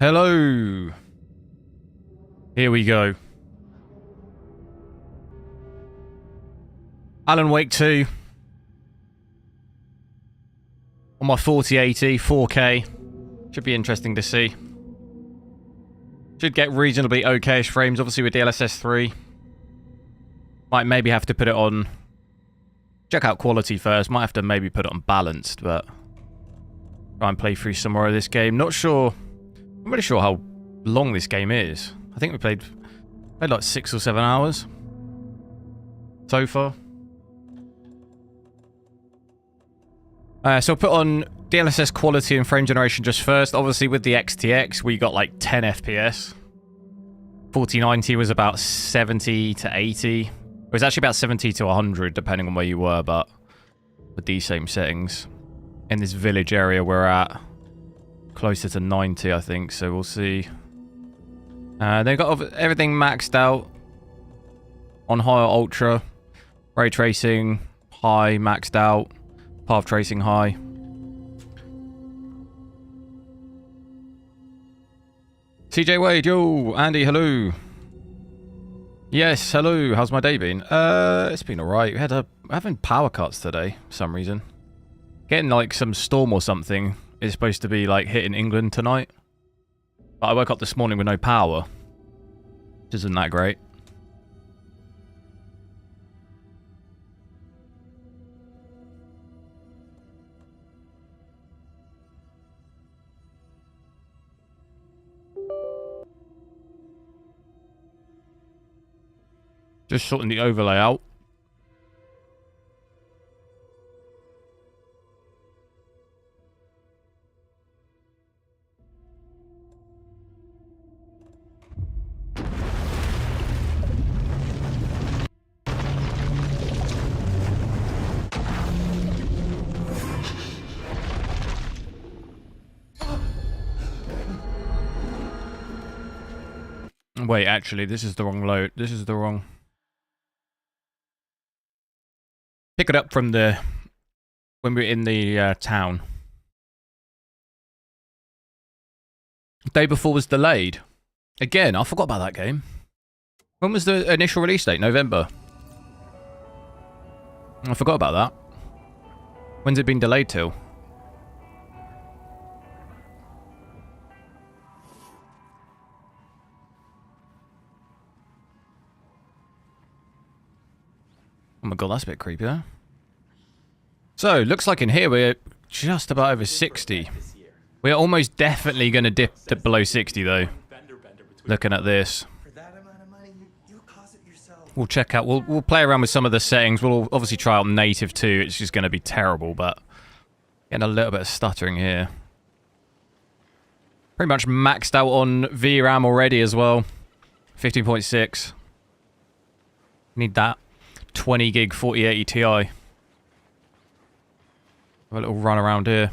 Hello. Here we go. Alan Wake 2. On my 4080, 4K. Should be interesting to see. Should get reasonably okay-ish frames, obviously with DLSS 3. Might maybe have to put it on... Check out quality first. Might have to maybe put it on balanced, but... Try and play through some more of this game. Not sure... I'm really sure how long this game is. I think we played like 6 or 7 hours. So far. So I'll put on DLSS quality and frame generation just first. Obviously with the XTX we got like 10 FPS. 4090 was about 70 to 80. It was actually about 70 to 100 depending on where you were, but with these same settings. In this village area we're at, closer to 90 I think, so we'll see. They've got everything maxed out on high or ultra. Ray tracing high, maxed out. Path tracing high. CJ Wade, yo! Andy, hello! Yes, hello, how's my day been? It's been alright. We're having power cuts today, for some reason. Getting like some storm or something is supposed to be like hitting England tonight. But I woke up this morning with no power. Which isn't that great. Just sorting the overlay out. Wait, actually, this is the wrong load. This is the wrong... Pick it up from the... when we were in the town. Day before was delayed. Again, I forgot about that game. When was the initial release date? November. I forgot about that. When's it been delayed till? Oh my god, that's a bit creepy, huh? So, looks like in here we're just about over 60. We're almost definitely going to dip below 60 though. Looking at this. We'll check out, we'll play around with some of the settings. We'll obviously try out native too. It's just going to be terrible, but getting a little bit of stuttering here. Pretty much maxed out on VRAM already as well. 15.6. Need that. 20 gig 4080 Ti. Have a little run around here.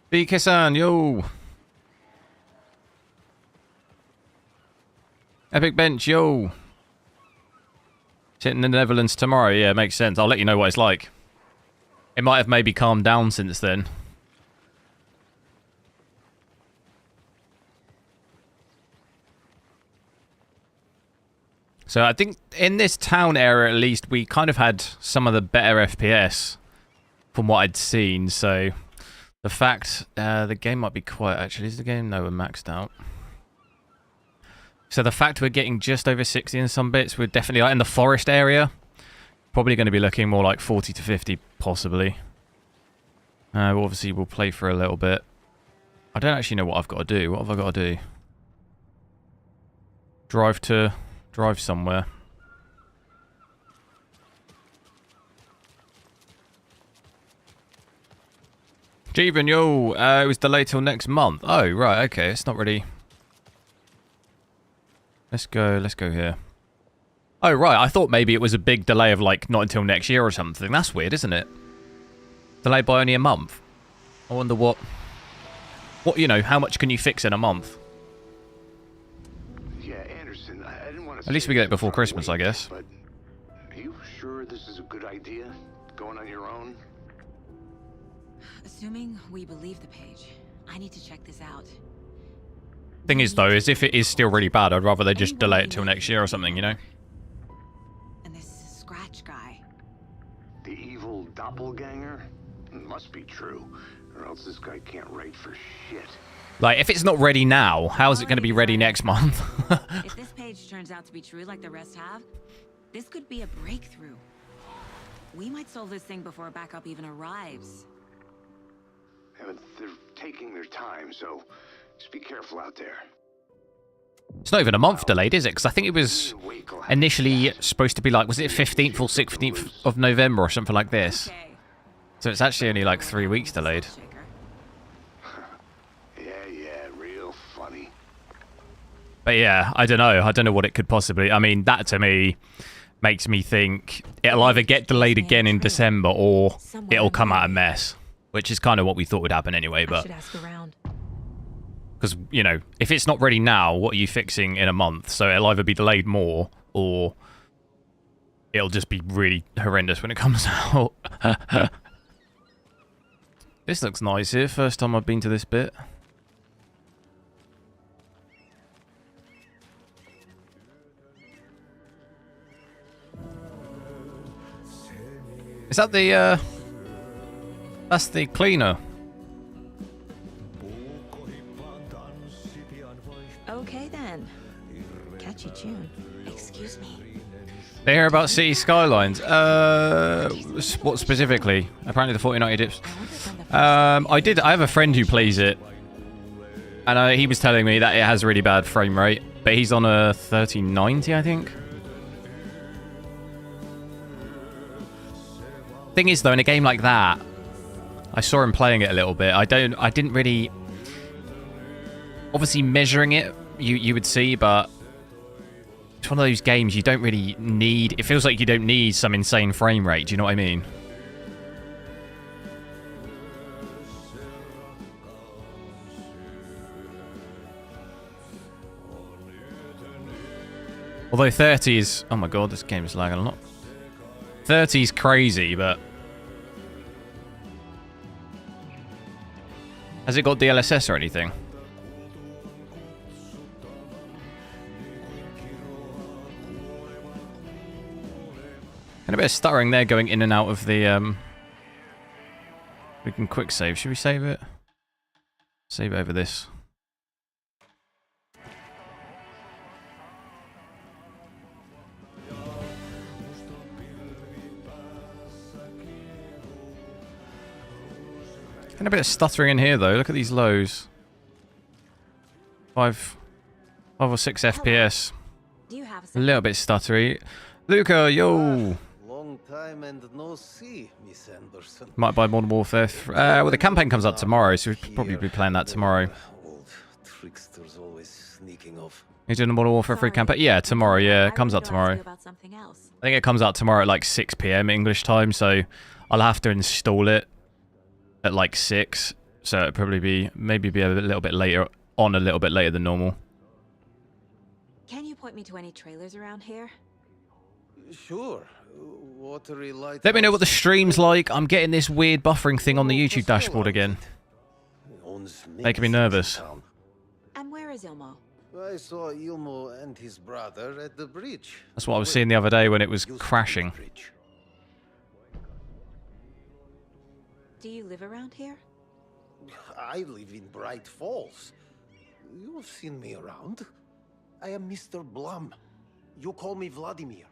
B-Kisan, yo! Epic Bench, yo! Sitting in the Netherlands tomorrow, yeah, makes sense. I'll let you know what it's like. It might have maybe calmed down since then. So I think in this town area, at least, we kind of had some of the better FPS from what I'd seen. So the fact the game might be quiet. Actually, is the game? No, we're maxed out. So the fact we're getting just over 60 in some bits, we're definitely like in the forest area. Probably going to be looking more like 40 to 50, possibly. Obviously, we'll play for a little bit. I don't actually know what I've got to do. What have I got to do? Drive somewhere. Jeevan, yo, it was delayed till next month. Oh, right, okay, it's not really... Let's go here. Oh, right, I thought maybe it was a big delay of, like, not until next year or something. That's weird, isn't it? Delayed by only a month. I wonder what, you know, how much can you fix in a month? At least we get it before Christmas, I guess. But are you sure this is a good idea? Going on your own? Assuming we believe the page, I need to check this out. Thing is, though, is if it is still really bad, I'd rather they just delay it till next year or something, you know? And this scratch guy. The evil doppelganger? Must be true, or else this guy can't write for shit. Like, if it's not ready now, how is it going to be ready next month? If this page turns out to be true like the rest have, this could be a breakthrough. We might solve this thing before backup even arrives. They're taking their time, so just be careful out there. It's not even a month delayed, is it? Because I think it was initially supposed to be like, was it 15th or 16th of November or something like this? Okay. So it's actually only like 3 weeks delayed. Yeah, real funny. But yeah, I don't know. I don't know what it could possibly... I mean, that to me makes me think it'll either get delayed again in December or it'll come out a mess. Which is kind of what we thought would happen anyway, but... I should ask around. Because, you know, if it's not ready now, what are you fixing in a month? So it'll either be delayed more or it'll just be really horrendous when it comes out. This looks nice here. First time I've been to this bit. Is that the, that's the cleaner. Okay then. Catchy tune. Excuse me. They hear about city skylines. What specifically? Apparently the 4090 dips. I have a friend who plays it, and he was telling me that it has really bad frame rate, but he's on a 3090, I think. Thing is, though, in a game like that, I saw him playing it a little bit. I didn't really. Obviously, measuring it, you would see, but it's one of those games you don't really need. It feels like you don't need some insane frame rate. Do you know what I mean? Although 30 is... Oh my god, this game is lagging a lot. 30 is crazy, but... Has it got DLSS or anything? And a bit of stuttering there going in and out of the... We can quick save. Should we save it? Save it over this. And a bit of stuttering in here, though. Look at these lows. 5 or 6 FPS. Do you have A little bit stuttery. Luca, yo! Long time and no see, Miss Anderson. Might buy Modern Warfare. Well, the campaign comes up tomorrow, so we'll probably be playing that tomorrow. Old tricksters always sneaking off. You're doing the Modern Warfare free campaign? Yeah, tomorrow. Yeah, it comes out tomorrow. About something else. I think it comes out tomorrow at like 6 PM English time, so I'll have to install it at like 6. So it'll probably be maybe a little bit later on, a little bit later than normal. Can you point me to any trailers around here? Sure. Watery light. Let me know what the stream's like. I'm getting this weird buffering thing on the YouTube dashboard again. Making me nervous. And where is Ilmo? I saw Ilmo and his brother at the bridge. That's what I was seeing the other day when it was crashing. Do you live around here? I live in Bright Falls. You've seen me around. I am Mr. Blum. You call me Vladimir.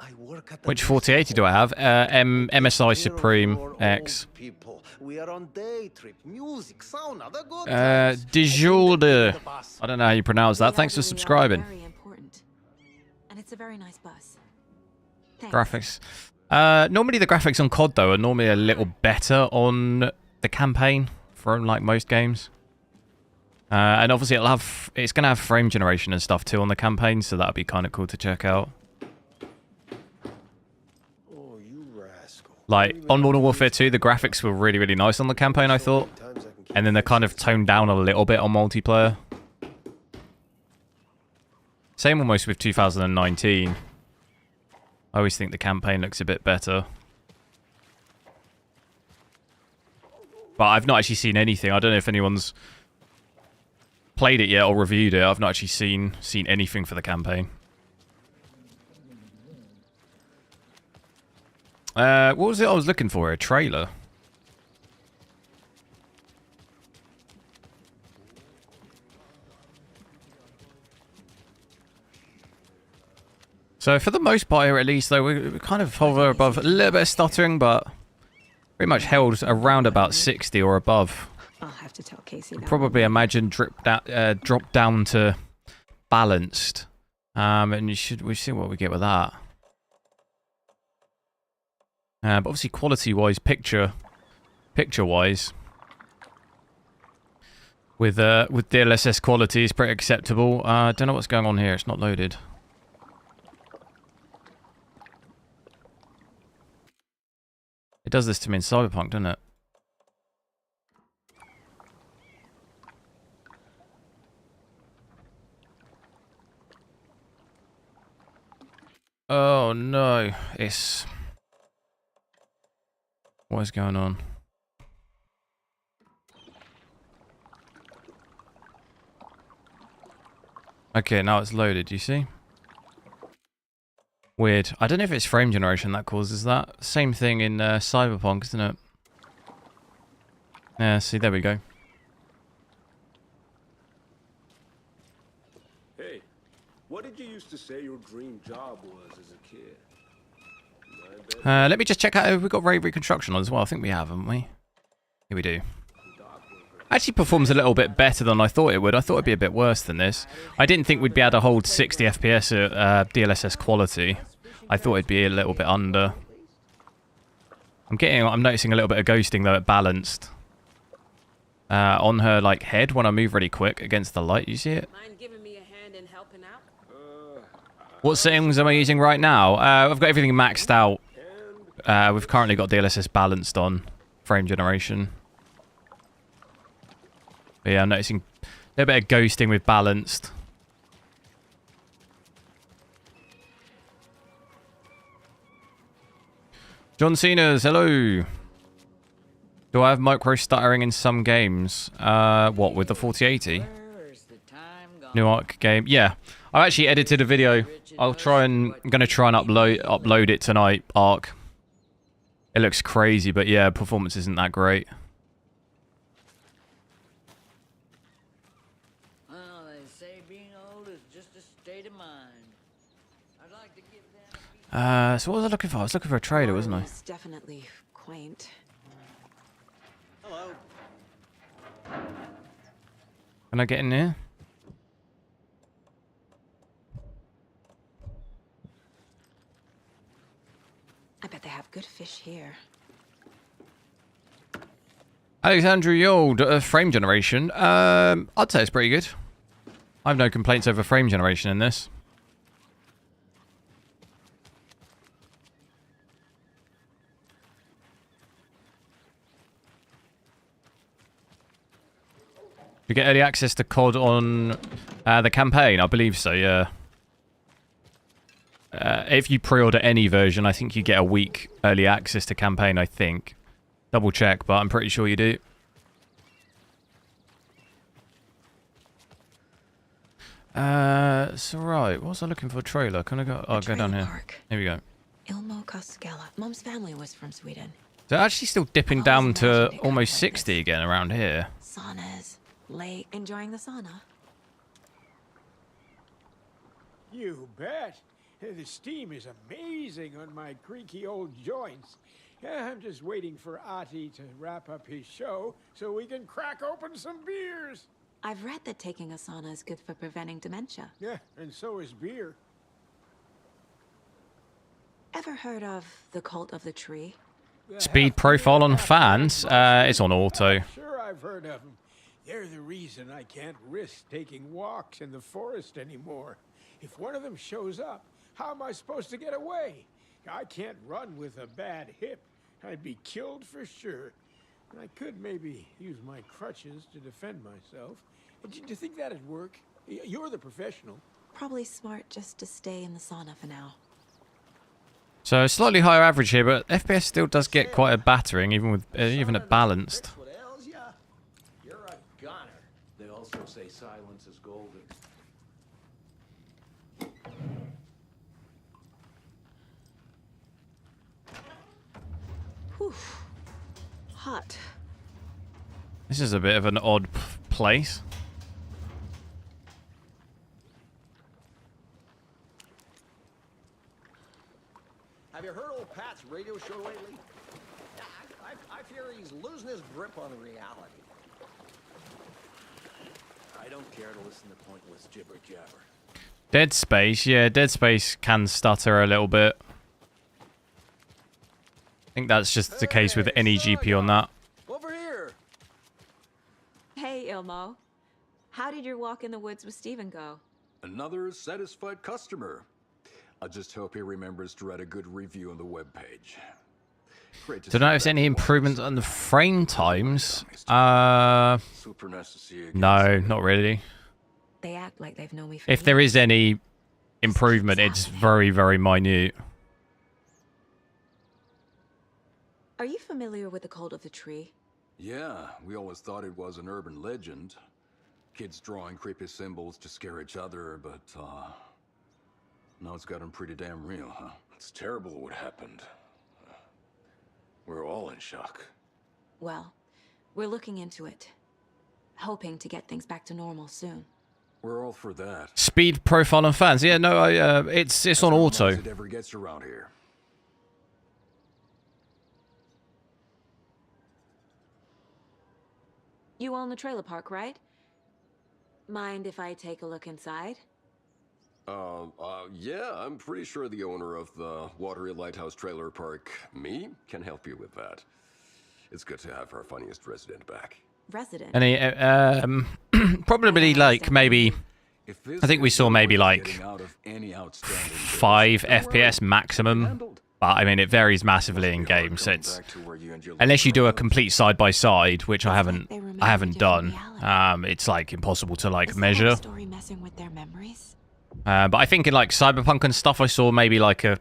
I work at the Which 4080 do I have? MSI Supreme X. People. We are on day trip, music, sauna, the good Dijolde. I don't know how you pronounce that. Thanks for subscribing. Very important. And it's a very nice bus. Thanks. Graphics. Normally the graphics on COD though are normally a little better on the campaign from like most games. And obviously it's gonna have frame generation and stuff too on the campaign, so that'll be kind of cool to check out. Oh, you rascal. Like on Modern Warfare 2, the graphics were really, really nice on the campaign, I thought, and then they're kind of toned down a little bit on multiplayer. Same almost with 2019. I always think the campaign looks a bit better. But I've not actually seen anything. I don't know if anyone's played it yet or reviewed it. I've not actually seen anything for the campaign. What was it I was looking for? A trailer? So for the most part here at least, though, we kind of hover above a little bit of stuttering, but pretty much held around about 60 or above. I'll have to tell Casey that. Probably imagine drop down to balanced, and we see what we get with that. But obviously quality-wise, picture-wise, with DLSS quality is pretty acceptable. I don't know what's going on here. It's not loaded. It does this to me in Cyberpunk, doesn't it? Oh no, it's... What is going on? Okay, now it's loaded, you see? Weird. I don't know if it's frame generation that causes that. Same thing in Cyberpunk, isn't it? Yeah, see, there we go. Hey, what did you used to say your dream job was as a kid? Let me just check out if we've got ray reconstruction on as well. I think we have, haven't we? Here we do. Actually performs a little bit better than I thought it would. I thought it'd be a bit worse than this. I didn't think we'd be able to hold 60 FPS at DLSS quality. I thought it'd be a little bit under. I'm noticing a little bit of ghosting though at balanced. On her like head when I move really quick against the light. You see it? Mind giving me a hand in helping out? What settings am I using right now? I've got everything maxed out. We've currently got DLSS balanced on frame generation. But yeah, I'm noticing a little bit of ghosting with balanced. John Cena's, hello. Do I have micro stuttering in some games? What, with the 4080? New Arc game? Yeah. I've actually edited a video. I'm gonna try and upload it tonight, Arc. It looks crazy, but yeah, performance isn't that great. Well, they say being old is just a state of mind. I'd like to give them... So what was I looking for? I was looking for a trailer, wasn't I? It's definitely quaint. Hello. Can I get in here? I bet they have good fish here. Alexandru Yold, frame generation. I'd say it's pretty good. I have no complaints over frame generation in this. You get early access to COD on the campaign? I believe so, yeah. If you pre-order any version, I think you get a week early access to campaign, I think. Double check, but I'm pretty sure you do. So right, what was I looking for a trailer? Can I go? Oh, go down here. Park. Here we go. Ilmo Koskela. Mom's family was from Sweden. So actually still dipping down to almost 60 again around here. Saunas. Lake. Enjoying the sauna. You bet. The steam is amazing on my creaky old joints. I'm just waiting for Ati to wrap up his show so we can crack open some beers. I've read that taking a sauna is good for preventing dementia. Yeah, and so is beer. Ever heard of the Cult of the Tree? Speed profile on fans. It's on auto. Sure, I've heard of them. They're the reason I can't risk taking walks in the forest anymore. If one of them shows up, how am I supposed to get away? I can't run with a bad hip. I'd be killed for sure. I could maybe use my crutches to defend myself. Do you think that'd work? You're the professional. Probably smart just to stay in the sauna for now. So slightly higher average here, but FPS still does get quite a battering, even with even at balanced. What else? Whew. Hot. This is a bit of an odd place. Have you heard old Pat's radio show lately? Yeah, I fear he's losing his grip on reality. I don't care to listen to pointless jibber jabber. Dead Space, yeah, Dead Space can stutter a little bit. I think that's just the case with any GP on that. Over here. Hey, Ilmo. How did your walk in the woods with Steven go? Another satisfied customer. I just hope he remembers to write a good review on the webpage. Don't know if there's any improvements on the frame times. Super nice to see you again. No, not really. They act like they've known me for If there years. is any improvement, it's very, very minute. Are you familiar with the cult of the tree? Yeah, we always thought it was an urban legend. Kids drawing creepy symbols to scare each other, but now it's gotten pretty damn real, huh? It's terrible what happened. We're all in shock. Well, we're looking into it. Hoping to get things back to normal soon. We're all for that. Speed profile and fans. Yeah, no, it's on auto. As it ever gets around here. You own the trailer park, right? Mind if I take a look inside? Yeah, I'm pretty sure the owner of the Watery Lighthouse Trailer Park, me, can help you with that. It's good to have our funniest resident back. Resident? Any, probably like maybe, I think we saw maybe like 5 FPS maximum. But I mean, it varies massively in games. So it's unless you do a complete side by side, which I haven't done. It's like impossible to like measure. Story messing with their memories? But I think in like Cyberpunk and stuff, I saw maybe like a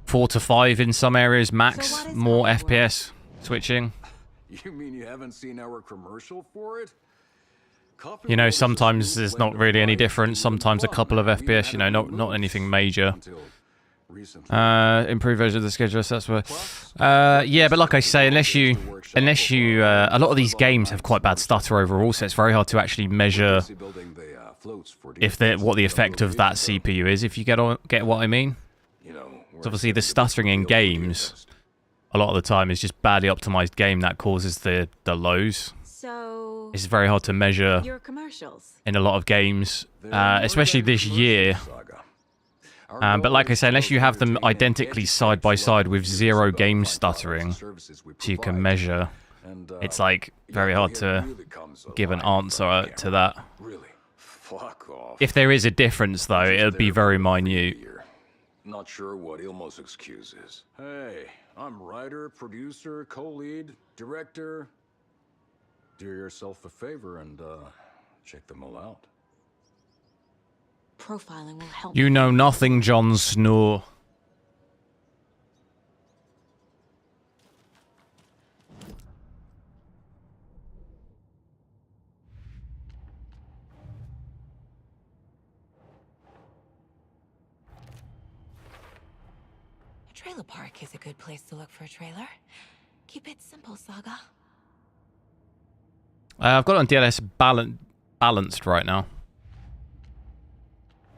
4 to 5 in some areas max, more FPS switching. You mean you haven't seen our commercial for it? You know, sometimes there's not really any difference. Sometimes a couple of FPS. You know, not anything major. Improved version of the schedule. So that's where. Yeah, but like I say, unless you, a lot of these games have quite bad stutter overall, so it's very hard to actually measure if what the effect of that CPU is. If you get what I mean. So obviously, the stuttering in games, a lot of the time, is just badly optimized game that causes the lows. So It's very hard to measure your commercials in a lot of games, especially this year. But like I say, unless you have them identically side by side with 0 game stuttering, so you can measure, it's like very hard to give an answer to that. If there is a difference, though, it'll be very minute. Not sure what Ilmo's excuse is. Hey, I'm writer, producer, co-lead, director. Do yourself a favor and check them all out. profiling will help. You know nothing, Jon Snow. A trailer park is a good place to look for a trailer. Keep it simple, Saga. I've got it on DLSS balanced right now.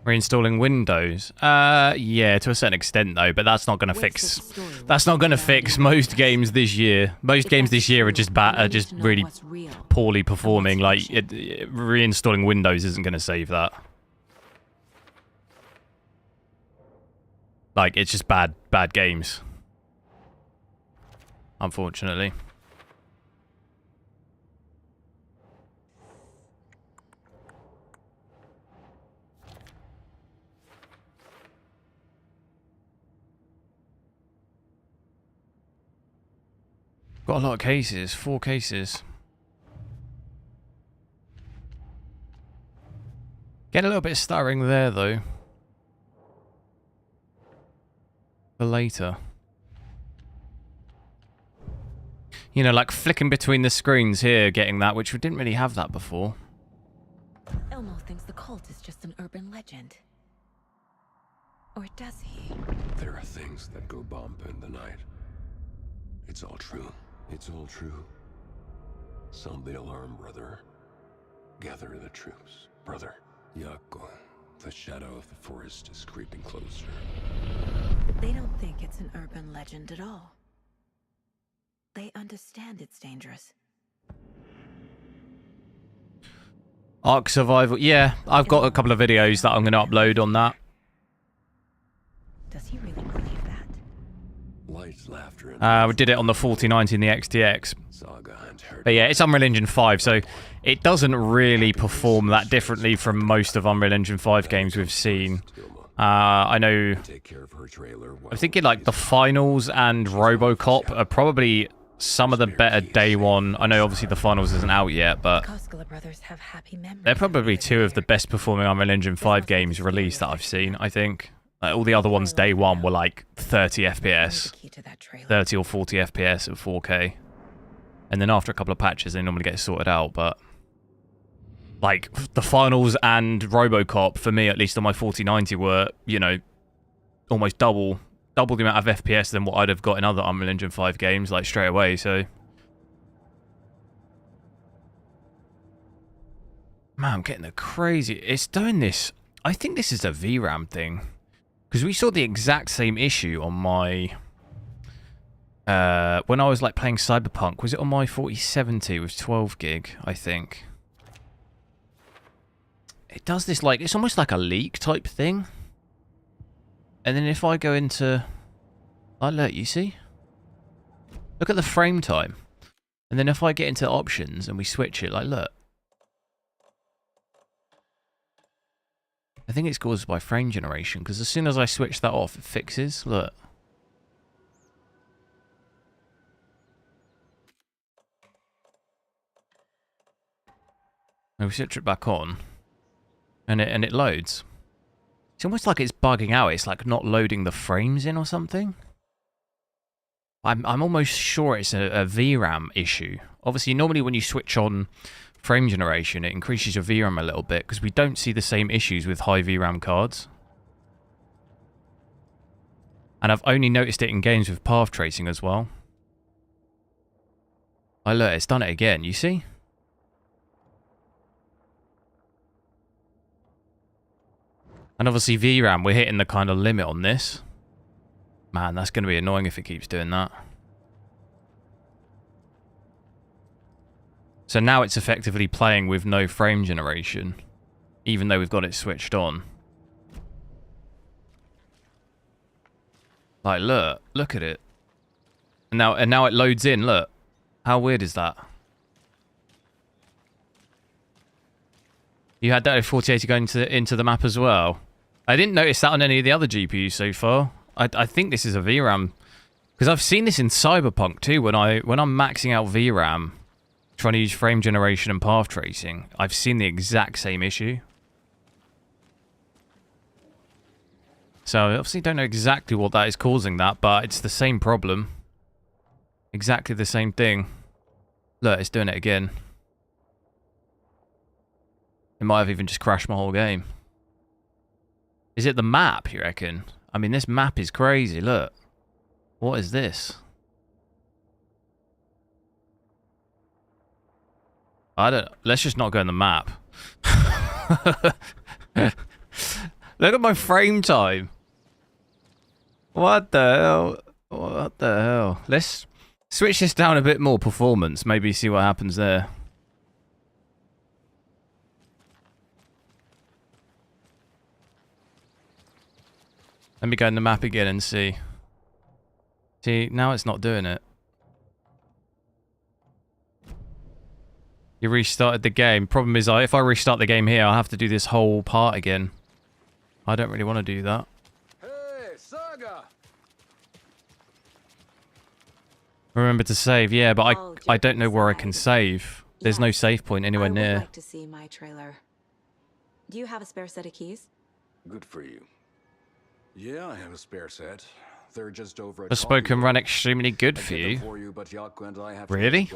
Reinstalling Windows. Yeah, to a certain extent though, but that's not going to fix. That's not going to fix most games this year. Most games this year are just just really poorly performing. Like reinstalling Windows isn't going to save that. Like it's just bad games. Unfortunately. Got a lot of cases, 4 cases. Getting a little bit of stuttering there though. For later. You know, like flicking between the screens here, getting that, which we didn't really have that before. Elmo thinks the cult is just an urban legend. Or does he? There are things that go bump in the night. It's all true. It's all true. Sound the alarm, brother. Gather the troops, brother. Yako, the shadow of the forest is creeping closer. They don't think it's an urban legend at all. They understand it's dangerous. Ark Survival. Yeah, I've got a couple of videos that I'm going to upload on that. Does he really believe that? Light laughter and we did it on the 4090 and the XTX. Saga and her. But yeah, it's Unreal Engine 5, so it doesn't really perform that differently from most of Unreal Engine 5 games we've seen. I know... Take care of her trailer. I'm thinking like the Finals and RoboCop are probably some of the better day one. I know obviously the Finals isn't out yet, but Brothers have happy memories. they're probably two of the best performing Unreal Engine 5 games released that I've seen, I think. All the other ones day one were like 30 FPS, 30 or 40 FPS at 4K. And then after a couple of patches, they normally get sorted out, but... Like, the Finals and RoboCop, for me, at least on my 4090, were, you know, almost double the amount of FPS than what I'd have got in other Unreal Engine 5 games, like, straight away, so... Man, I'm getting a crazy... It's doing this... I think this is a VRAM thing. Because we saw the exact same issue on my... when I was, like, playing Cyberpunk. Was it on my 4070 with 12 gig, I think? It does this, like, it's almost like a leak type thing. And then if I go into... Oh, look, you see? Look at the frame time. And then if I get into options and we switch it, like, look. I think it's caused by frame generation, because as soon as I switch that off, it fixes. Look. And we switch it back on. And it loads. It's almost like it's bugging out. It's like not loading the frames in or something. I'm almost sure it's a VRAM issue. Obviously, normally when you switch on frame generation, it increases your VRAM a little bit because we don't see the same issues with high VRAM cards. And I've only noticed it in games with path tracing as well. Oh look, it's done it again. You see? And obviously VRAM, we're hitting the kind of limit on this. Man, that's going to be annoying if it keeps doing that. So now it's effectively playing with no frame generation, even though we've got it switched on. Like, look at it. And now it loads in, look. How weird is that? You had that with 4080 going into the map as well. I didn't notice that on any of the other GPUs so far. I think this is a VRAM. Because I've seen this in Cyberpunk too, when I'm maxing out VRAM, trying to use frame generation and path tracing, I've seen the exact same issue. So I obviously don't know exactly what that is causing that, but it's the same problem. Exactly the same thing. Look, it's doing it again. It might have even just crashed my whole game. Is it the map, you reckon? I mean, this map is crazy, look. What is this? Let's just not go in the map. Look at my frame time. What the hell? What the hell? Let's switch this down a bit more performance. Maybe see what happens there. Let me go in the map again and see. See, now it's not doing it. You restarted the game. Problem is, if I restart the game here, I'll have to do this whole part again. I don't really want to do that. Hey, Saga! Remember to save, yeah, but I don't know where I can save. There's no save point anywhere near. I would like to see my trailer. Do you have a spare set of keys? Good for you. Yeah, I have a spare set. They're just over at The Spoken run extremely good for you. Really?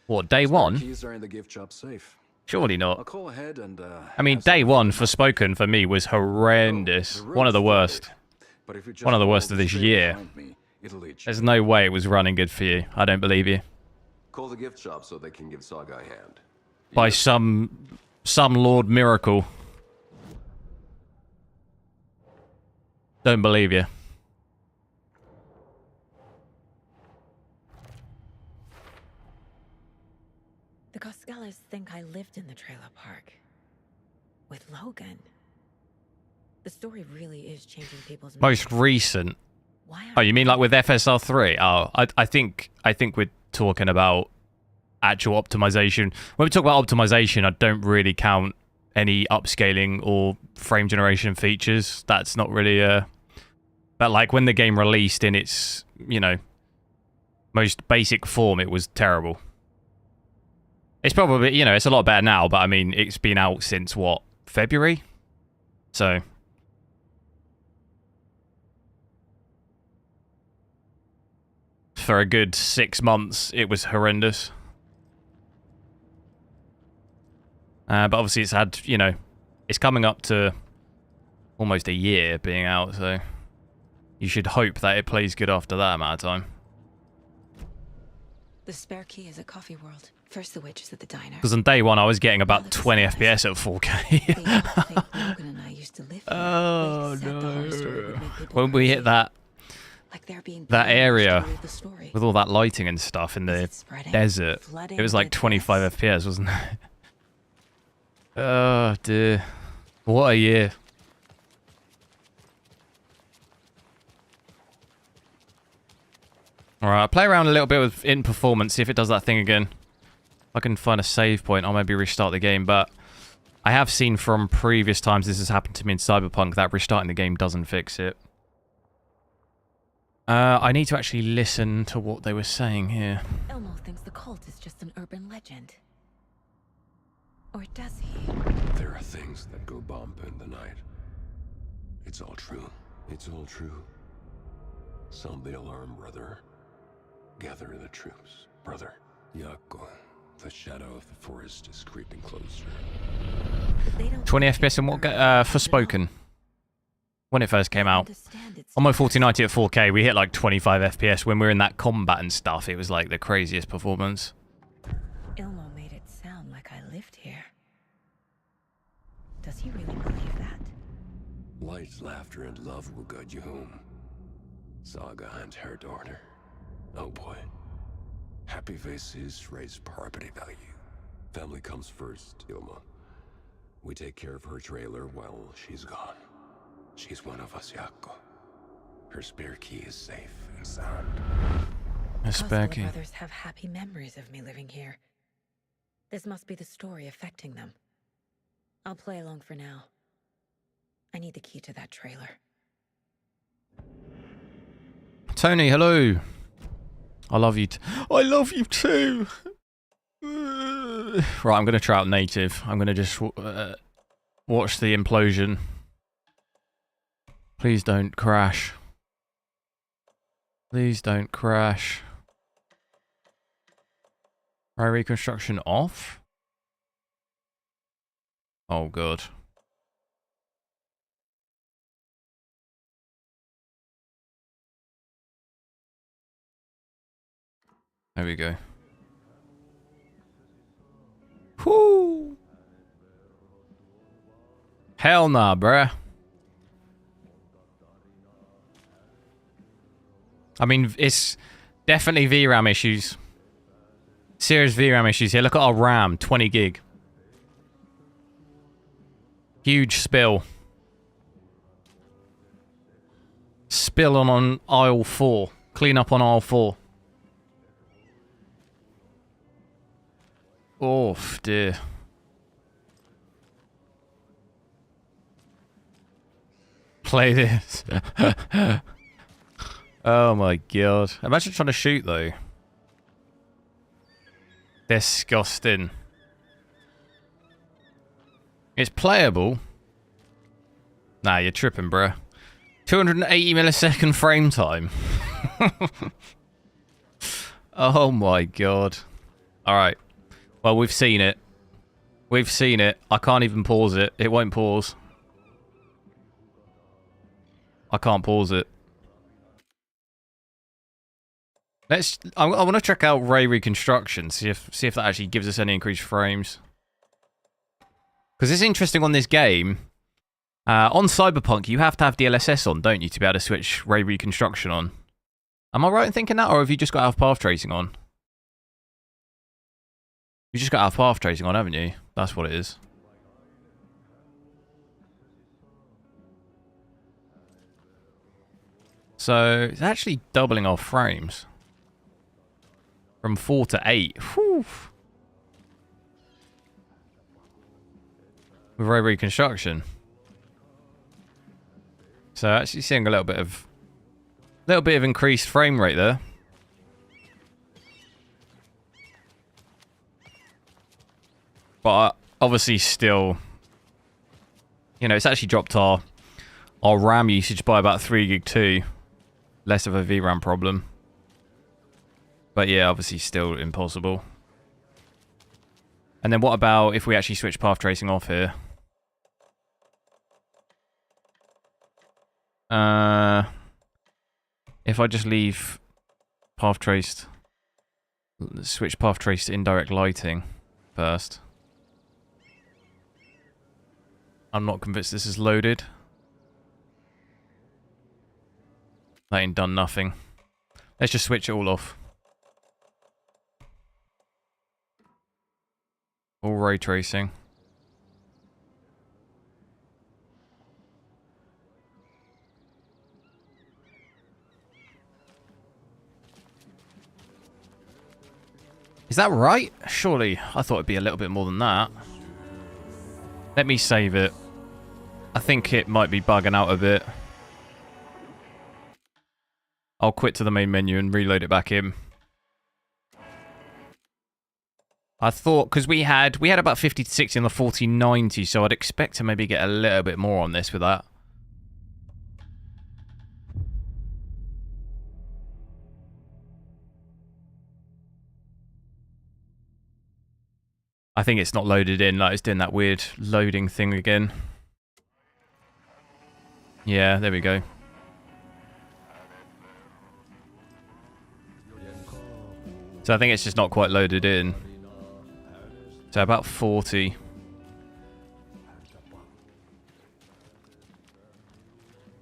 What, day one? Keys are in the gift shop safe. Surely not. I'll call ahead and, I mean, day one for Spoken for me was horrendous. One of the worst. One of the worst of this year. It'll eat you. There's no way it was running good for you. I don't believe you. Call the gift shop so they can give Saga a hand. By some Lord Miracle. Don't believe you. The Coskellas think I lived in the trailer park. With Logan. The story really is changing people's Most recent. Why Oh, you mean like with FSR 3? Oh, I think we're talking about actual optimization. When we talk about optimization, I don't really count any upscaling or frame generation features. That's not really but like when the game released in its, you know, most basic form, it was terrible. It's probably, you know, it's a lot better now, but I mean, it's been out since what, February? So for a good 6 months, it was horrendous. But obviously it's had, you know, it's coming up to almost a year being out, so you should hope that it plays good after that amount of time. The spare key is at Coffee World. First the witches at the diner. Because on day one I was getting about 20 FPS at 4K. Logan and I used to live here. Oh no. When we hit that area with all that lighting and stuff in the desert, it was like 25 FPS, wasn't it? Oh dear. What a year. Alright, I'll play around a little bit with in performance, see if it does that thing again. If I can find a save point, I'll maybe restart the game, but I have seen from previous times this has happened to me in Cyberpunk that restarting the game doesn't fix it. I need to actually listen to what they were saying here. Elmo thinks the cult is just an urban legend. Or does he? There are things that go bump in the night. It's all true. It's all true. Sound the alarm, brother. Gather the troops, brother. Yako, the shadow of the forest is creeping closer. 20 FPS and what? Forspoken. When it first came out. On my 4090 at 4K, we hit like 25 FPS. When we were in that combat and stuff, it was like the craziest performance. Ilmo made it sound like I lived here. Does he really believe that? Light, laughter, and love will guide you home. Saga and her daughter. Oh boy. Happy faces raise property value. Family comes first, Ilma. We take care of her trailer while she's gone. She's one of us, Yako. Her spare key is safe and sound. A spare key. Brothers have happy memories of me living here. This must be the story affecting them. I'll play along for now. I need the key to that trailer. Tony, hello. I love you. I love you too. Right, I'm going to try out native. I'm going to just watch the implosion. Please don't crash. Please don't crash. Right, reconstruction off. Oh, God. There we go. Whoo! Hell nah, bruh. I mean, it's definitely VRAM issues. Serious VRAM issues here. Look at our RAM, 20 gig. Huge spill. Spill on aisle 4. Clean up on aisle 4. Oh, dear. Play this. Oh my god. Imagine trying to shoot though. Disgusting. It's playable. Nah, you're tripping, bruh. 280 millisecond frame time. Oh my god. Alright. Well, we've seen it. We've seen it. I can't even pause it. It won't pause. I can't pause it. I want to check out ray reconstruction. See if that actually gives us any increased frames. Because it's interesting on this game. On Cyberpunk, you have to have DLSS on, don't you, to be able to switch ray reconstruction on? Am I right in thinking that, or have you just got to have path tracing on? You just got to have path tracing on, haven't you? That's what it is. So it's actually doubling our frames from 4 to 8. Whew. With ray reconstruction. So actually seeing a little bit of increased frame rate there. But obviously still, you know, it's actually dropped our RAM usage by about 3 gig too. Less of a VRAM problem. But yeah, obviously still impossible. And then what about if we actually switch path tracing off here? If I just leave path traced, switch path traced to indirect lighting first. I'm not convinced this is loaded. That ain't done nothing. Let's just switch it all off. All ray tracing. Is that right? Surely, I thought it'd be a little bit more than that. Let me save it. I think it might be bugging out a bit. I'll quit to the main menu and reload it back in. I thought, because we had about 50 to 60 on the 4090, so I'd expect to maybe get a little bit more on this with that. I think it's not loaded in, like it's doing that weird loading thing again. Yeah, there we go. So I think it's just not quite loaded in. So about 40.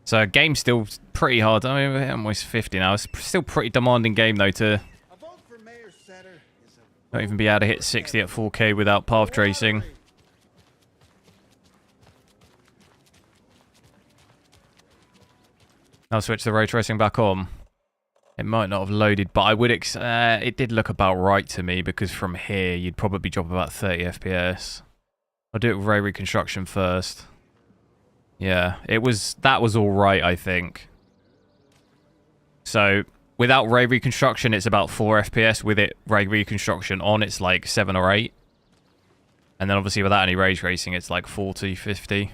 So game's still pretty hard. I mean, we're almost 50 now. It's still pretty demanding game though to not even be able to hit 60 at 4K without path tracing. I'll switch the ray tracing back on. It might not have loaded, but I would it did look about right to me, because from here you'd probably drop about 30 FPS. I'll do it with ray reconstruction first. Yeah, that was all right, I think. So without ray reconstruction, it's about 4 FPS. With it ray reconstruction on, it's like 7 or 8. And then obviously without any ray tracing, it's like 40, 50.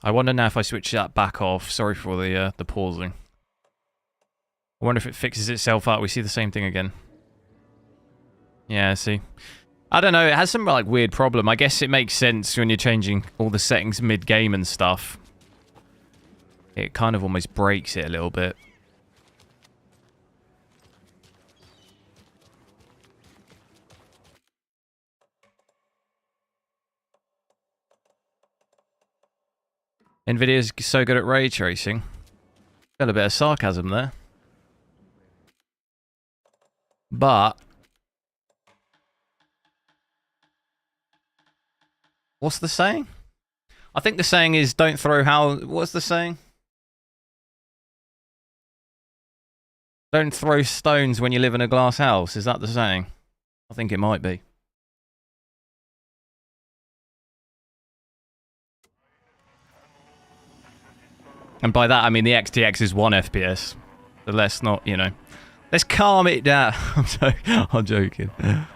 I wonder now if I switch that back off. Sorry for the pausing. I wonder if it fixes itself out. We see the same thing again. Yeah, see. I don't know. It has some like weird problem. I guess it makes sense when you're changing all the settings mid-game and stuff. It kind of almost breaks it a little bit. Nvidia's so good at ray tracing. Got a bit of sarcasm there. But what's the saying? I think the saying is don't throw what's the saying? Don't throw stones when you live in a glass house. Is that the saying? I think it might be. And by that I mean the XTX is 1 FPS. So let's not, you know. Let's calm it down. I'm joking.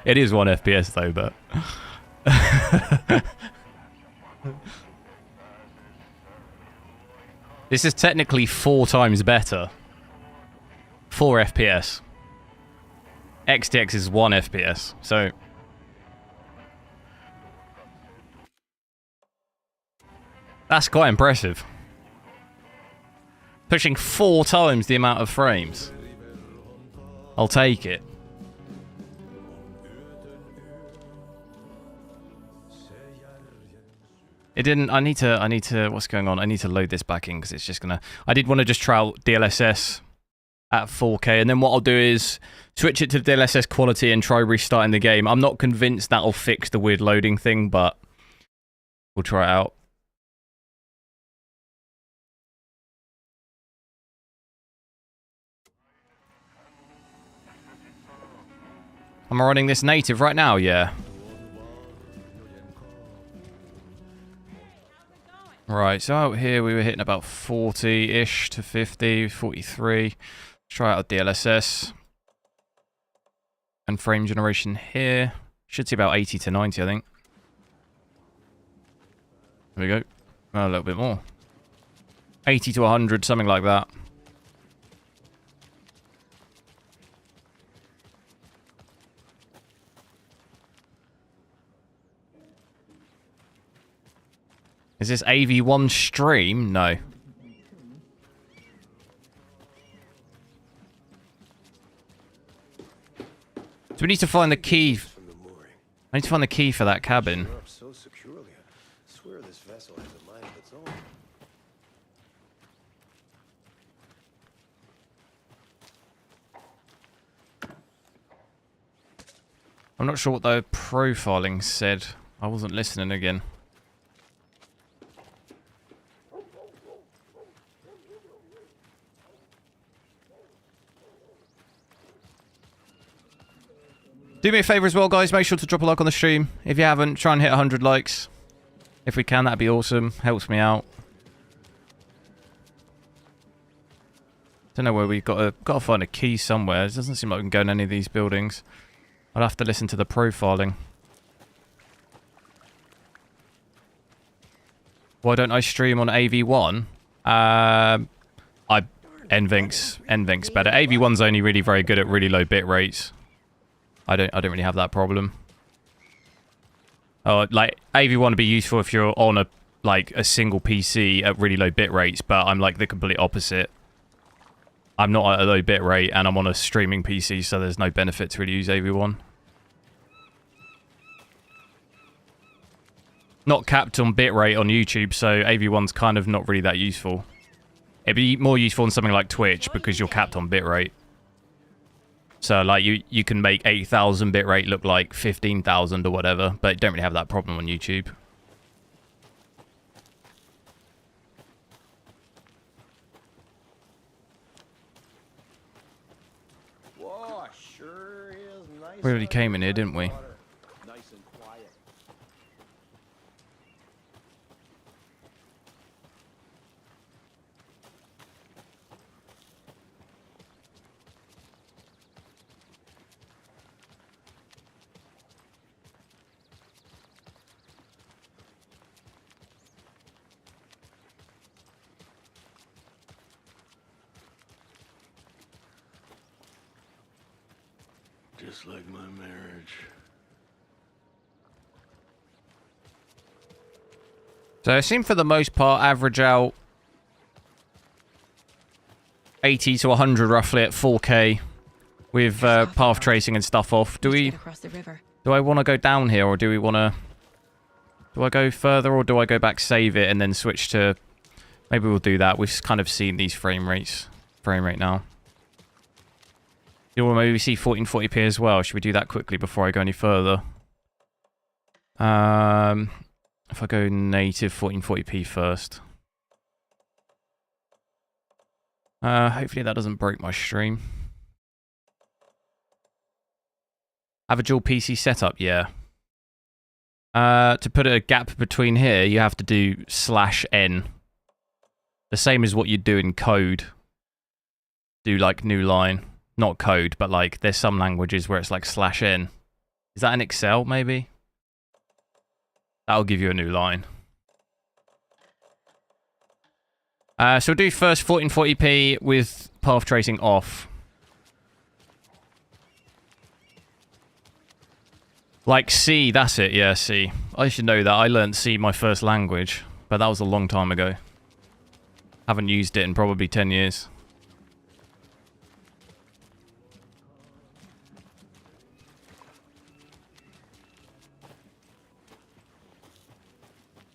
It is 1 FPS though, but... This is technically 4 times better. 4 FPS. XTX is 1 FPS, so... That's quite impressive. Pushing 4 times the amount of frames. I'll take it. It didn't. I need to. What's going on? I need to load this back in because it's just gonna. I did want to just try out DLSS at 4K, and then what I'll do is switch it to DLSS quality and try restarting the game. I'm not convinced that'll fix the weird loading thing, but we'll try it out. Am I running this native right now? Yeah. Right, so out here we were hitting about 40-ish to 50, 43. Let's try out DLSS. And frame generation here. Should see about 80 to 90, I think. There we go. Oh, a little bit more. 80 to 100, something like that. Is this AV1 stream? No. So we need to find the key. I need to find the key for that cabin. So securely. I swear this vessel has a mind of its own. I'm not sure what the profiling said. I wasn't listening again. Do me a favour as well, guys. Make sure to drop a like on the stream. If you haven't, try and hit 100 likes. If we can, that'd be awesome. Helps me out. Don't know where we've got to find a key somewhere. It doesn't seem like we can go in any of these buildings. I'll have to listen to the profiling. Why don't I stream on AV1? NVENC's better. AV1's only really very good at really low bit rates. I don't really have that problem. Oh, like AV1 would be useful if you're on a single PC at really low bit rates, but I'm like the complete opposite. I'm not at a low bit rate and I'm on a streaming PC, so there's no benefit to really use AV1. Not capped on bit rate on YouTube, so AV1's kind of not really that useful. It'd be more useful on something like Twitch because you're capped on bit rate. So, like, you can make 8,000 bitrate look like 15,000 or whatever, but you don't really have that problem on YouTube. Whoa, sure is nice. We already came in here, didn't we? Nice and quiet. Just like my marriage. So I seem for the most part average out 80 to 100 roughly at 4K with path tracing and stuff off. Do I want to go down here, or do we want to... Do I go further, or do I go back, save it, and then switch to... Maybe we'll do that. We've kind of seen these frame rate now. Or maybe we see 1440p as well. Should we do that quickly before I go any further? If I go native 1440p first. Hopefully that doesn't break my stream. Have a dual PC setup? Yeah. To put a gap between here, you have to do /n. The same as what you'd do in code. Do like new line. Not code, but like there's some languages where it's like /n. Is that in Excel, maybe? That'll give you a new line. So we'll do first 1440p with path tracing off. Like C, that's it, yeah, C. I should know that. I learned C my first language, but that was a long time ago. Haven't used it in probably 10 years.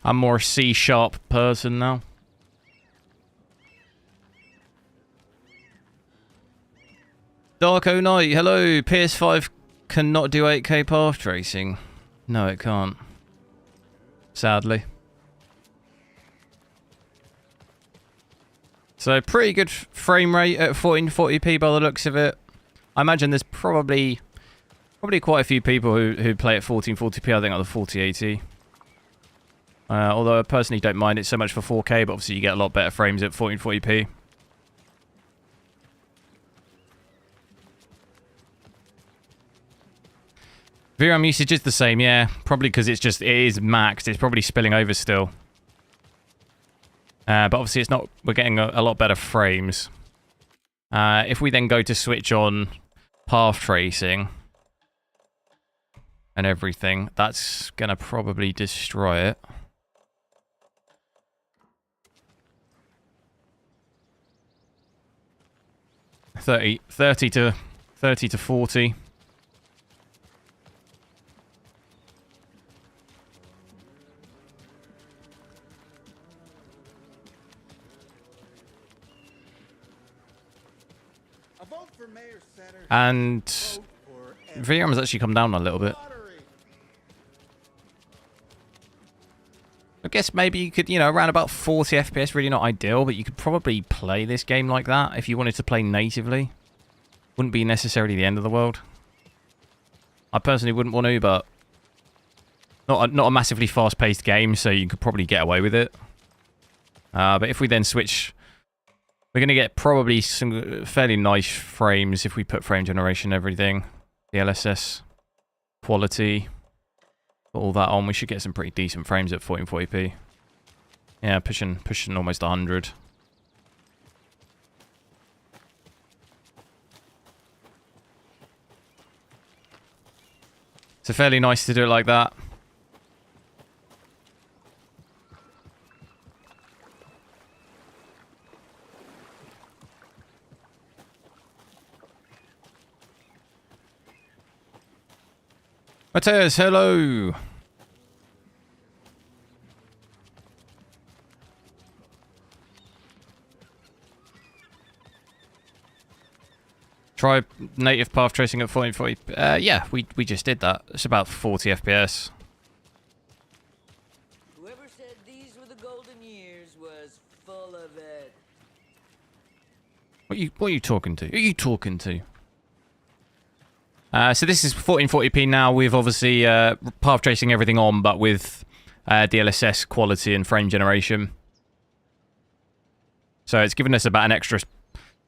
I'm more a C# person now. Darko Knight, hello. PS5 cannot do 8K path tracing. No, it can't. Sadly. So pretty good frame rate at 1440p by the looks of it. I imagine there's probably quite a few people who play at 1440p. I think on the 4080. Although I personally don't mind it so much for 4K, but obviously you get a lot better frames at 1440p. VRAM usage is the same, yeah. Probably because it is maxed. It's probably spilling over still. But obviously it's not. We're getting a lot better frames. If we then go to switch on path tracing and everything, that's gonna probably destroy it. Thirty to 40. And VRAM has actually come down a little bit. I guess maybe you could, around about 40 FPS, really not ideal, but you could probably play this game like that if you wanted to play natively. Wouldn't be necessarily the end of the world. I personally wouldn't want to, but not a massively fast-paced game, so you could probably get away with it. But if we then switch... We're going to get probably some fairly nice frames if we put frame generation and everything. DLSS quality. Put all that on. We should get some pretty decent frames at 1440p. Yeah, pushing almost 100. So fairly nice to do it like that. Mateus, hello. Try native path tracing at 1440. Yeah, we just did that. It's about 40 FPS. Whoever said these were the golden years was full of it. What are you talking to? Who are you talking to? So this is 1440p now with obviously path tracing everything on, but with DLSS quality and frame generation. So it's given us about an extra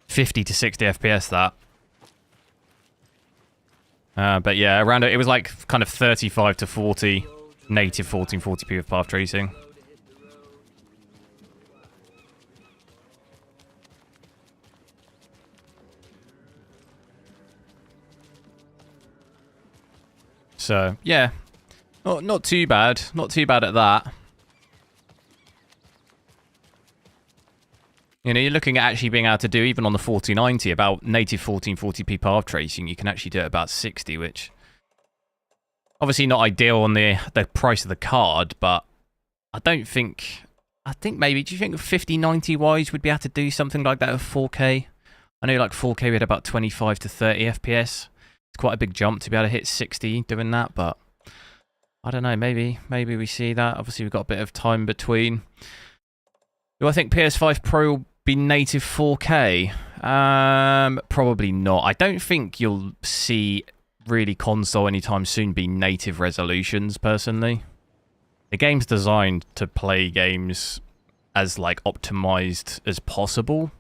50 to 60 FPS that. But yeah, around it was like kind of 35 to 40 native 1440p with path tracing. So, yeah. Not too bad. Not too bad at that. You're looking at actually being able to do, even on the 4090, about native 1440p path tracing. You can actually do it about 60, which... Obviously not ideal on the price of the card, but I don't think... I think maybe... Do you think 5090-wise would be able to do something like that with 4K? I know like 4K we had about 25 to 30 FPS. It's quite a big jump to be able to hit 60 doing that, but I don't know, maybe we see that. Obviously, we've got a bit of time between. Do I think PS5 Pro will be native 4K? Probably not. I don't think you'll see really console anytime soon be native resolutions, personally. The game's designed to play games as like optimized as possible,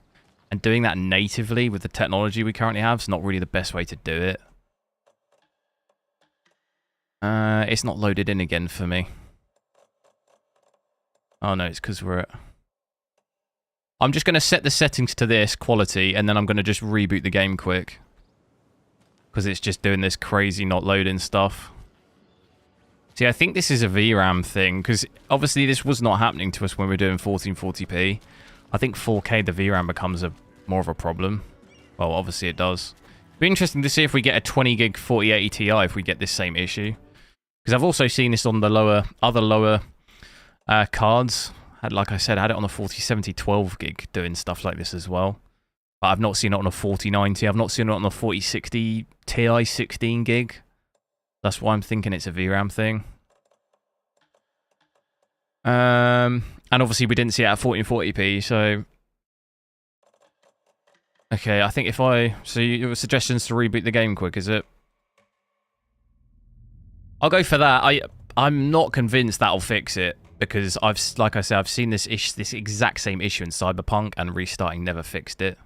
and doing that natively with the technology we currently have is not really the best way to do it. It's not loaded in again for me. Oh no, it's because we're at... I'm just going to set the settings to this quality, and then I'm going to just reboot the game quick. Because it's just doing this crazy not loading stuff. See, I think this is a VRAM thing, because obviously this was not happening to us when we were doing 1440p. I think 4K, the VRAM becomes more of a problem. Well, obviously it does. It'd be interesting to see if we get a 20 gig 4080 Ti if we get this same issue. Because I've also seen this on the other lower cards. Like I said, I had it on a 4070 12 gig doing stuff like this as well. But I've not seen it on a 4090. I've not seen it on a 4060 Ti 16 gig. That's why I'm thinking it's a VRAM thing. And obviously we didn't see it at 1440p, so... Okay, I think if I... So your suggestions to reboot the game quick, is it? I'll go for that. I'm not convinced that'll fix it, because like I said, I've seen this exact same issue in Cyberpunk, and restarting never fixed it.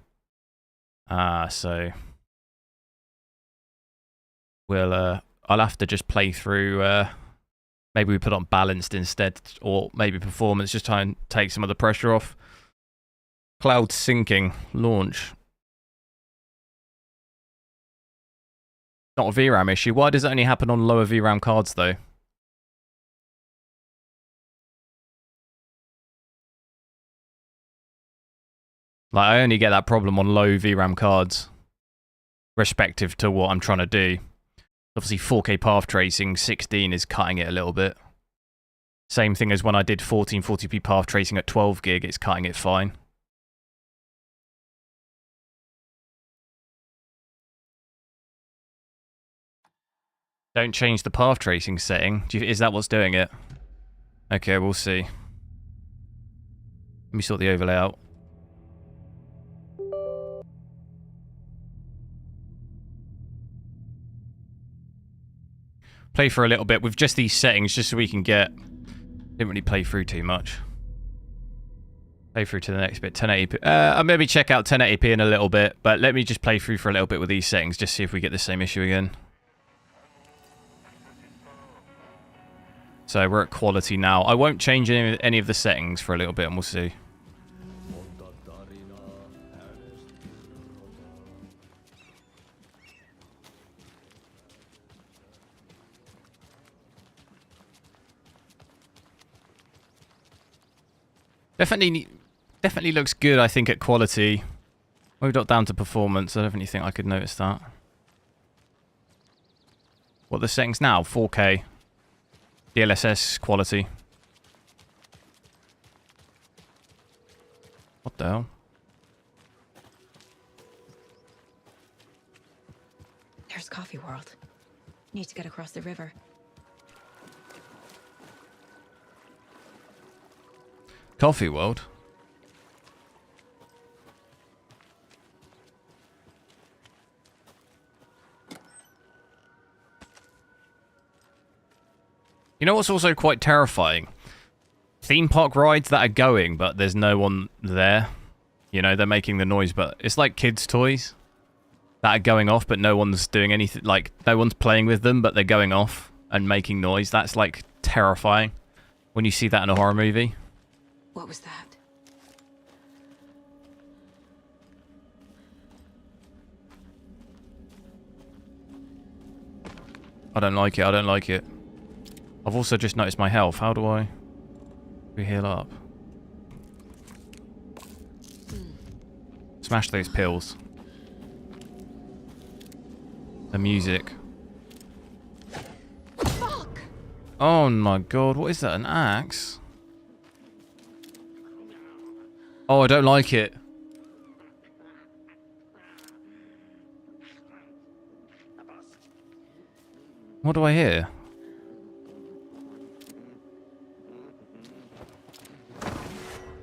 So... I'll have to just play through... Maybe we put on balanced instead, or maybe performance, just try and take some of the pressure off. Cloud syncing, launch. Not a VRAM issue. Why does it only happen on lower VRAM cards, though? Like, I only get that problem on low VRAM cards, respective to what I'm trying to do. Obviously, 4K path tracing, 16 is cutting it a little bit. Same thing as when I did 1440p path tracing at 12 gig, it's cutting it fine. Don't change the path tracing setting. Is that what's doing it? Okay, we'll see. Let me sort the overlay out. Play for a little bit with just these settings, just so we can get... Didn't really play through too much. Play through to the next bit. 1080p. I'll maybe check out 1080p in a little bit, but let me just play through for a little bit with these settings, just see if we get the same issue again. So we're at quality now. I won't change any of the settings for a little bit, and we'll see. Definitely looks good, I think, at quality. Moved up down to performance. I don't really think I could notice that. What are the settings now? 4K. DLSS quality. What the hell? There's Coffee World. Need to get across the river. Coffee World? You know what's also quite terrifying? Theme park rides that are going, but there's no one there. You know, they're making the noise, but it's like kids' toys that are going off, but no one's doing anything. Like, no one's playing with them, but they're going off and making noise. That's, like, terrifying when you see that in a horror movie. What was that? I don't like it. I don't like it. I've also just noticed my health. How do I heal up? Smash those pills. The music. Fuck! Oh my god, what is that? An axe? Oh, I don't like it. What do I hear?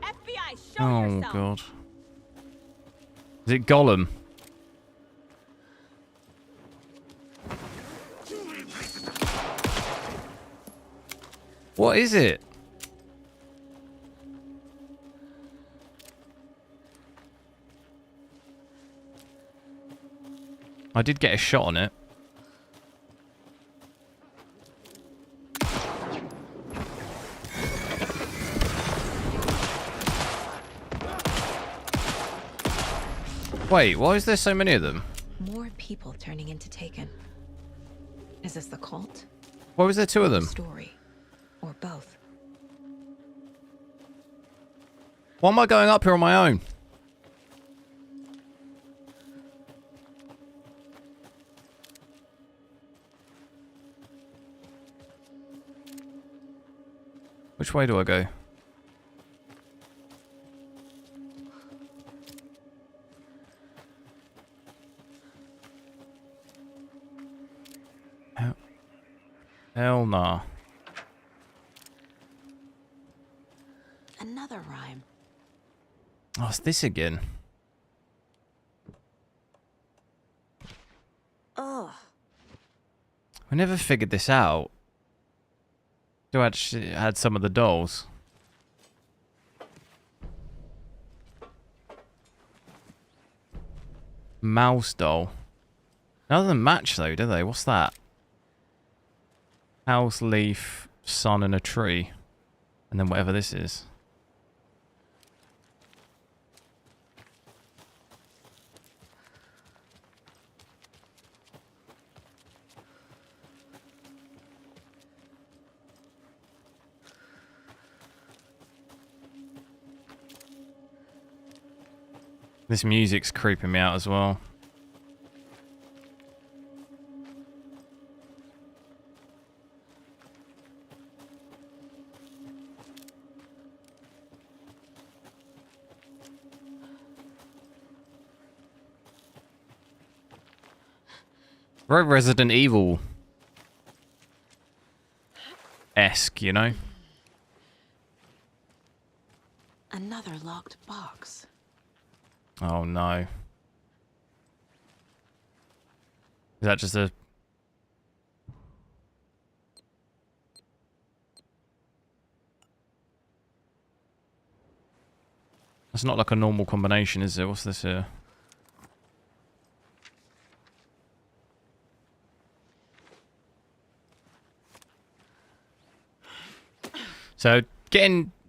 FBI, show Oh yourself. god. Is it Gollum? What is it? I did get a shot on it. Wait, why is there so many of them? More people turning into Taken. Is this the cult? Why was there two of them? Story, or both? Why am I going up here on my own? Which way do I go? Hell nah. Another rhyme. Oh, it's this again. Ugh. We never figured this out. Do actually had some of the dolls. Mouse doll. None of them match though, do they? What's that? House, leaf, sun, and a tree. And then whatever this is. This music's creeping me out as well. Very Resident Evil-esque, you know? Another locked box. Oh no. Is that just a... That's not like a normal combination, is it? What's this here? So,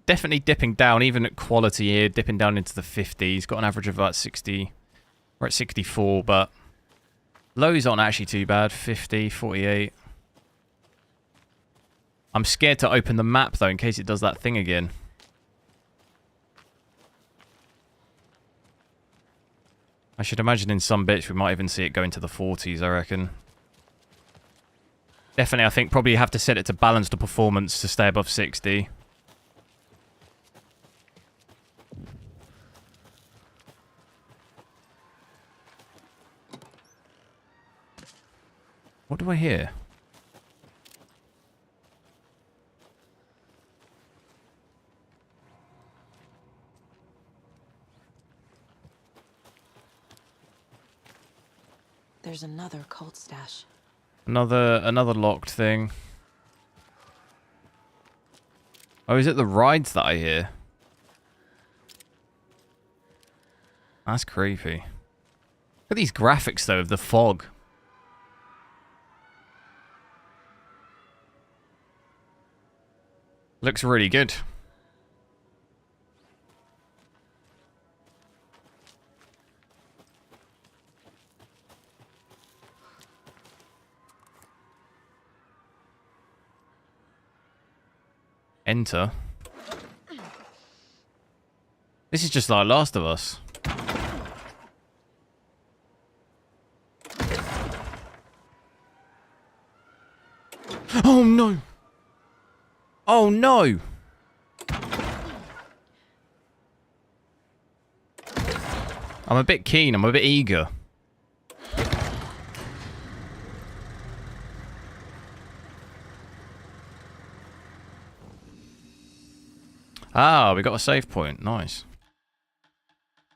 definitely dipping down, even at quality here, dipping down into the 50s. Got an average of about 60. We're at 64, but lows aren't actually too bad. 50, 48. I'm scared to open the map, though, in case it does that thing again. I should imagine in some bits we might even see it go into the 40s, I reckon. Definitely, I think probably have to set it to balance the performance to stay above 60. What do I hear? There's another cult stash. Another locked thing. Oh, is it the rides that I hear? That's creepy. Look at these graphics, though, of the fog. Looks really good. Enter. This is just like Last of Us. Oh no! Oh no! I'm a bit keen, I'm a bit eager. Ah, we got a save point. Nice.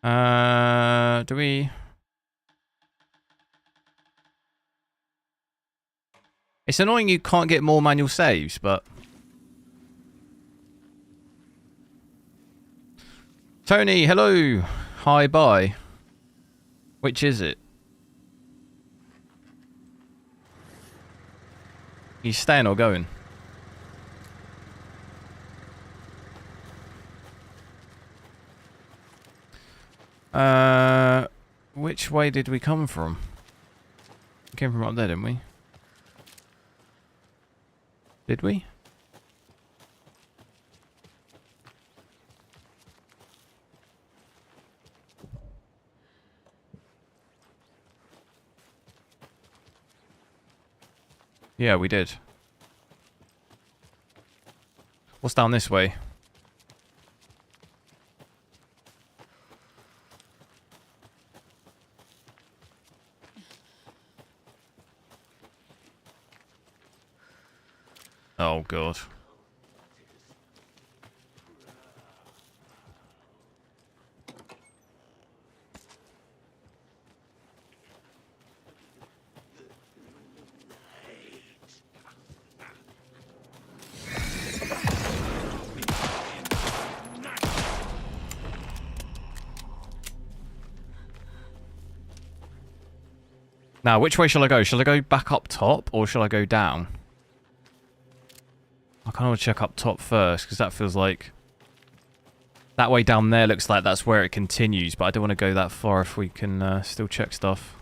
Do we... It's annoying you can't get more manual saves, but... Tony, hello. Hi, bye. Which is it? You staying or going? Which way did we come from? We came from up there, didn't we? Did we? Yeah, we did. What's down this way? Oh, God. Now, which way shall I go? Shall I go back up top, or shall I go down? I kind of want to check up top first, because that feels like... That way down there looks like that's where it continues, but I don't want to go that far if we can still check stuff.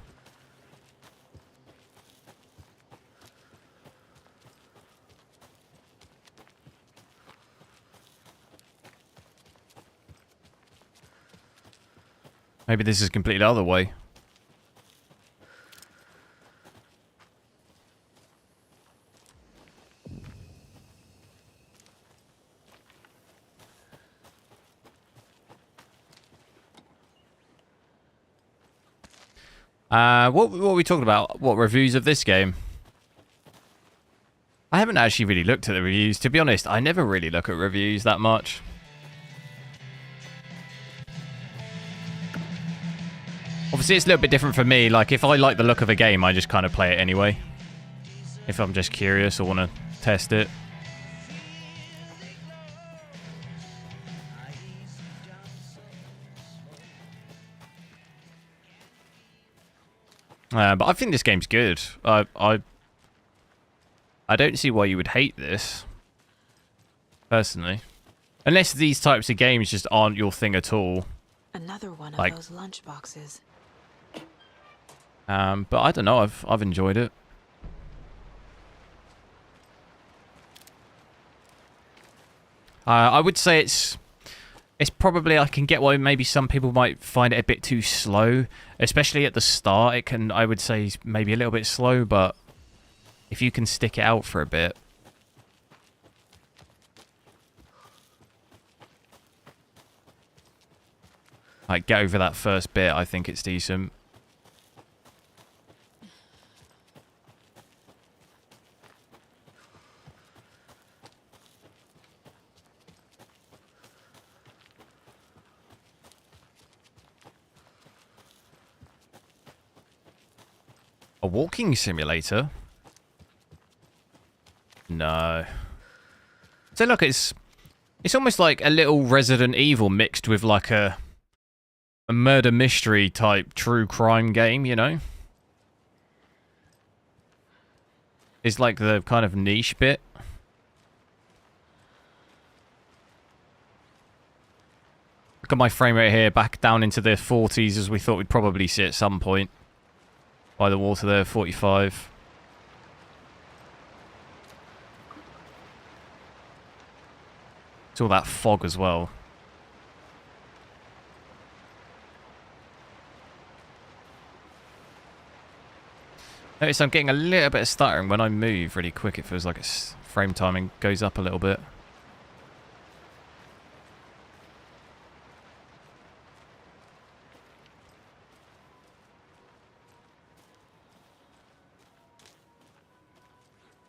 Maybe this is completely the other way. What were we talking about? What reviews of this game? I haven't actually really looked at the reviews. To be honest, I never really look at reviews that much. Obviously, it's a little bit different for me. Like, if I like the look of a game, I just kind of play it anyway. If I'm just curious or want to test it. But I think this game's good. I don't see why you would hate this, personally. Unless these types of games just aren't your thing at all. Another one of Like, those lunch boxes. But I don't know. I've enjoyed it. I would say it's probably, I can get why maybe some people might find it a bit too slow, especially at the start. It can, I would say, maybe a little bit slow, but if you can stick it out for a bit. Like, get over that first bit, I think it's decent. A walking simulator? No. So look, it's almost like a little Resident Evil mixed with like a murder mystery type true crime game, you know? It's like the kind of niche bit. Look at my frame rate here, back down into the 40s as we thought we'd probably see at some point. By the water there, 45. It's all that fog as well. Notice I'm getting a little bit of stuttering when I move really quick. It feels like its frame timing goes up a little bit.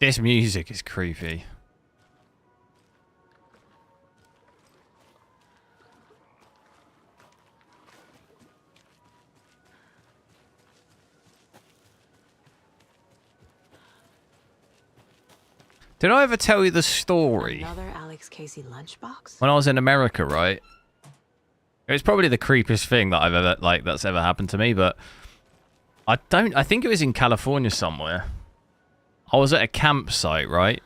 This music is creepy. Did I ever tell you the story? Another Alex Casey lunchbox? When I was in America, right? It was probably the creepiest thing that I've ever, like, that's ever happened to me, but I think it was in California somewhere. I was at a campsite, right?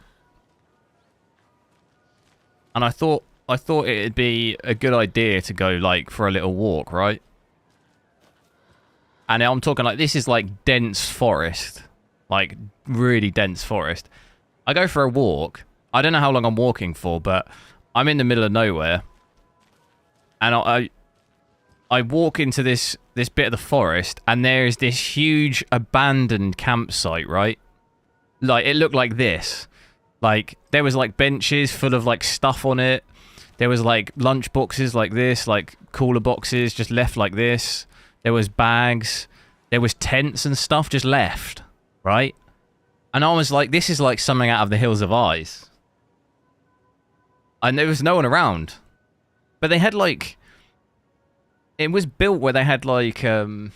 And I thought it'd be a good idea to go, like, for a little walk, right? And I'm talking like, this is like dense forest. Like, really dense forest. I go for a walk. I don't know how long I'm walking for, but I'm in the middle of nowhere. And I walk into this bit of the forest, and there's this huge abandoned campsite, right? Like, it looked like this. Like, there was like benches full of like stuff on it. There was like lunch boxes like this, like cooler boxes just left like this. There was bags. There was tents and stuff just left, right? And I was like, this is like something out of the Hills of Eyes. And there was no one around. But they had like... It was built where they had like... They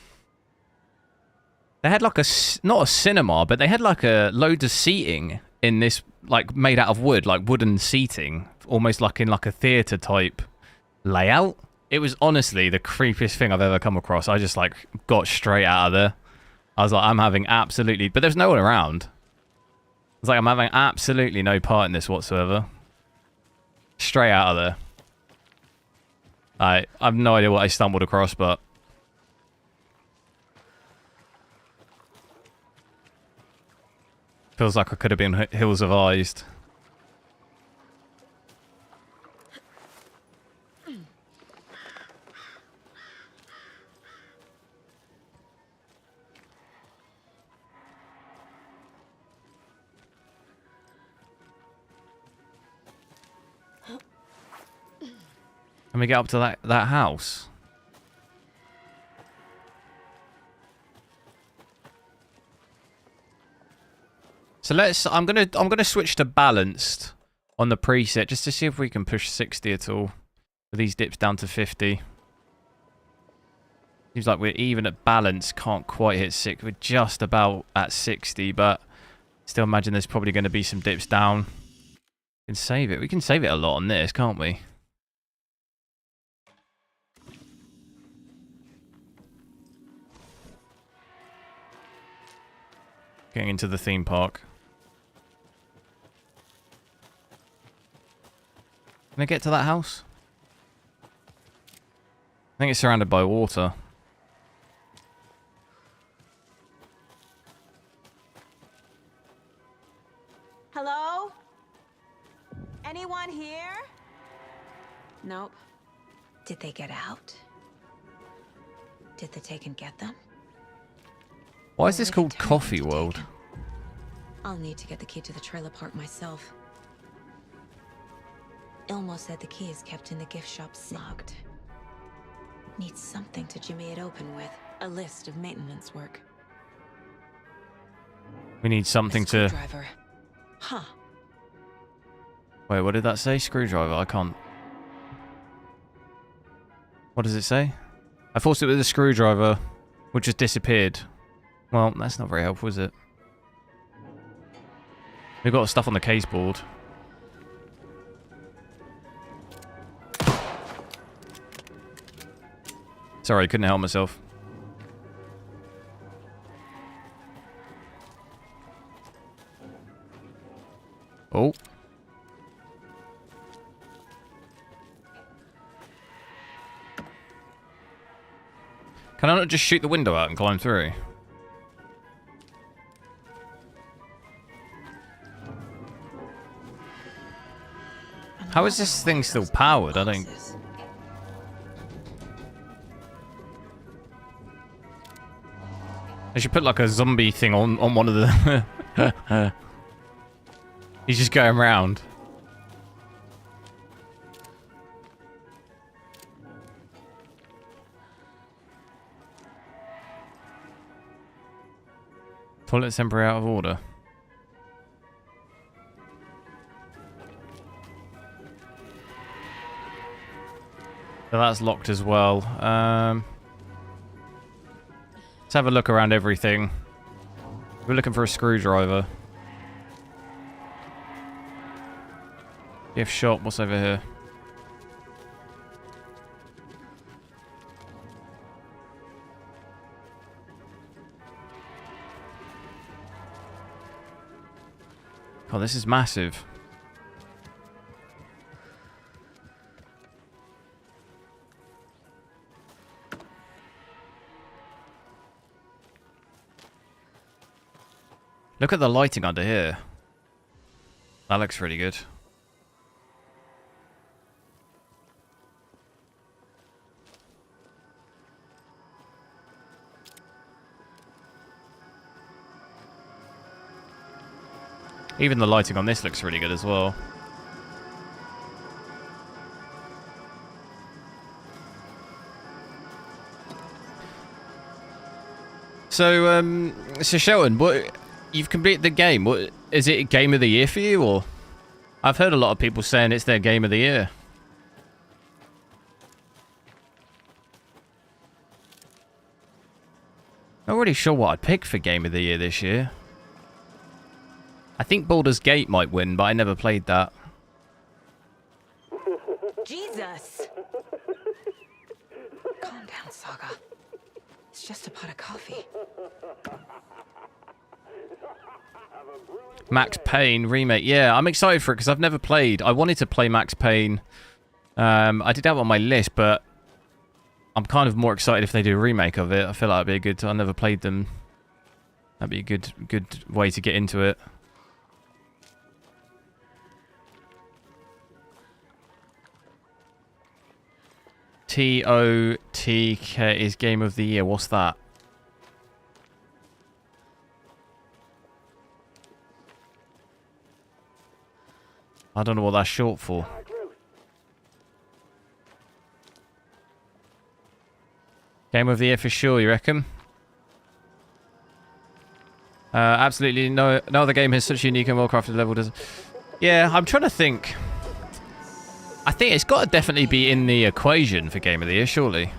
had like a... Not a cinema, but they had like a loads of seating in this, like made out of wood, like wooden seating. Almost like in like a theatre type layout. It was honestly the creepiest thing I've ever come across. I just like got straight out of there. I was like, I'm having absolutely... But there's no one around. It's like I'm having absolutely no part in this whatsoever. Straight out of there. I have no idea what I stumbled across, but... Feels like I could have been Hills of Eyes. Can we get up to that house? So I'm gonna switch to balanced on the preset just to see if we can push 60 at all. With these dips down to 50. Seems like we're even at balance, can't quite hit 6. We're just about at 60, but still imagine there's probably going to be some dips down. We can save it. We can save it a lot on this, can't we? Getting into the theme park. Can I get to that house? I think it's surrounded by water. Hello? Anyone here? Nope. Did they get out? Did the Taken get them? Why is this called Coffee World? I'll need to get the key to the trailer park myself. Ilmo said the key is kept in the gift shop locked. Needs something to jimmy it open with. A list of maintenance work. We need something to... Screwdriver. Huh. Wait, what did that say? Screwdriver? I can't... What does it say? I thought it was a screwdriver, which just disappeared. Well, that's not very helpful, is it? We've got stuff on the case board. Sorry, I couldn't help myself. Oh. Can I not just shoot the window out and climb through? How is this thing still powered? I don't... They should put like a zombie thing on one of the... He's just going around. Toilet temporary out of order. So that's locked as well. Let's have a look around everything. We're looking for a screwdriver. Gift shop, what's over here? Oh, this is massive. Look at the lighting under here. That looks really good. Even the lighting on this looks really good as well. So, so Shelton, what you've completed the game? What is it? Game of the year for you, or I've heard a lot of people saying it's their game of the year. Not really sure what I'd pick for game of the year this year. I think Baldur's Gate might win, but I never played that. Jesus! Calm down, Saga. It's just a pot of coffee. Max Payne remake. Yeah, I'm excited for it because I've never played. I wanted to play Max Payne. I did have it on my list, but I'm kind of more excited if they do a remake of it. I feel like it'd be a good... I never played them. That'd be a good way to get into it. TOTK is Game of the Year. What's that? I don't know what that's short for. Game of the Year for sure, you reckon? Absolutely no other game has such a unique and well-crafted level, does it? Yeah, I'm trying to think. I think it's got to definitely be in the equation for Game of the Year, surely.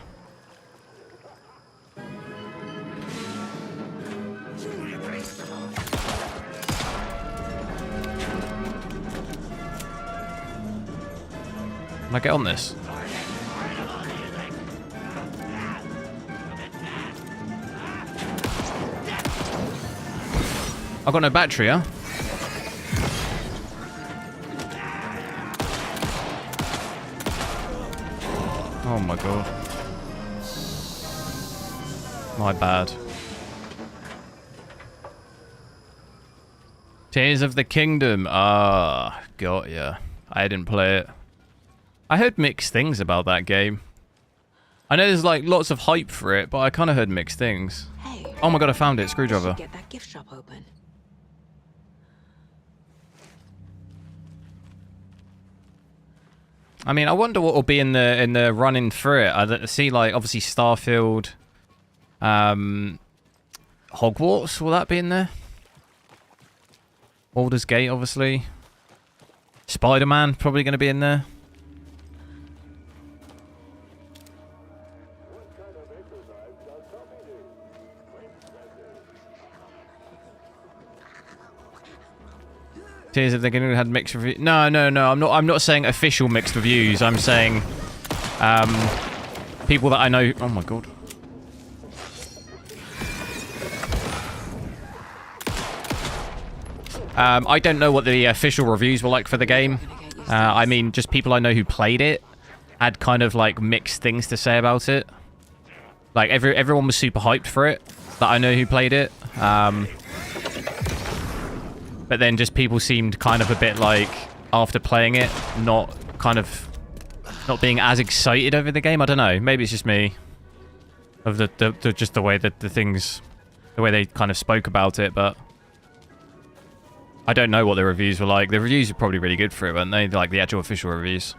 Can I get on this? I've got no battery, huh? Oh my god. My bad. Tears of the Kingdom. Ah, got ya. I didn't play it. I heard mixed things about that game. I know there's like lots of hype for it, but I kind of heard mixed things. Hey, oh my god, I found it. Screwdriver. get that gift shop open. I mean, I wonder what will be in the running through it. I see, like, obviously Starfield, Hogwarts. Will that be in there? Baldur's Gate, obviously. Spider-Man probably going to be in there. Tears of the Kingdom had mixed reviews. No. I'm not saying official mixed reviews. I'm saying people that I know. Oh my god. I don't know what the official reviews were like for the game. I mean, just people I know who played it had kind of like mixed things to say about it. Like everyone was super hyped for it that I know who played it. But then just people seemed kind of a bit like, after playing it, not being as excited over the game. I don't know. Maybe it's just me. Of just the way that the way they kind of spoke about it, but I don't know what the reviews were like. The reviews are probably really good for it, weren't they? Like the actual official reviews.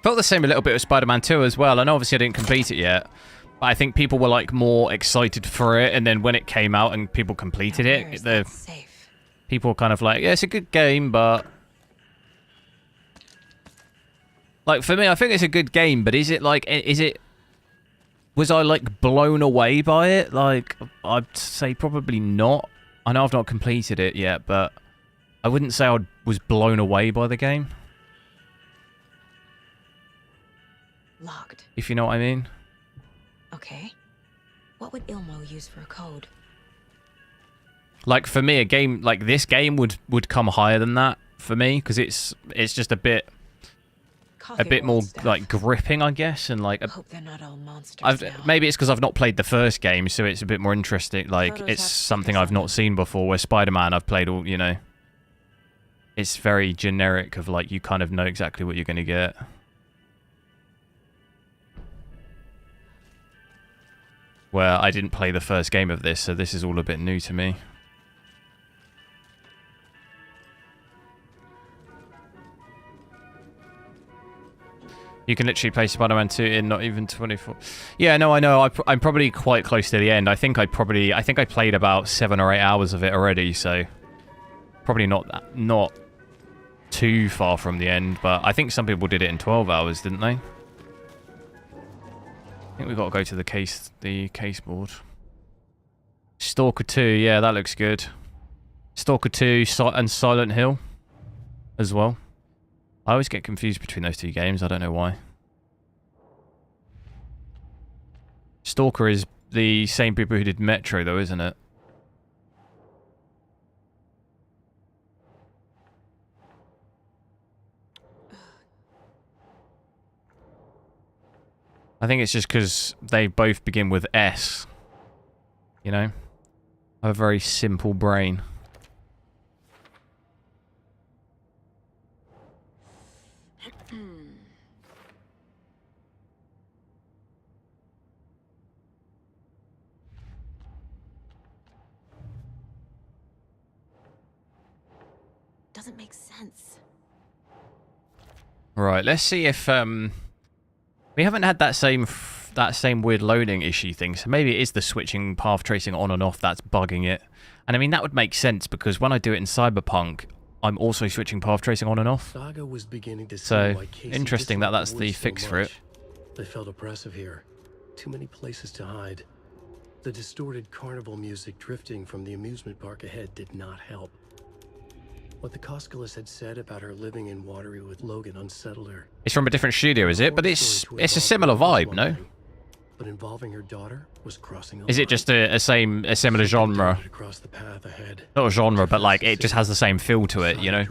Felt the same a little bit with Spider-Man 2 as well. I know obviously I didn't complete it yet, but I think people were like more excited for it, and then when it came out and people completed it, people were kind of like, yeah, it's a good game, but like for me, I think it's a good game, but is it like, was I like blown away by it? Like, I'd say probably not. I know I've not completed it yet, but I wouldn't say I was blown away by the game. Locked. If you know what I mean. Okay. What would Ilmo use for a code? Like for me, a game like this game would come higher than that for me, because it's just a bit more like gripping, I guess, and like Hope they're not all monsters now. Maybe it's because I've not played the first game, so it's a bit more interesting. Like it's something I've not seen before. Where Spider-Man, I've played all, you know. It's very generic of like you kind of know exactly what you're going to get. where I didn't play the first game of this, so this is all a bit new to me. You can literally play Spider-Man 2 in not even 24. Yeah, no, I know. I'm probably quite close to the end. I think I played about 7 or 8 hours of it already, so probably not too far from the end. But I think some people did it in 12 hours, didn't they? I think we've got to go to the case board. Stalker 2, yeah, that looks good. Stalker 2 and Silent Hill as well. I always get confused between those two games. I don't know why. Stalker is the same people who did Metro, though, isn't it? I think it's just because they both begin with S. You know? I have a very simple brain. Doesn't make sense. Right, let's see if we haven't had that same weird loading issue thing, so maybe it is the switching path tracing on and off that's bugging it. And I mean that would make sense because when I do it in Cyberpunk, I'm also switching path tracing on and off. Saga was beginning to so interesting that that's the fix for it. They felt oppressive here. Too many places to hide. The distorted carnival music drifting from the amusement park ahead did not help. What the Cosculus had said about her living in Watery with Logan unsettled her. It's from a different studio, is it? But it's a similar vibe, no? But involving her daughter was crossing the Is it just a similar genre? Not a genre, but like it just has the same feel to it, you know?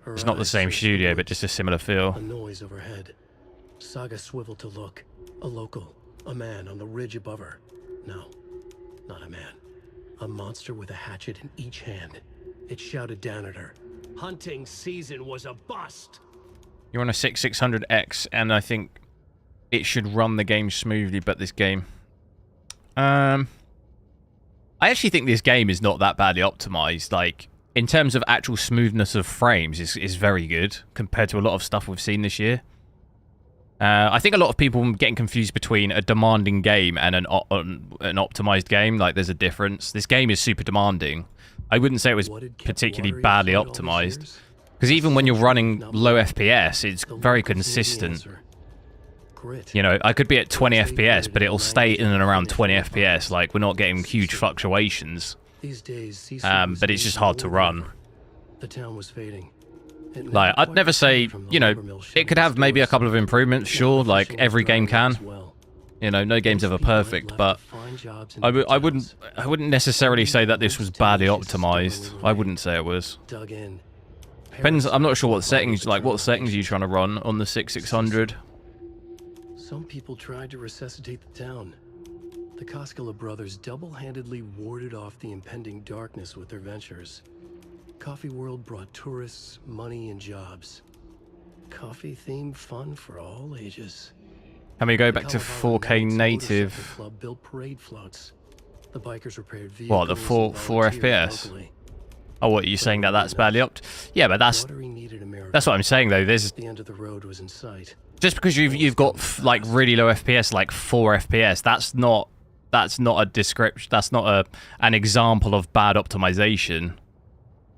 It's not the same studio, but just a similar feel. A noise overhead. Saga swiveled to look. A local, a man on the ridge above her. No, not a man. A monster with a hatchet in each hand. It shouted down at her. Hunting season was a bust. You're on a 6600X, and I think it should run the game smoothly, but this game... I actually think this game is not that badly optimized. Like, in terms of actual smoothness of frames, is very good compared to a lot of stuff we've seen this year. I think a lot of people are getting confused between a demanding game and an optimized game. Like, there's a difference. This game is super demanding. I wouldn't say it was particularly badly optimized. Because even when you're running low FPS, it's very consistent. You know, I could be at 20 FPS, but it'll stay in and around 20 FPS. Like, we're not getting huge fluctuations. But it's just hard to run. The town was fading. Like, I'd never say, you know, it could have maybe a couple of improvements, sure, like every game can. You know, no game's ever perfect, but I wouldn't necessarily say that this was badly optimized. I wouldn't say it was. Depends, I'm not sure what settings, like what settings are you trying to run on the 6600? Some people tried to resuscitate the town. The Koskela brothers double-handedly warded off the impending darkness with their ventures. Coffee World brought tourists, money, and jobs. Coffee-themed fun for all ages. Can we go back to 4K native? Club built parade floats. The bikers repaired vehicles. What, the 4 FPS? Locally. Oh, what, are you saying that that's badly upped? Yeah, but that's what I'm saying though. There's the end of the road was in sight. Just because you've got like really low FPS, like 4 FPS, that's not a description. That's not an example of bad optimization.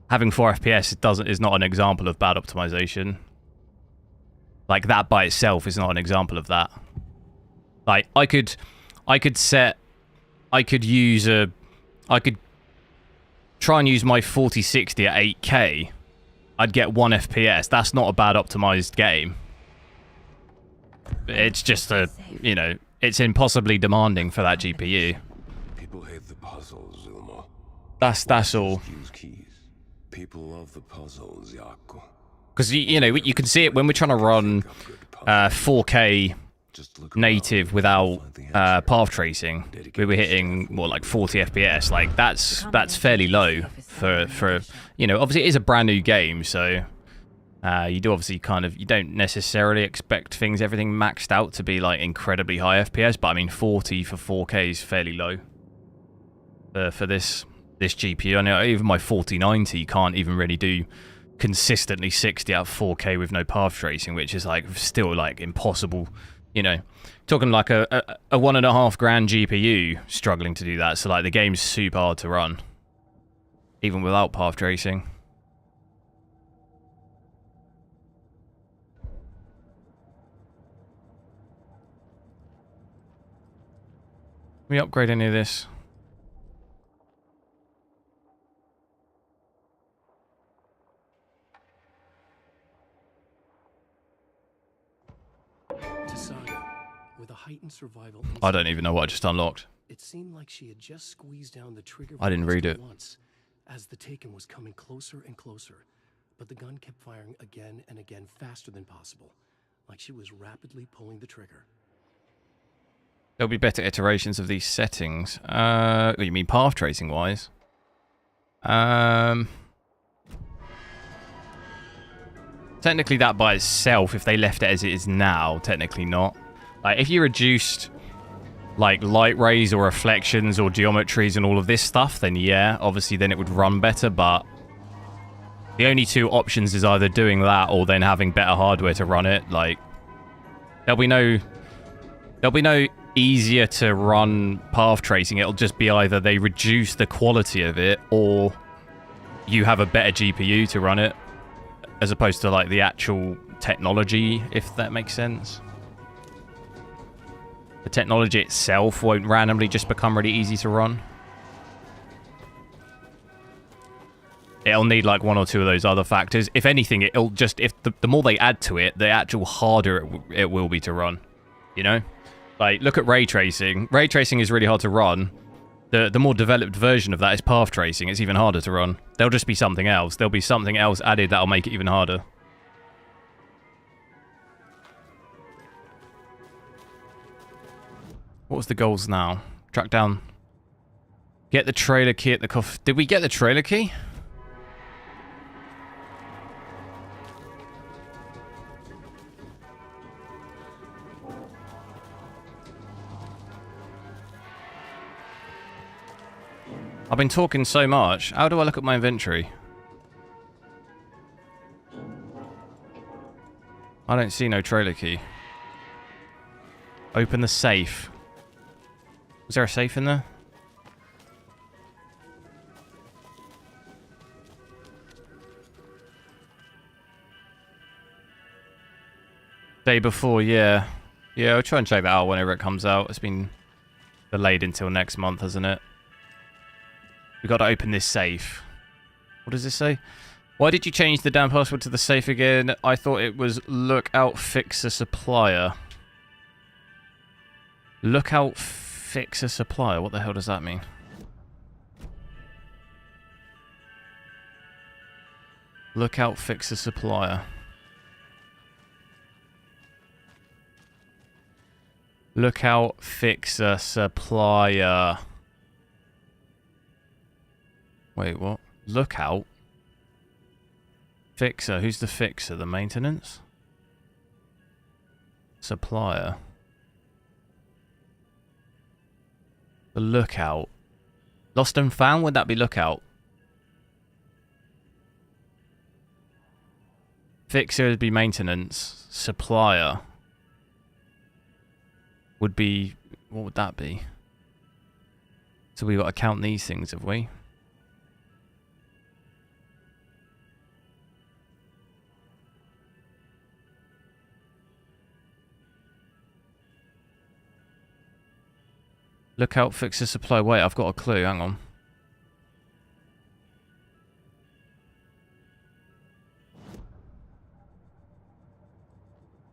Having 4 FPS is not an example of bad optimization. Like that by itself is not an example of that. Like I could try and use my 4060 at 8K. I'd get 1 FPS. That's not a bad optimized game. It's just you know, it's impossibly demanding for that GPU. People hate the puzzles, Zulma. That's all. People love the puzzles, Yaku. Because you know, you can see it when we're trying to run 4K native without path tracing. We were hitting more like 40 FPS. Like that's fairly low for you know. Obviously, it is a brand new game, so You do obviously you don't necessarily expect everything maxed out to be like incredibly high FPS, but I mean 40 for 4K is fairly low for this GPU. I know even my 4090 can't even really do consistently 60 out of 4K with no path tracing, which is like still like impossible. You know, talking like a $1.5 grand GPU struggling to do that. So like the game's super hard to run, even without path tracing. Can we upgrade any of this? To Saga, with a heightened survival I don't even know what I just unlocked. It seemed like she had just squeezed down the trigger. I didn't read it. Once, as the Taken was coming closer and closer, but the gun kept firing again and again faster than possible, like she was rapidly pulling the trigger. There'll be better iterations of these settings. What, you mean path tracing wise? Technically that by itself, if they left it as it is now, technically not. Like if you reduced like light rays or reflections or geometries and all of this stuff, then yeah, obviously then it would run better, but the only two options is either doing that or then having better hardware to run it. Like there'll be no easier to run path tracing. It'll just be either they reduce the quality of it or you have a better GPU to run it, as opposed to like the actual technology, if that makes sense. The technology itself won't randomly just become really easy to run. It'll need like one or two of those other factors. If anything, it'll just, if the more they add to it, the actual harder it will be to run, you know? Like, look at ray tracing. Ray tracing is really hard to run. The more developed version of that is path tracing. It's even harder to run. There'll just be something else. There'll be something else added that'll make it even harder. What was the goals now? Track down. Get the trailer key at the coffee. Did we get the trailer key? I've been talking so much. How do I look at my inventory? I don't see no trailer key. Open the safe. Was there a safe in there? Day before, yeah. Yeah, I'll try and check that out whenever it comes out. It's been delayed until next month, hasn't it? We got to open this safe. What does this say? Why did you change the damn password to the safe again? I thought it was lookout fixer supplier. Lookout fixer supplier. What the hell does that mean? Lookout fixer supplier. Lookout fixer supplier. Wait, what? Lookout? Fixer. Who's the fixer? The maintenance? Supplier. The lookout. Lost and found? Would that be lookout? Fixer would be maintenance. Supplier would be... What would that be? So we've got to count these things, have we? Lookout fixer supply. Wait, I've got a clue. Hang on.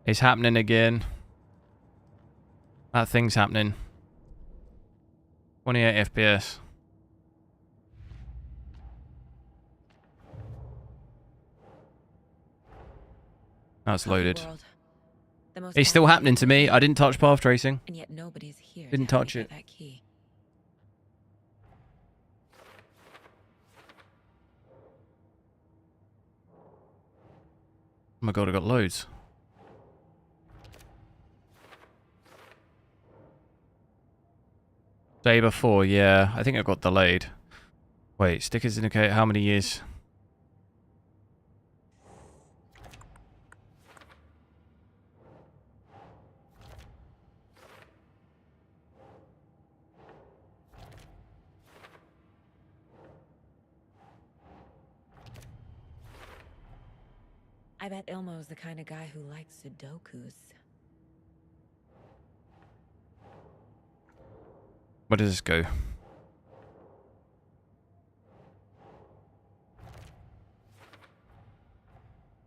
It's happening again. That thing's happening. 28 FPS. That's loaded. It's still happening to me. I didn't touch path tracing. And yet nobody's here. Didn't touch it. That key. Oh my god, I got loads. Day before, yeah. I think I got delayed. Wait, stickers indicate how many years? I bet Ilmo's the kind of guy who likes Sudokus. Where does this go?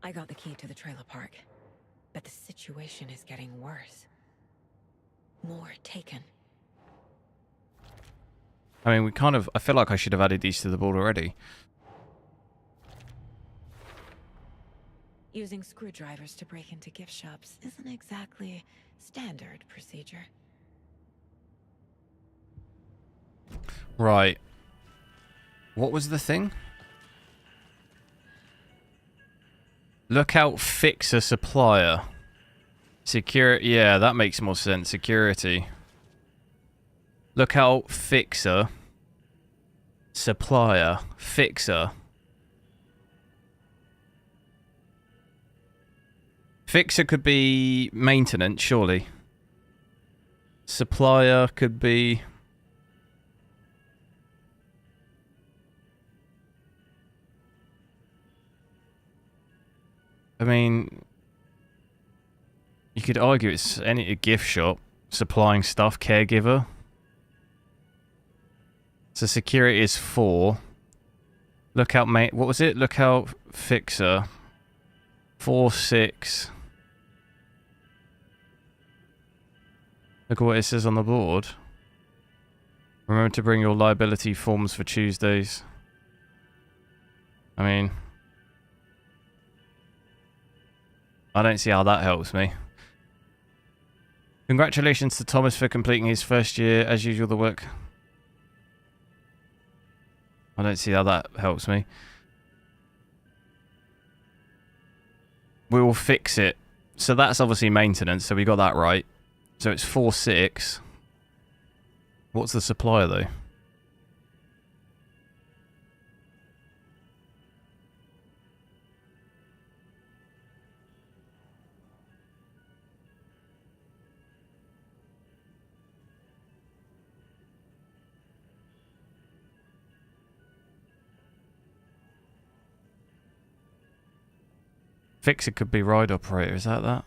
I got the key to the trailer park, but the situation is getting worse. More taken. I mean, I feel like I should have added these to the board already. Using screwdrivers to break into gift shops isn't exactly standard procedure. Right. What was the thing? Lookout fixer supplier. Security. Yeah, that makes more sense. Security. Lookout fixer. Supplier. Fixer. Fixer could be maintenance, surely. Supplier could be... I mean... You could argue it's a gift shop. Supplying stuff, caregiver. So security is 4. Lookout what was it? Lookout fixer. 4, 6... Look at what it says on the board. Remember to bring your liability forms for Tuesdays. I mean... I don't see how that helps me. Congratulations to Thomas for completing his first year. As usual, the work... I don't see how that helps me. We will fix it. So that's obviously maintenance, so we got that right. So it's 4, 6. What's the supplier though? Fixer could be ride operator, is that?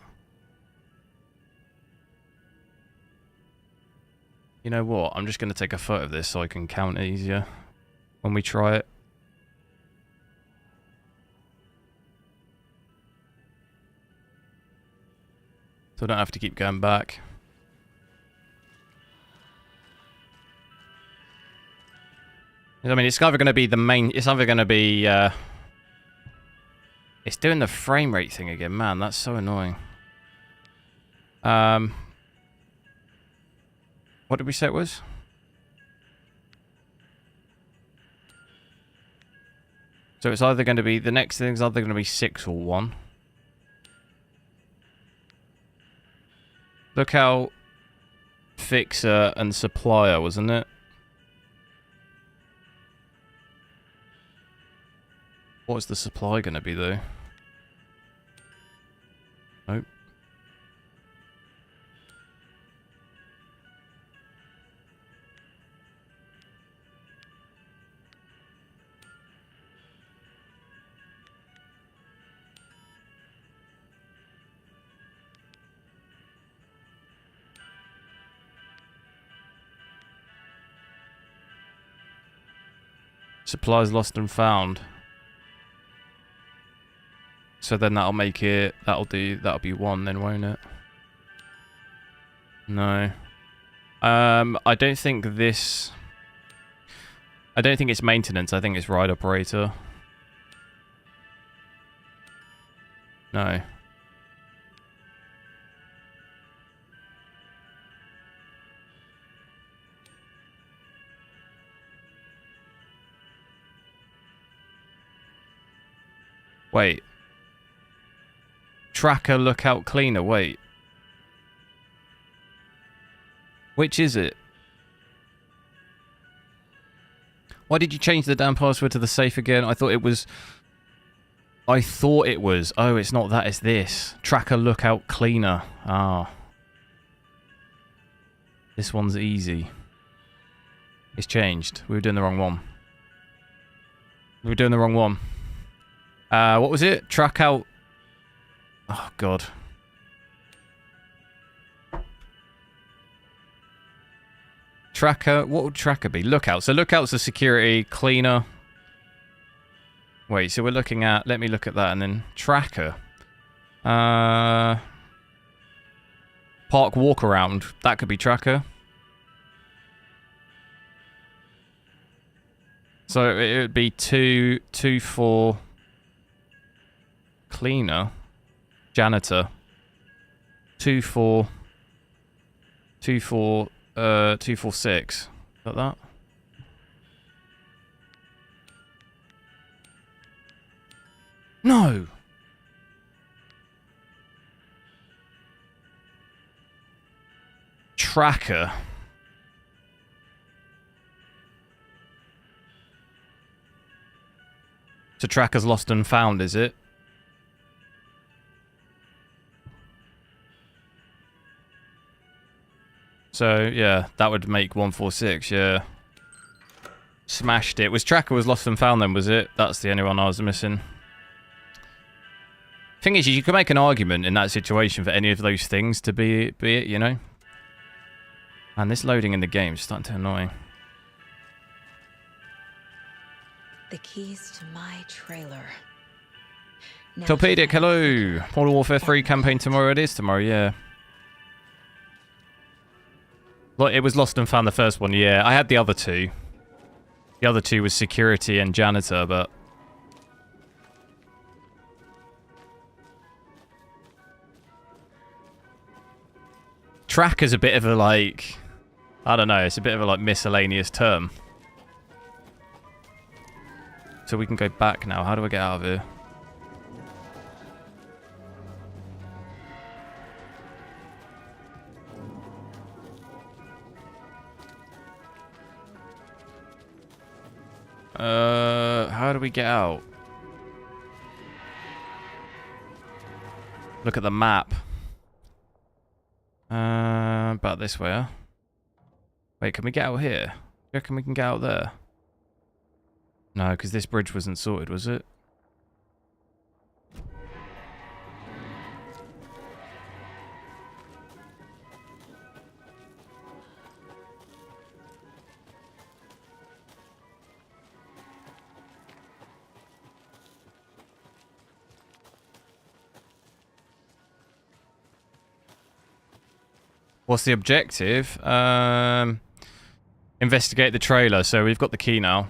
You know what? I'm just going to take a photo of this so I can count it easier when we try it. So I don't have to keep going back. I mean, it's either going to be the main... It's either going to be... It's doing the frame rate thing again. Man, that's so annoying. What did we say it was? So it's either going to be... The next thing's either going to be 6 or 1. Lookout, fixer, and supplier, wasn't it? What's the supply going to be, though? Nope. Supplies lost and found. So then that'll make it... That'll be 1 then, won't it? No. I don't think this... I don't think it's maintenance. I think it's ride operator. No. Wait. Tracker lookout cleaner. Wait. Which is it? Why did you change the damn password to the safe again? I thought it was... Oh, it's not that. It's this. Tracker lookout cleaner. Ah. This one's easy. It's changed. We were doing the wrong one. What was it? Track out... Oh, God. Tracker... What would tracker be? Lookout. So lookout's a security cleaner. Wait, so we're looking at... Let me look at that and then... Tracker. Park walk around. That could be tracker. So it would be 224 cleaner, janitor, 246. Is that? No. Tracker. So tracker's lost and found, is it? So, yeah, that would make 146, yeah. Smashed it. Tracker was lost and found then, was it? That's the only one I was missing. Thing is, you can make an argument in that situation for any of those things to be it, you know? And this loading in the game is starting to annoy. The keys to my trailer. Now Torpedic, hello! Modern Warfare 3 campaign tomorrow. It is tomorrow, yeah. Well, it was lost and found the first one, yeah. I had the other two. The other two was security and janitor, but... Tracker's a bit of a, like... I don't know, it's a bit of a, like, miscellaneous term. So we can go back now. How do I get out of here? How do we get out? Look at the map. About this way, huh? Wait, can we get out here? Do you reckon we can get out there? No, because this bridge wasn't sorted, was it? What's the objective? Investigate the trailer. So we've got the key now.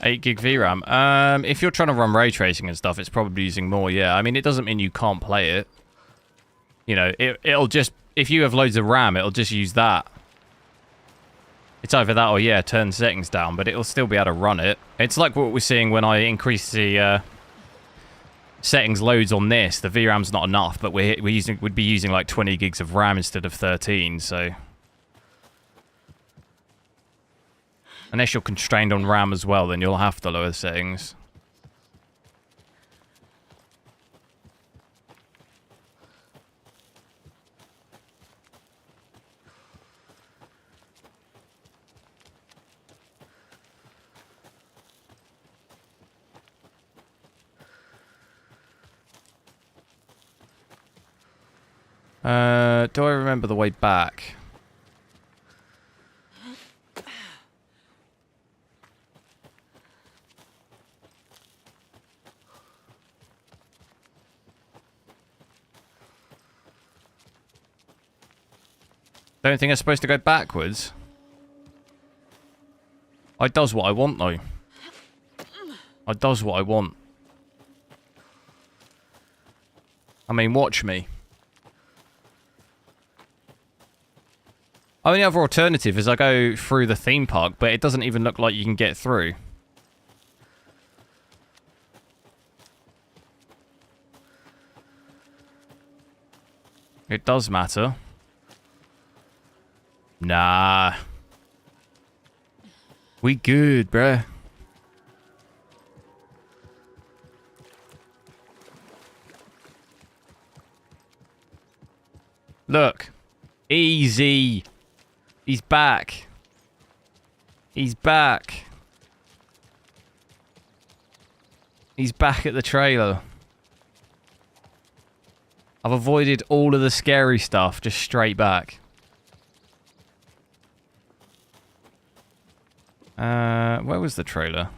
$8 gig VRAM. If you're trying to run ray tracing and stuff, it's probably using more, yeah. I mean, it doesn't mean you can't play it. You know, it'll just... If you have loads of RAM, it'll just use that. It's either that or, yeah, turn settings down, but it'll still be able to run it. It's like what we're seeing when I increase the settings loads on this. The VRAM's not enough, but we'd be using like 20 gigs of RAM instead of 13, so... Unless you're constrained on RAM as well, then you'll have to lower the settings. Do I remember the way back? Don't think it's supposed to go backwards. I does what I want, though. I does what I want. I mean, watch me. Only other alternative is I go through the theme park, but it doesn't even look like you can get through. It does matter. Nah. We good, bruh. Look. Easy. He's back. He's back. He's back at the trailer. I've avoided all of the scary stuff, just straight back. Where was the trailer?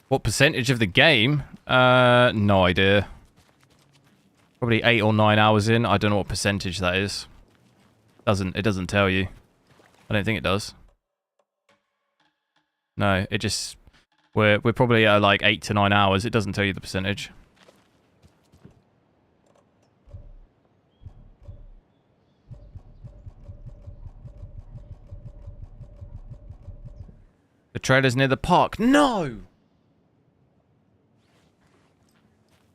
What percentage of the game? No idea. Probably 8 or 9 hours in. I don't know what percentage that is. It doesn't tell you. I don't think it does. No, it just... We're probably at like 8 to 9 hours. It doesn't tell you the percentage. The trailer's near the park. No!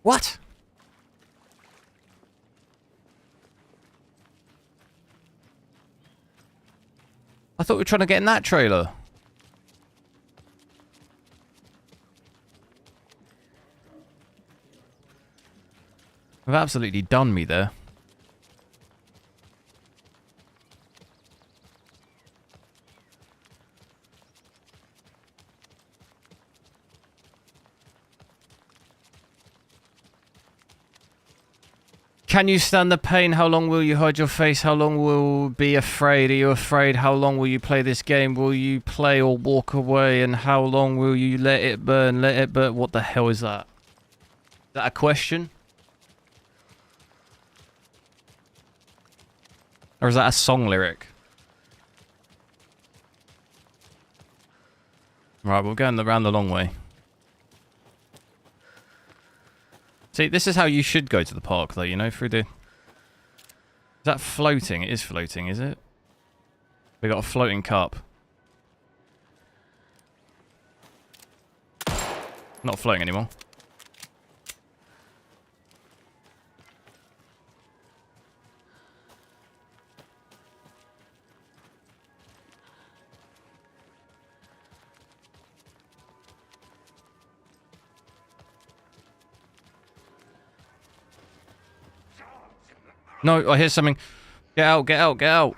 What? I thought we were trying to get in that trailer. I've absolutely done me there. Can you stand the pain? How long will you hide your face? How long will you be afraid? Are you afraid? How long will you play this game? Will you play or walk away? And how long will you let it burn? Let it burn. What the hell is that? Is that a question? Or is that a song lyric? Right, we're going around the long way. See, this is how you should go to the park, though, you know, through the... Is that floating? It is floating, is it? We got a floating cup. Not floating anymore. No, I hear something. Get out, get out, get out.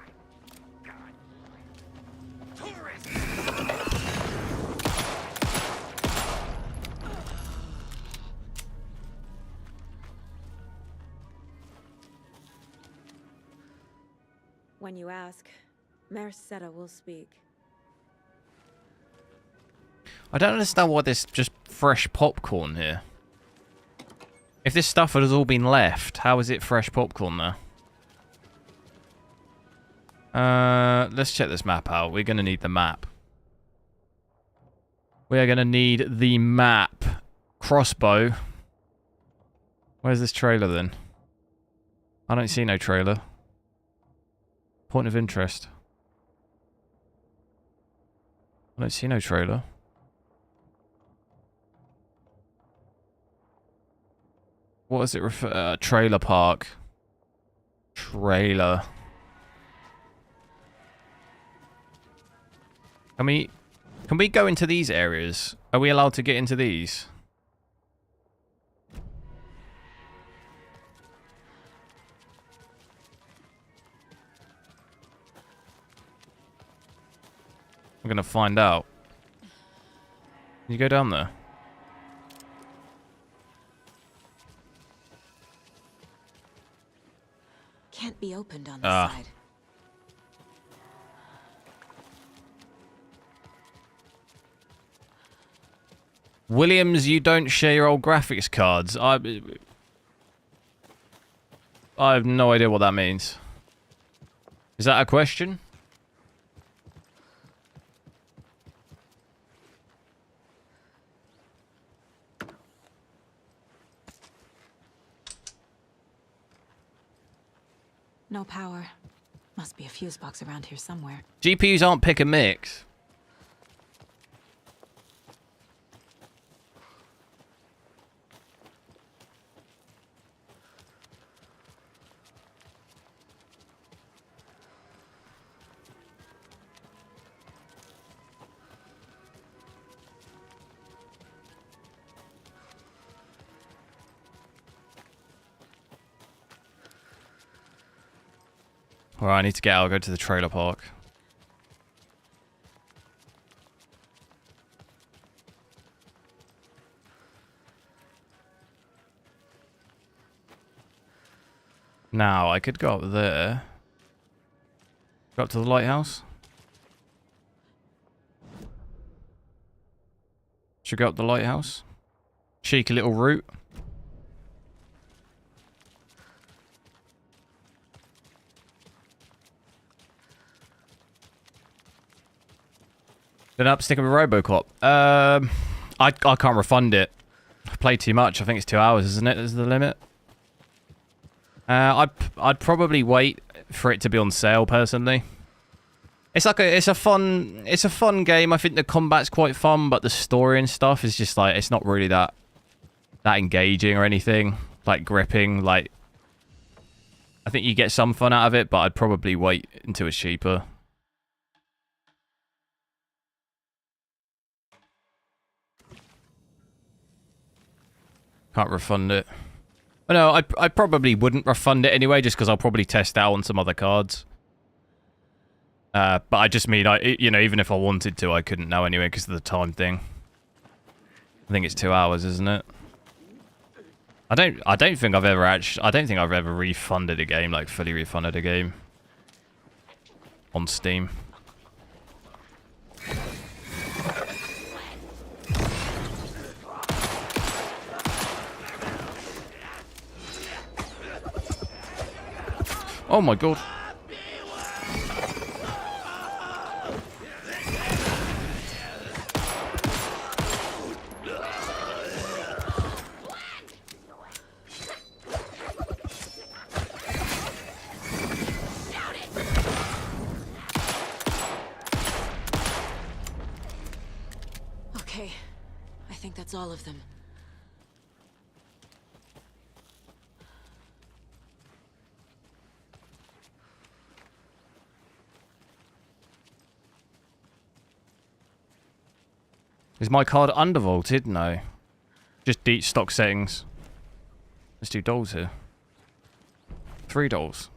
When you ask, Merceda will speak. I don't understand why there's just fresh popcorn here. If this stuff has all been left, how is it fresh popcorn there? Let's check this map out. We're going to need the map. We are going to need the map. Crossbow. Where's this trailer then? I don't see no trailer. Point of interest. I don't see no trailer. What does it refer? Trailer park. Trailer. Can we go into these areas? Are we allowed to get into these? I'm gonna find out. Can you go down there? Can't be opened on this side. Williams, you don't share your old graphics cards. I have no idea what that means. Is that a question? No power. Must be a fuse box around here somewhere. GPUs aren't pick and mix. Alright, I need to get out. I'll go to the trailer park. Now, I could go up there. Go up to the lighthouse. Should go up the lighthouse. Cheeky little route. Been up sticking with Robocop. I can't refund it. I've played too much. I think it's 2 hours, isn't it? Is the limit? I'd probably wait for it to be on sale personally. It's like it's a fun game. I think the combat's quite fun, but the story and stuff is just like it's not really that engaging or anything. Like gripping. Like I think you get some fun out of it, but I'd probably wait until it's cheaper. Can't refund it. Oh, no, I probably wouldn't refund it anyway, just because I'll probably test out on some other cards. But I just mean, you know, even if I wanted to, I couldn't now anyway because of the time thing. I think it's 2 hours, isn't it? I don't think I've ever refunded a game, like fully refunded a game on Steam. Oh my god. Okay, I think that's all of them. Is my card undervolted? No. Just deep stock settings. Let's do dolls here. 3 dolls.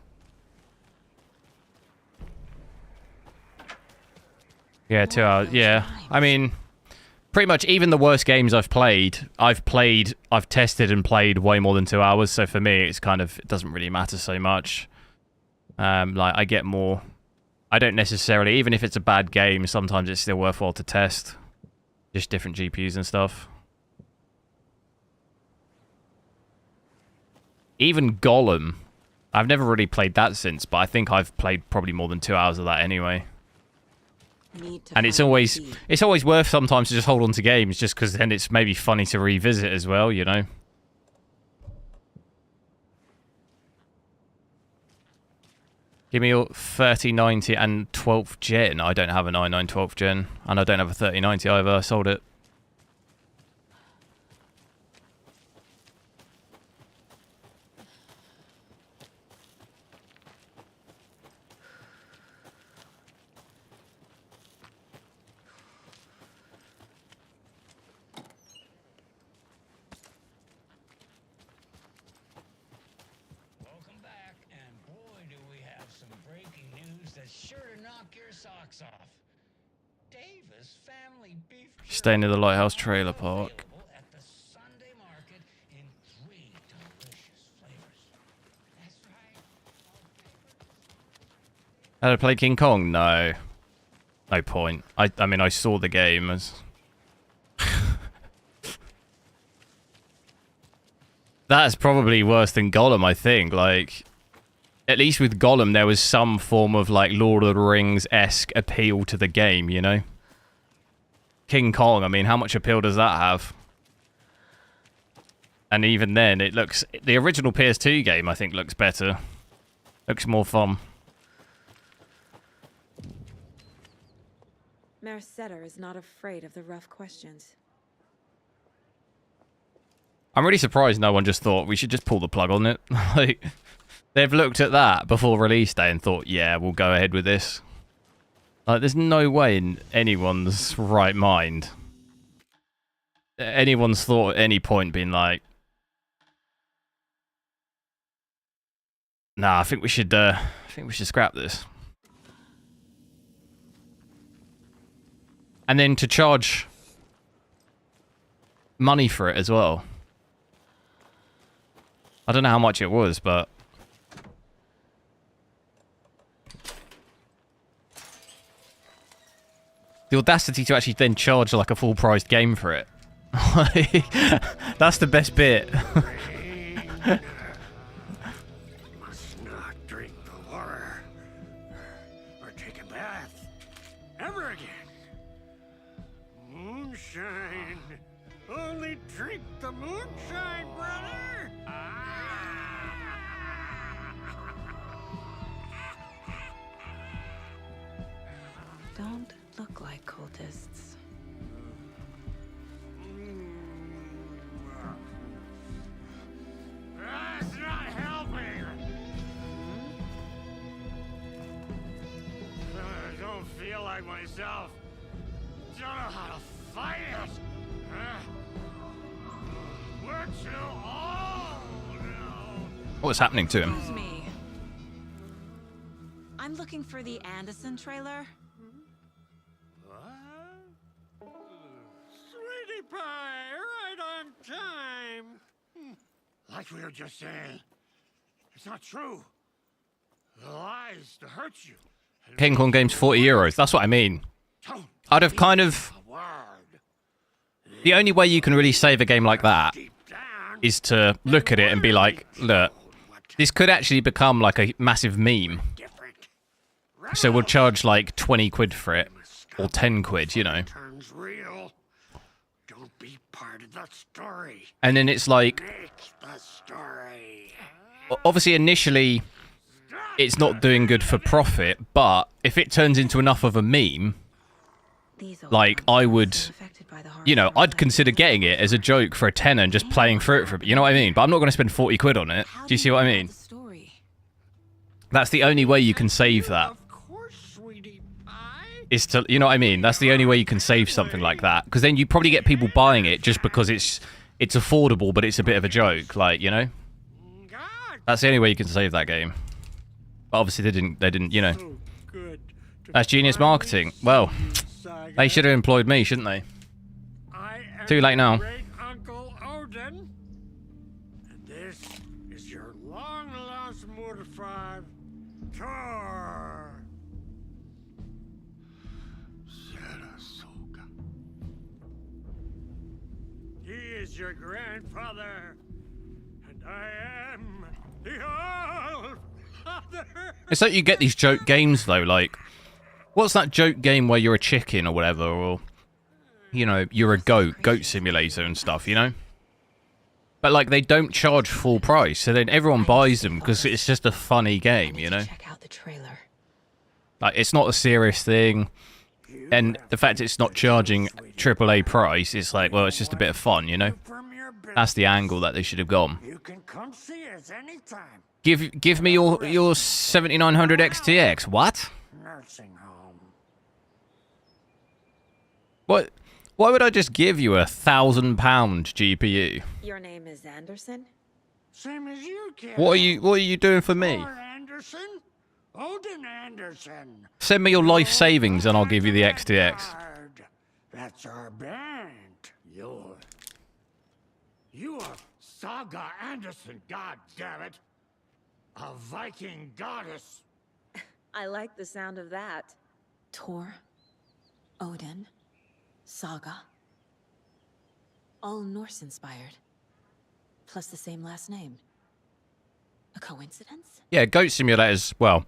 Yeah, 2 hours. Yeah. I mean, pretty much even the worst games I've tested and played way more than 2 hours. So for me, it's kind of, it doesn't really matter so much. Like, I get more. I don't necessarily, even if it's a bad game, sometimes it's still worthwhile to test. Just different GPUs and stuff. Even Golem. I've never really played that since, but I think I've played probably more than 2 hours of that anyway. And it's always worth sometimes to just hold on to games, just because then it's maybe funny to revisit as well, you know? Give me your 3090 and 12th gen. I don't have a 99 12th gen. And I don't have a 3090 either. I sold it. Staying near the Lighthouse Trailer Park. How to play King Kong? No. No point. I mean, I saw the game as... That's probably worse than Golem, I think. Like, at least with Gollum, there was some form of like Lord of the Rings-esque appeal to the game, you know? King Kong, I mean, how much appeal does that have? And even then, it looks... The original PS2 game, I think, looks better. Looks more fun. Mercetter is not afraid of the rough questions. I'm really surprised no one just thought we should just pull the plug on it. Like, they've looked at that before release day and thought, yeah, we'll go ahead with this. Like, there's no way in anyone's right mind, anyone's thought at any point being like, nah, I think we should scrap this. And then to charge money for it as well. I don't know how much it was, but the audacity to actually then charge like a full-priced game for it. That's the best bit. Must not drink the water or take a bath ever again. Moonshine. Only drink the moonshine, brother. Don't look like cultists. That's not helping. I don't feel like myself. Don't know how to fight it. We're too old now. What's happening to him? Excuse me. I'm looking for the Anderson trailer. What? Sweetie pie, right on time. Like we were just saying, it's not true. The lies to hurt you. King Kong game's €40. That's what I mean. I'd have kind of... The only way you can really save a game like that is to look at it and be like, look, this could actually become like a massive meme. So we'll charge like 20 quid for it. Or 10 quid, you know. Turns real. Don't be part of that story. And then it's like... Make the story. Obviously, initially, it's not doing good for profit, but if it turns into enough of a meme, like, I would... You know, I'd consider getting it as a joke for a tenner and just playing through it for a bit. You know what I mean? But I'm not going to spend 40 quid on it. Do you see what I mean? That's the only way you can save that. Is to, you know what I mean? That's the only way you can save something like that. Because then you probably get people buying it just because it's affordable, but it's a bit of a joke. Like, you know? That's the only way you can save that game. But obviously they didn't, you know. That's genius marketing. Well, they should have employed me, shouldn't they? Too late now. Great Uncle Odin. And this is your long-lost Motor 5 Tor. Sarasota. He is your grandfather, and I am the All-Father. It's like you get these joke games, though, like... What's that joke game where you're a chicken or whatever, or... You know, you're a goat simulator and stuff, you know? But, like, they don't charge full price, so then everyone buys them because it's just a funny game, you know? Check out the trailer. Like, it's not a serious thing, and the fact it's not charging AAA price, it's like, well, it's just a bit of fun, you know? That's the angle that they should have gone. You can come see us anytime. Give me your 7900 XTX. What? Nursing home. What? Why would I just give you £1,000 GPU? Your name is Anderson? Same as you, kid. What are you doing for me? Or Anderson? Odin Anderson. Send me your life savings and I'll give you the XTX. That's our band. You are Saga Anderson, goddammit. A Viking goddess. I like the sound of that. Tor, Odin, Saga. All Norse-inspired. Plus the same last name. A coincidence? Yeah, Goat Simulator's, well,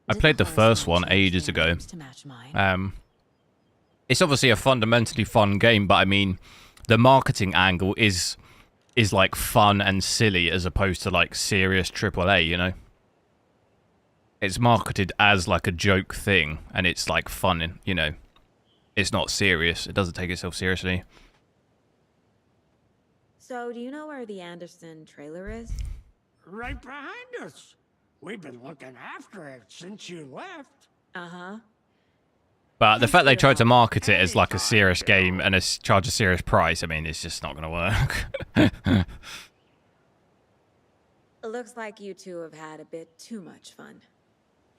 I Did played the horror first sim one change ages their ago. names to match mine? It's obviously a fundamentally fun game, but I mean, the marketing angle is like fun and silly as opposed to like serious AAA, you know? It's marketed as like a joke thing, and it's like fun, and you know, it's not serious. It doesn't take itself seriously. So, do you know where the Anderson trailer is? Right behind us. We've been looking after it since you left. Uh-huh. But the fact they tried to market it as like a serious game and charge a serious price, I mean, it's just not going to work. Looks like you two have had a bit too much fun.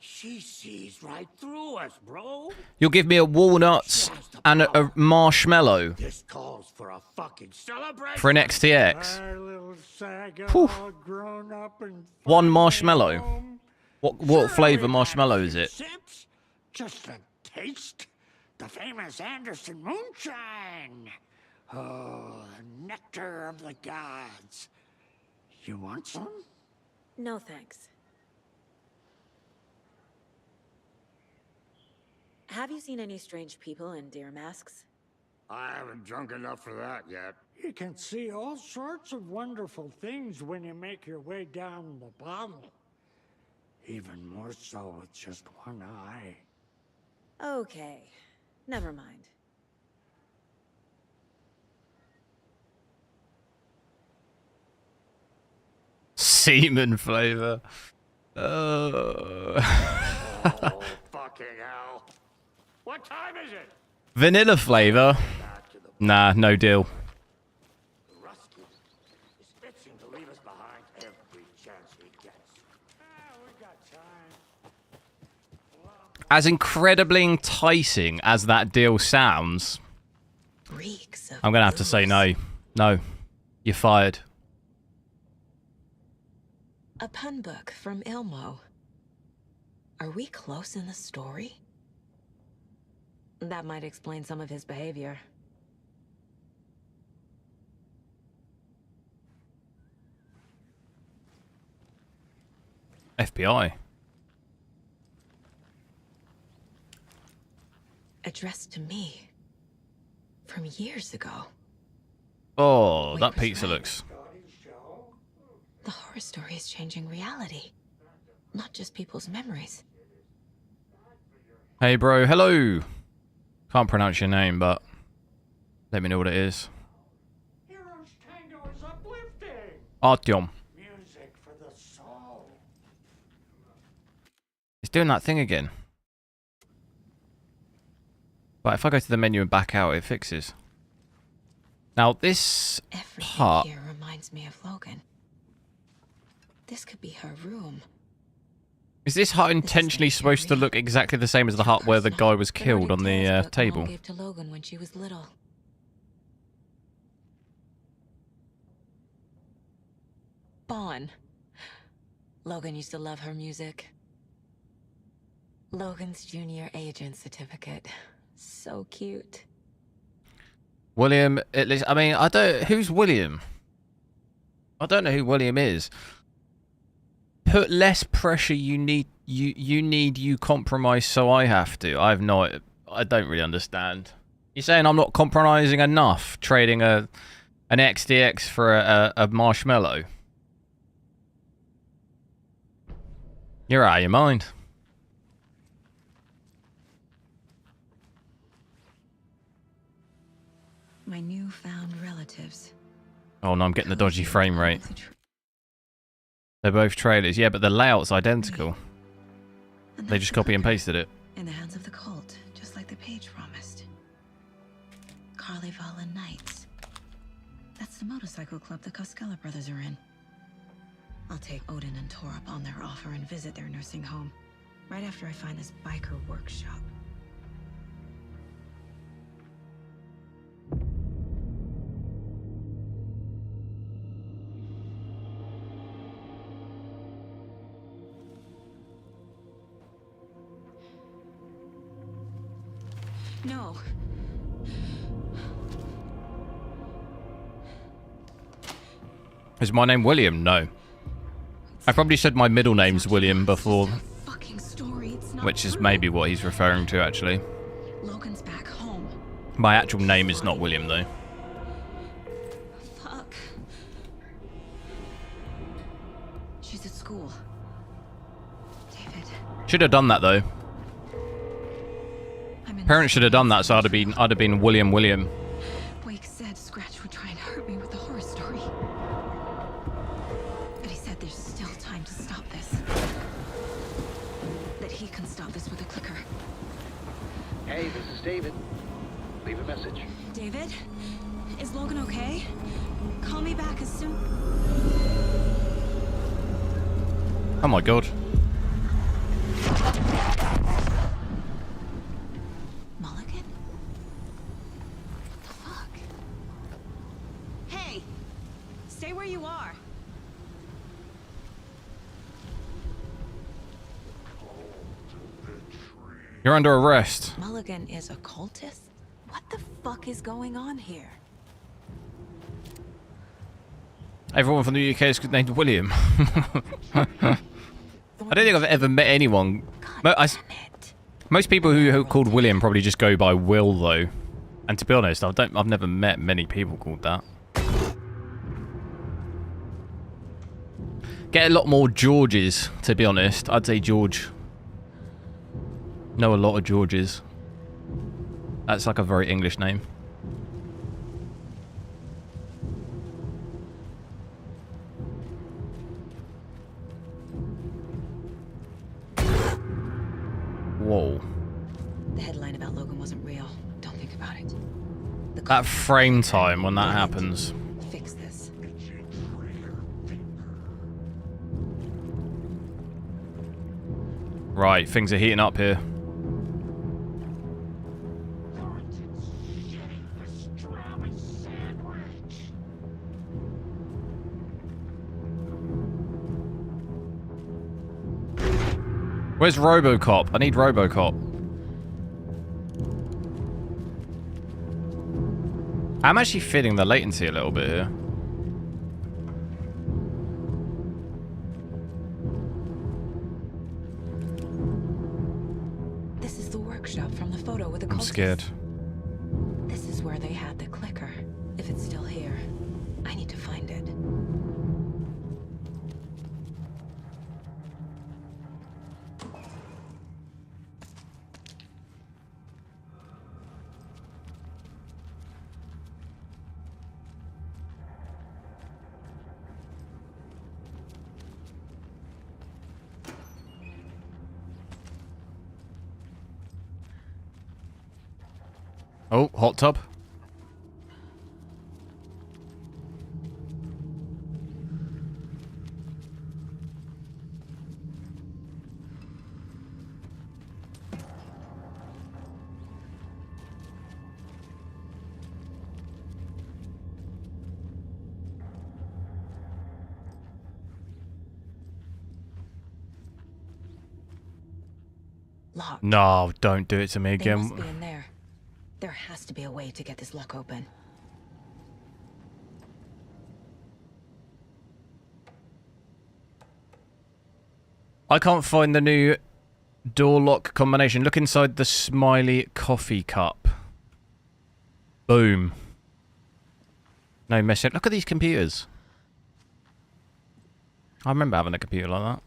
She sees right through us, bro. You'll give me a walnut and a marshmallow This calls for a fucking celebration. for an XTX. Our little saga Whew. all grown up and One finally marshmallow. home. What Sure, flavour we've marshmallow had is some it? sips, just a taste. The famous Anderson moonshine. Oh, the nectar of the gods. You want some? No thanks. Have you seen any strange people in deer masks? I haven't drunk enough for that yet. You can see all sorts of wonderful things when you make your way down the bottle. Even more so with just one eye. Okay, never mind. Semen flavour. Oh, fucking hell. What time is it? Vanilla flavour? Nah, no deal. Rusty is itching to leave us behind every chance he gets. We got time. As incredibly enticing as that deal sounds, Reeks of I'm going to have to say no. No. You're fired. A pun book from Ilmo. Are we close in the story? That might explain some of his behavior. FBI. Addressed to me. From years ago. Oh, Wait, that was pizza right. looks... The horror story is changing reality. Not just people's memories. Hey, bro. Hello. Can't pronounce your name, but let me know what it is. Heroes Tango is uplifting. Artyom. Music for the soul. It's doing that thing again. But if I go to the menu and back out, it fixes. Now, this Everything part... here reminds me of Logan. This could be her room. Is this hut intentionally supposed to look exactly the same as the hut where the guy was killed on the table? Mom gave to Logan when she was little. Bon. Logan used to love her music. Logan's junior agent certificate. So cute. William, at least, I mean, I don't... Who's William? I don't know who William is. Put less pressure, you need, you compromise, so I have to. I don't really understand. You're saying I'm not compromising enough, trading an XTX for a marshmallow? You're out of your mind. My newfound relatives. Oh no, I'm getting the dodgy frame rate. They're both trailers, yeah, but the layout's identical. They just copy and pasted it. In the hands of the cult, just like the page promised. Carnival and Knights. That's the motorcycle club the Koskela brothers are in. I'll take Odin and Tor up on their offer and visit their nursing home. Right after I find this biker workshop. No. Is my name William? No. I probably said my middle name's William before, Fucking story. It's not which is true. maybe what he's referring to, actually. Logan's back home. My actual name is not William, though. Fuck. She's at school. David. Should have done that, though. Parents should have done that, so I'd have been William. Wake said Scratch would try and hurt me with the horror story. But he said there's still time to stop this. That he can stop this with a clicker. Hey, this is David. Leave a message. David? Is Logan okay? Call me back as soon... Oh my god. Mulligan? The fuck? Hey! Stay where you are. You're under arrest. Mulligan is a cultist? What the fuck is going on here? Everyone from the UK is named William. I don't think I've ever met anyone. Most people who are called William probably just go by Will, though. And to be honest, I've never met many people called that. Get a lot more Georges, to be honest. I'd say George. Know a lot of Georges. That's like a very English name. Whoa. The headline about Logan wasn't real. Don't think about it. That frame time when that happens. Fix this. Right, things are heating up here. Where's RoboCop? I need RoboCop. I'm actually feeling the latency a little bit here. This is the workshop from the photo with the I'm scared. This is where they had the clicker. If it's still here, I need to find it. Oh, hot tub. Locked. No, don't do it to me They must again. be in there. There has to be a way to get this lock open. I can't find the new door lock combination. Look inside the smiley coffee cup. Boom. No messing. Look at these computers. I remember having a computer like that.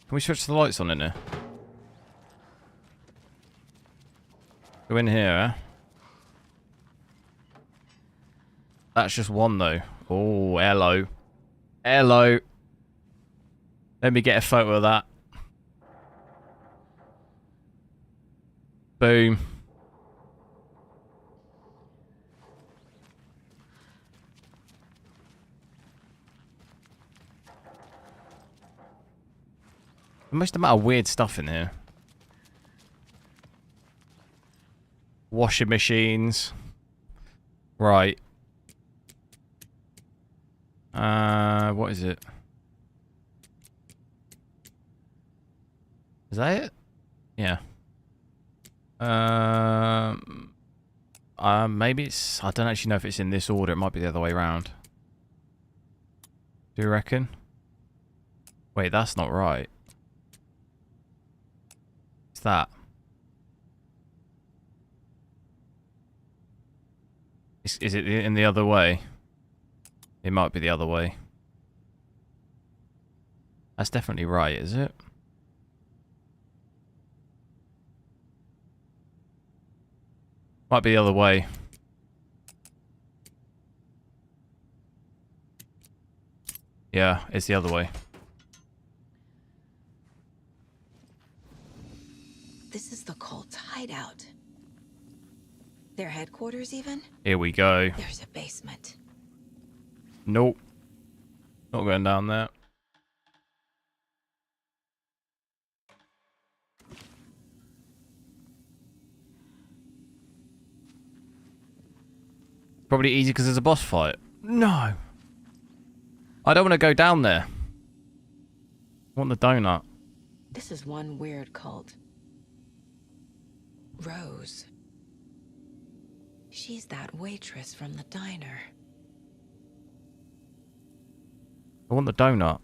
Can we switch the lights on in here? Go in here, eh? That's just one, though. Oh, hello. Hello. Let me get a photo of that. Boom. The most amount of weird stuff in here. Washing machines. Right. What is it? Is that it? Yeah. Maybe it's... I don't actually know if it's in this order. It might be the other way around. Do you reckon? Wait, that's not right. It's that. Is it in the other way? It might be the other way. That's definitely right, is it? Might be the other way. Yeah, it's the other way. This is the cult's hideout. Their headquarters, even? Here we go. There's a basement. Nope. Not going down there. Probably easy because there's a boss fight. No. I don't want to go down there. I want the donut. This is one weird cult. Rose. She's that waitress from the diner. I want the donut.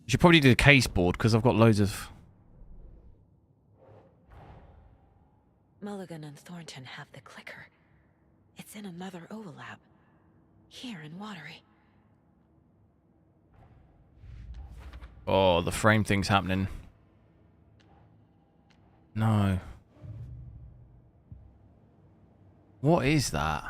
You should probably do the case board because I've got loads of... Mulligan and Thornton have the clicker. It's in another overlap. Here in Watery. Oh, the frame thing's happening. No. What is that?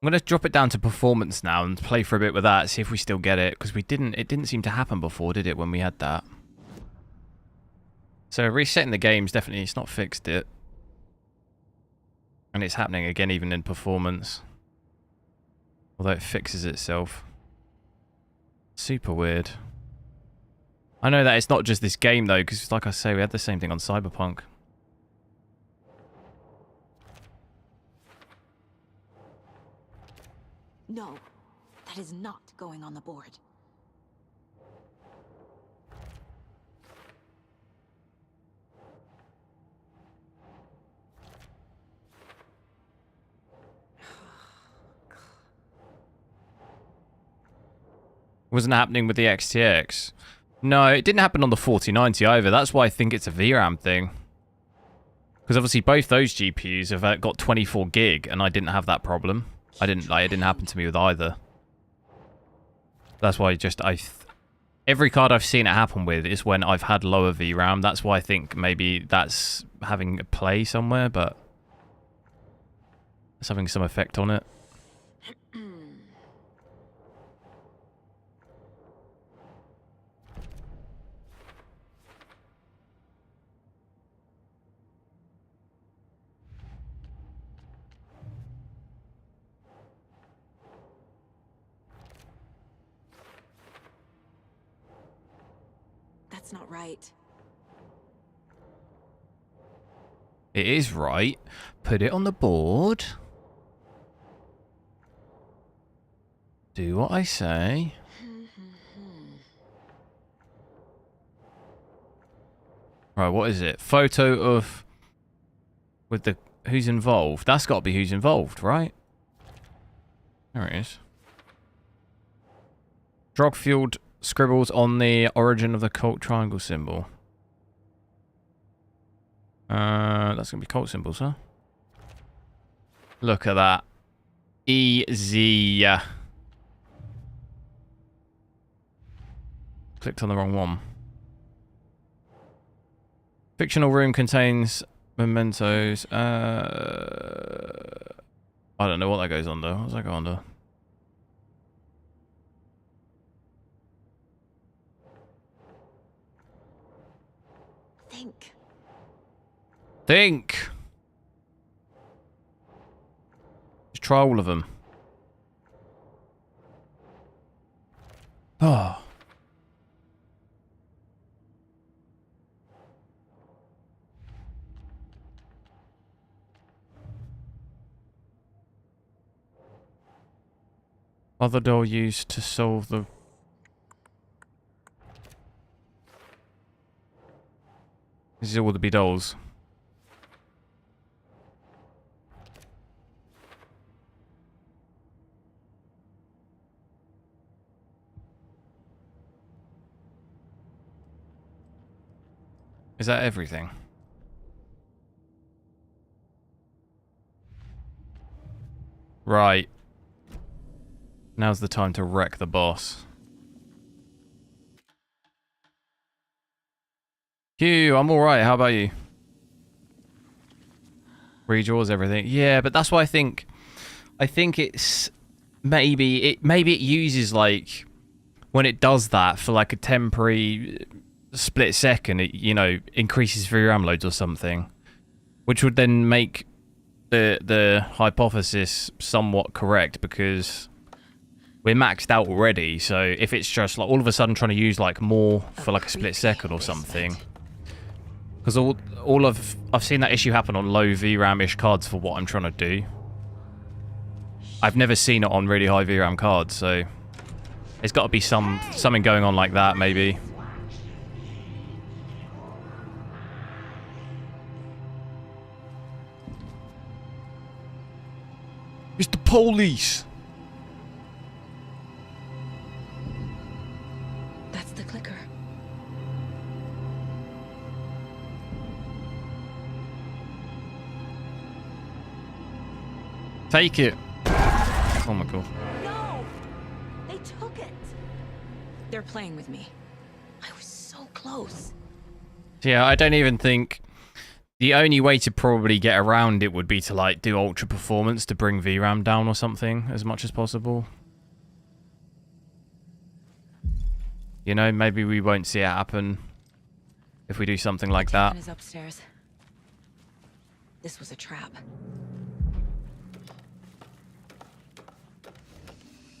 I'm going to drop it down to performance now and play for a bit with that, see if we still get it, because it didn't seem to happen before, did it, when we had that? So resetting the games, definitely, it's not fixed it. And it's happening again even in performance. Although it fixes itself. Super weird. I know that it's not just this game though, because like I say, we had the same thing on Cyberpunk. No, that is not going on the board. Wasn't happening with the XTX. No, it didn't happen on the 4090 either. That's why I think it's a VRAM thing. Because obviously both those GPUs have got 24 gig, and I didn't have that problem. It didn't happen to me with either. That's why every card I've seen it happen with is when I've had lower VRAM. That's why I think maybe that's having a play somewhere, but it's having some effect on it. That's not right. It is right. Put it on the board. Do what I say. Right, what is it? Photo of... with the... who's involved? That's got to be who's involved, right? There it is. Drug-fueled scribbles on the origin of the cult triangle symbol. That's going to be cult symbols, huh? Look at that. Easy. Clicked on the wrong one. Fictional room contains mementos. I don't know what that goes under. What does that go under? Think. Just try all of them. Oh. Other doll used to solve the... This is all the B dolls. Is that everything? Right. Now's the time to wreck the boss. Q, I'm alright, how about you? Redraws everything. Yeah, but that's why I think it's maybe it uses like when it does that for like a temporary split second, it, you know, increases VRAM loads or something, which would then make the hypothesis somewhat correct because we're maxed out already. So if it's just like all of a sudden trying to use like more for like a split second or something, because I've seen that issue happen on low VRAM-ish cards for what I'm trying to do. I've never seen it on really high VRAM cards, so there's got to be something going on like that, maybe. It's the police! That's the clicker. Take it. Oh my god. No! They took it! They're playing with me. I was so close. Yeah, I don't even think... The only way to probably get around it would be to like do ultra performance to bring VRAM down or something as much as possible. You know, maybe we won't see it happen if we do something like that. Is upstairs. This was a trap.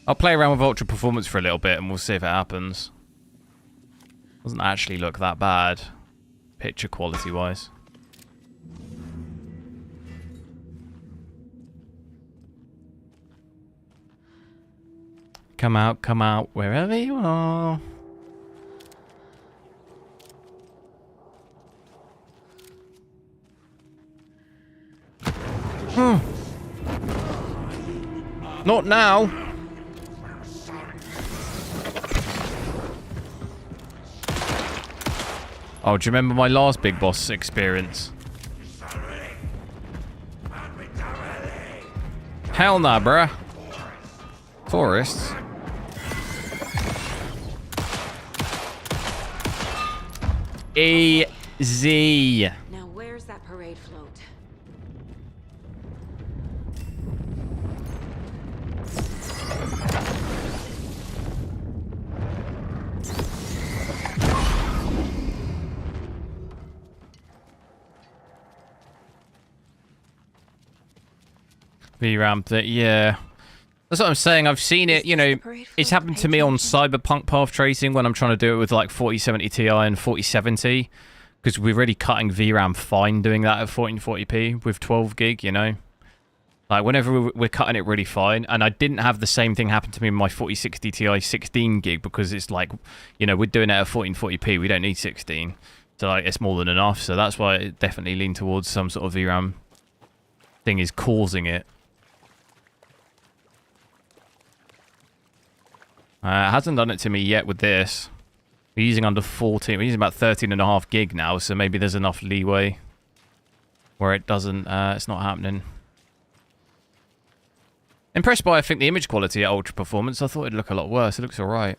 I'll play around with ultra performance for a little bit and we'll see if it happens. Doesn't actually look that bad, picture quality wise. Come out, wherever you are. Not now. Oh, do you remember my last big boss experience? Hell nah, bruh. Tourists. Easy. Now where's that parade float? VRAM, yeah. That's what I'm saying. I've seen it, you know, it's happened to me on Cyberpunk path tracing when I'm trying to do it with like 4070 Ti and 4070. Because we're really cutting VRAM fine doing that at 1440p with 12 gig, you know. Like whenever we're cutting it really fine. And I didn't have the same thing happen to me in my 4060 Ti 16 gig because it's like, you know, we're doing it at 1440p. We don't need 16. So like it's more than enough. So that's why it definitely leaned towards some sort of VRAM thing is causing it. It hasn't done it to me yet with this. We're using under 14. We're using about 13.5 gig now, so maybe there's enough leeway where it doesn't. It's not happening. Impressed by, I think, the image quality at ultra performance. I thought it'd look a lot worse. It looks alright.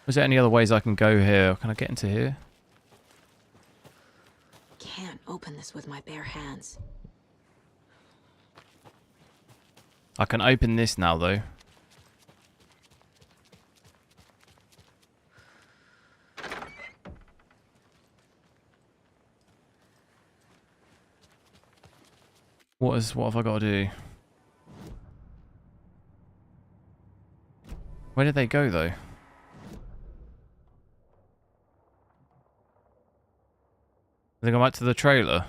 Is there any other ways I can go here? Can I get into here? Can't open this with my bare hands. I can open this now, though. What have I got to do? Where did they go, though? Did they go back to the trailer?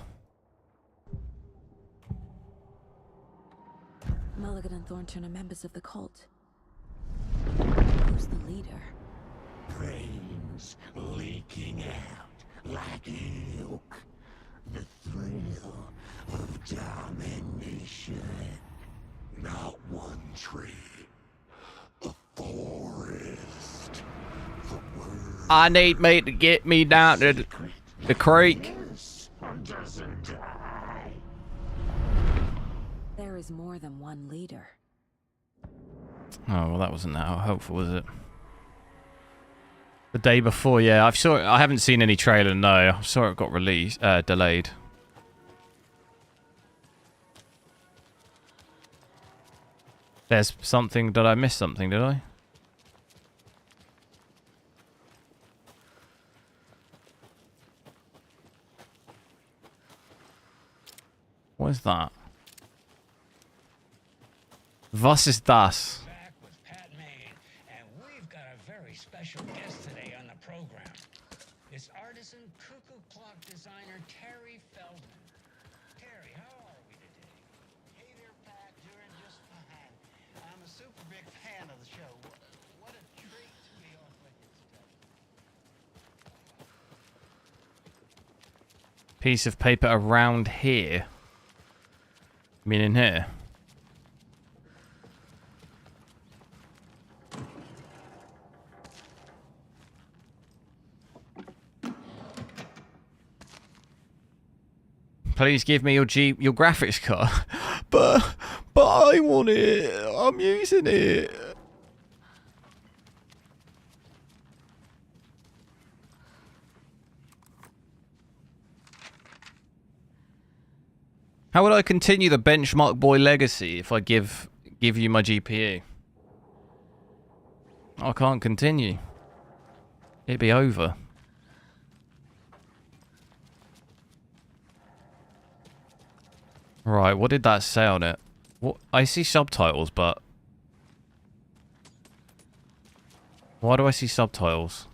Mulligan and Thornton are members of the cult. Who's the leader? Brains leaking out like milk. The thrill of domination. Not one tree. A forest. The world I need me to get me down to the creek. There is more than one leader. Oh, well, that wasn't that helpful, was it? The day before, yeah. I haven't seen any trailer, no. I saw it got released, delayed. There's something. Did I miss something, did I? What is that? Was ist das? Back with Pat Maine, and we've got a very special guest today on the program. It's artisan cuckoo clock designer Terry Feldman. Terry, how are we today? Hey there, Pat. Doing just fine. I'm a super big fan of the show. What a treat to be on with you today. Piece of paper around here. Meaning here. Please give me your graphics card. but I want it. I'm using it. How would I continue the benchmark boy legacy if I give you my GPU? I can't continue. It'd be over. Right, what did that say on it? What? I see subtitles, but... Why do I see subtitles?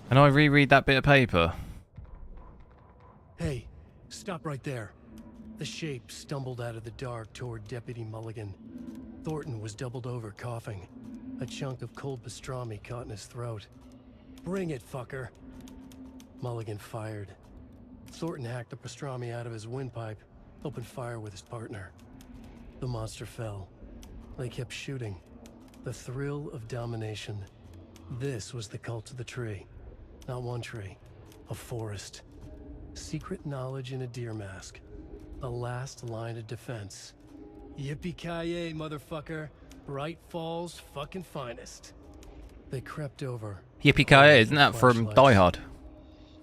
Can I reread that bit of paper? Hey, stop right there. The shape stumbled out of the dark toward Deputy Mulligan. Thornton was doubled over, coughing. A chunk of cold pastrami caught in his throat. Bring it, fucker. Mulligan fired. Thornton hacked the pastrami out of his windpipe, opened fire with his partner. The monster fell. They kept shooting. The thrill of domination. This was the cult of the tree. Not one tree, a forest. Secret knowledge in a deer mask. The last line of defense. Yippee-ki-yay, motherfucker. Bright Falls fucking finest. They crept over. Yippee-ki-yay, isn't that from Die Hard?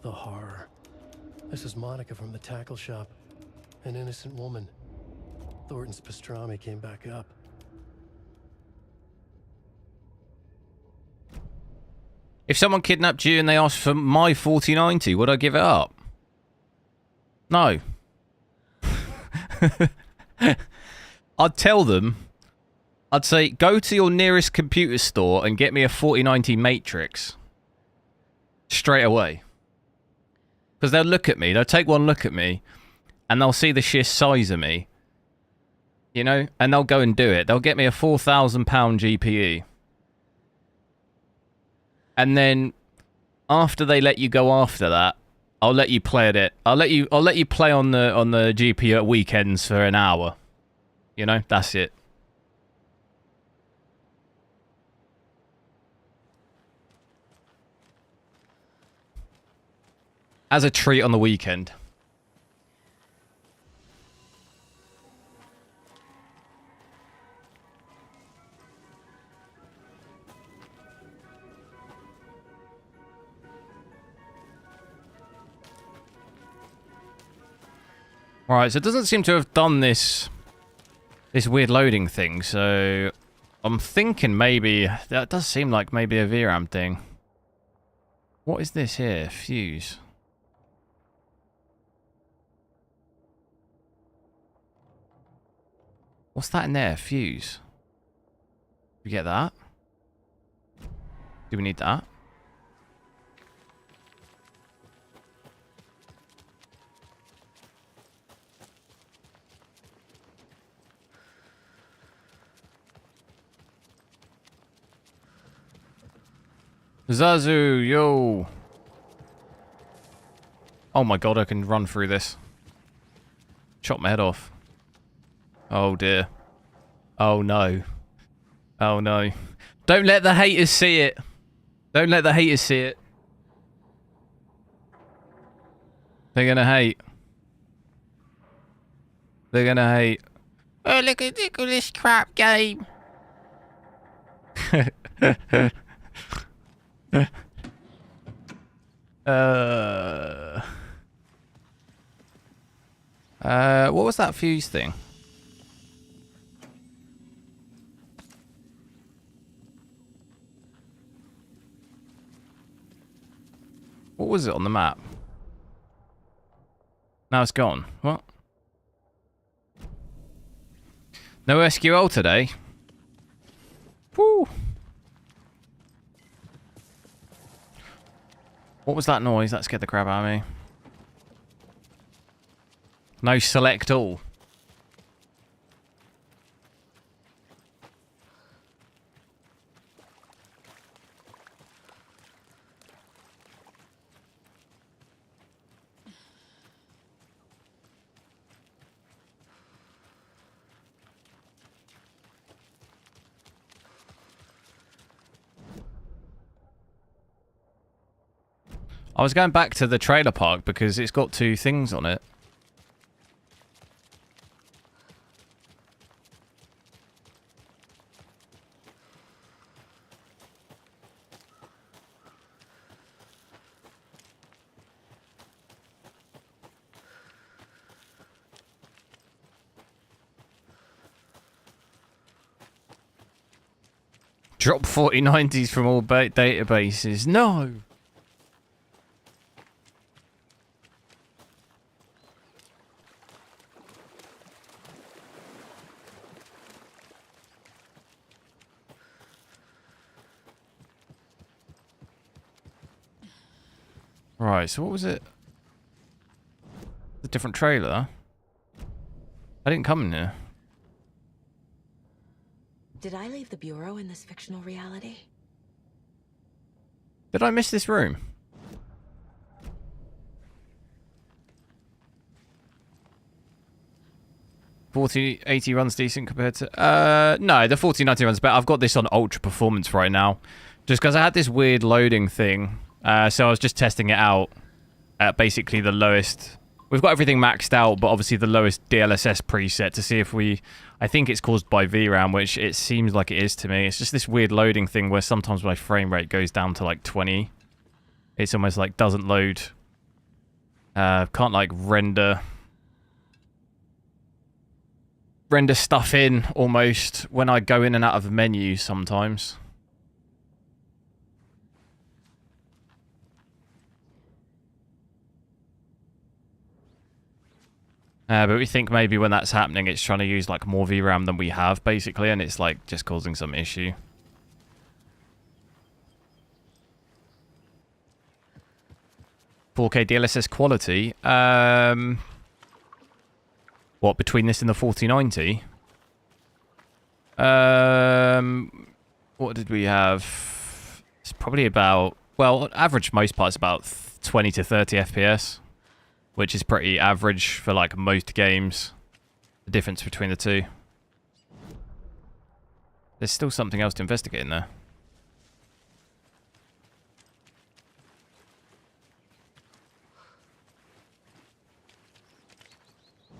The horror. This is Monica from the tackle shop. An innocent woman. Thornton's pastrami came back up. If someone kidnapped you and they asked for my 4090, would I give it up? No. I'd tell them, I'd say, go to your nearest computer store and get me a 4090 Matrix. Straight away. Because they'll look at me, they'll take one look at me, and they'll see the sheer size of me. You know? And they'll go and do it. They'll get me a £4,000 GPU. And then, after they let you go after that, I'll let you play at it. I'll let you play on the GPU at weekends for an hour. You know, that's it. As a treat on the weekend. Right, so it doesn't seem to have done this weird loading thing, so I'm thinking maybe that does seem like maybe a VRAM thing. What is this here? Fuse. What's that in there? Fuse. We get that? Do we need that? Zazu, yo! Oh my god, I can run through this. chop my head off. Oh dear. Oh no. Oh no. Don't let the haters see it. Don't let the haters see it. They're gonna hate. They're gonna hate. Oh, look at this crap game. What was that fuse thing? What was it on the map? Now it's gone. What? No SQL today. Woo. What was that noise? That scared the crap out of me. No select all. I was going back to the trailer park because it's got 2 things on it. Drop 4090s from all databases. No! Right, so what was it? A different trailer? I didn't come in here. Did I leave the bureau in this fictional reality? Did I miss this room? $4080 runs decent compared to... no, the 4090 runs better. I've got this on ultra performance right now. Just because I had this weird loading thing. So I was just testing it out at basically the lowest... We've got everything maxed out, but obviously the lowest DLSS preset to see if we... I think it's caused by VRAM, which it seems like it is to me. It's just this weird loading thing where sometimes my frame rate goes down to like 20. It's almost like doesn't load. Can't like render stuff in almost when I go in and out of menus sometimes. But we think maybe when that's happening, it's trying to use like more VRAM than we have, basically, and it's like just causing some issue. $4K DLSS quality. What, between this and the 4090? What did we have? It's probably about, well, average most parts about 20 to 30 FPS. Which is pretty average for like most games. The difference between the two. There's still something else to investigate in there.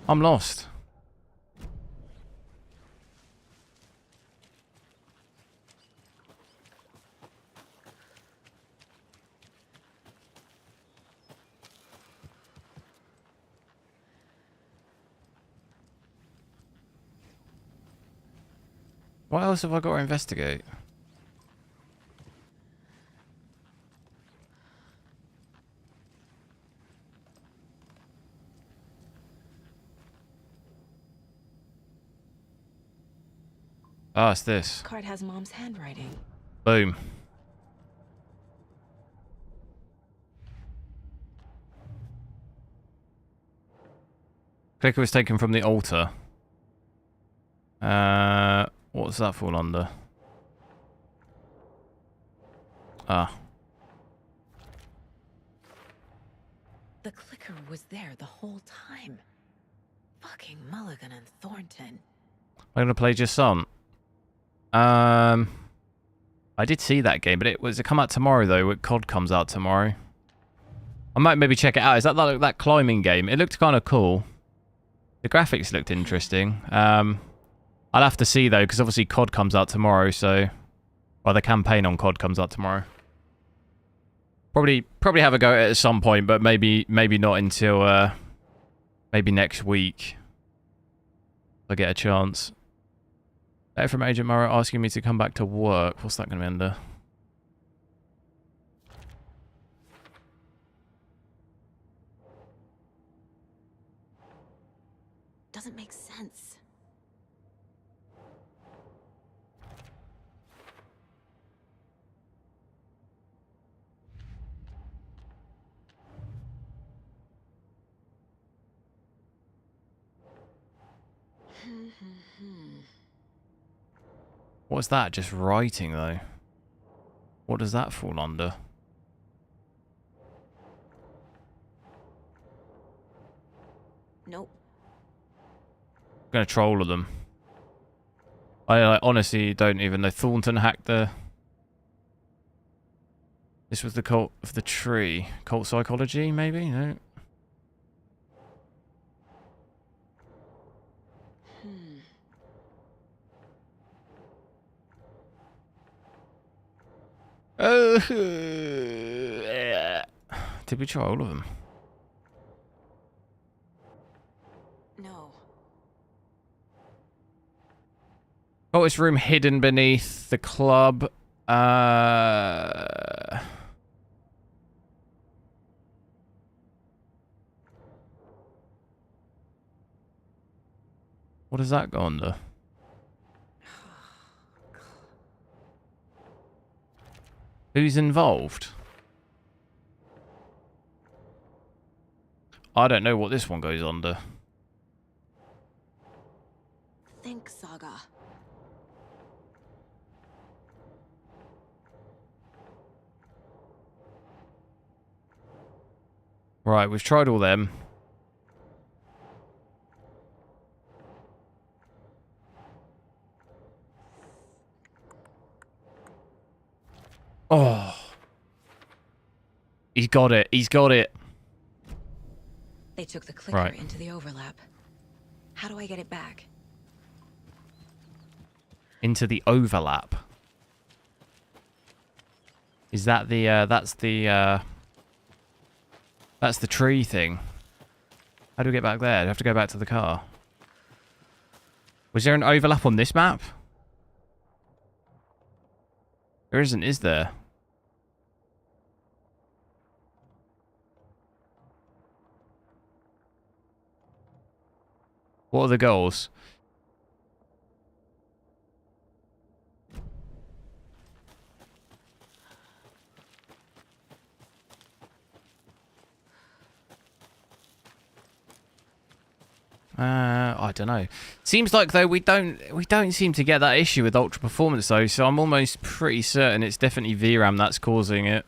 I'm lost. What else have I got to investigate? Ah, it's this. Card has Mom's handwriting. Boom. Clicker was taken from the altar. What does that fall under? Ah. The clicker was there the whole time. Fuck Fucking Mulligan and Thornton. I'm gonna play just on. I did see that game, but it come out tomorrow though. COD comes out tomorrow. I might maybe check it out. Is that that climbing game? It looked kind of cool. The graphics looked interesting. I'll have to see though, because obviously COD comes out tomorrow. So, well, the campaign on COD comes out tomorrow. Probably have a go at it at some point, but maybe not until maybe next week. If I get a chance. Letter from Agent Morrow asking me to come back to work. What's that going to be under? Doesn't make sense. What's that? Just writing, though. What does that fall under? Nope. I'm gonna troll all of them. I honestly don't even know. Thornton hacked the... This was the cult of the tree. Cult psychology, maybe? No. Did we try all of them? No. Oh, it's room hidden beneath the club. What does that go under? Who's involved? I don't know what this one goes under. Think Saga. Right, we've tried all them. Oh. He's got it. He's got it. They took the clicker into the overlap. How do I get it back? Into the overlap. Is that the that's the tree thing? How do we get back there? Do I have to go back to the car? Was there an overlap on this map? There isn't, is there? What are the goals? I don't know. Seems like though we don't seem to get that issue with ultra performance though, so I'm almost pretty certain it's definitely VRAM that's causing it.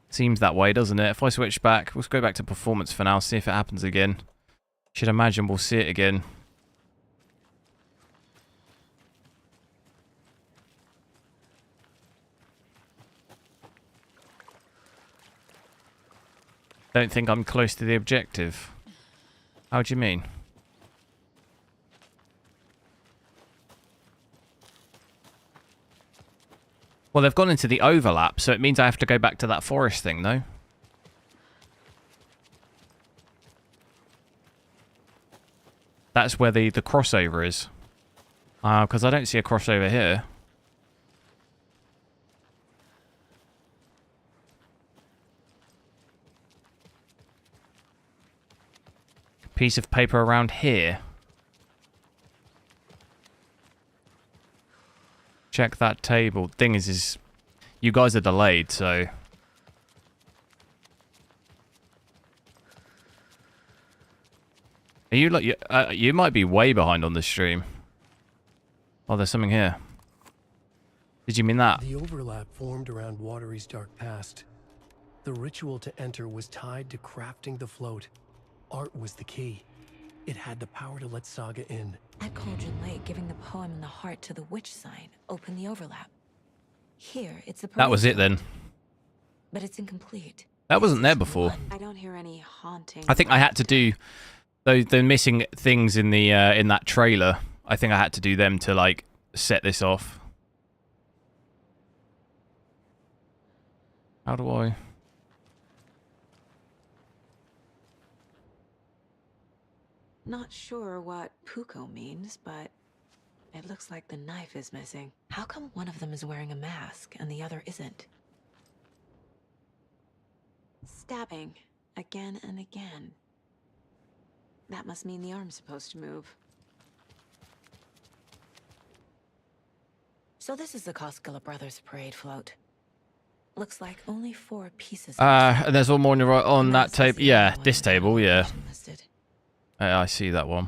Seems that way, doesn't it? If I switch back, let's go back to performance for now, see if it happens again. Should imagine we'll see it again. Don't think I'm close to the objective. How do you mean? Well, they've gone into the overlap, so it means I have to go back to that forest thing, though. That's where the crossover is. Because I don't see a crossover here. Piece of paper around here. Check that table. Thing is you guys are delayed, so... Are you like you might be way behind on this stream. Oh, there's something here. Did you mean that? The overlap formed around Watery's dark past. The ritual to enter was tied to crafting the float. Art was the key. It had the power to let Saga in. At Cauldron Lake, giving the poem and the heart to the witch sign opened the overlap. Here, it's the That was it then. but it's incomplete. That wasn't there before. I don't hear any haunting. I think I had to do the missing things in the in that trailer. I think I had to do them to like set this off. How do I? Not sure what Puko means, but it looks like the knife is missing. How come one of them is wearing a mask and the other isn't? Stabbing again and again. That must mean the arm's supposed to move. So this is the Koskela Brothers parade float. Looks like only 4 pieces. And there's one more on, on that tape. Yeah, this table, yeah. I see that one.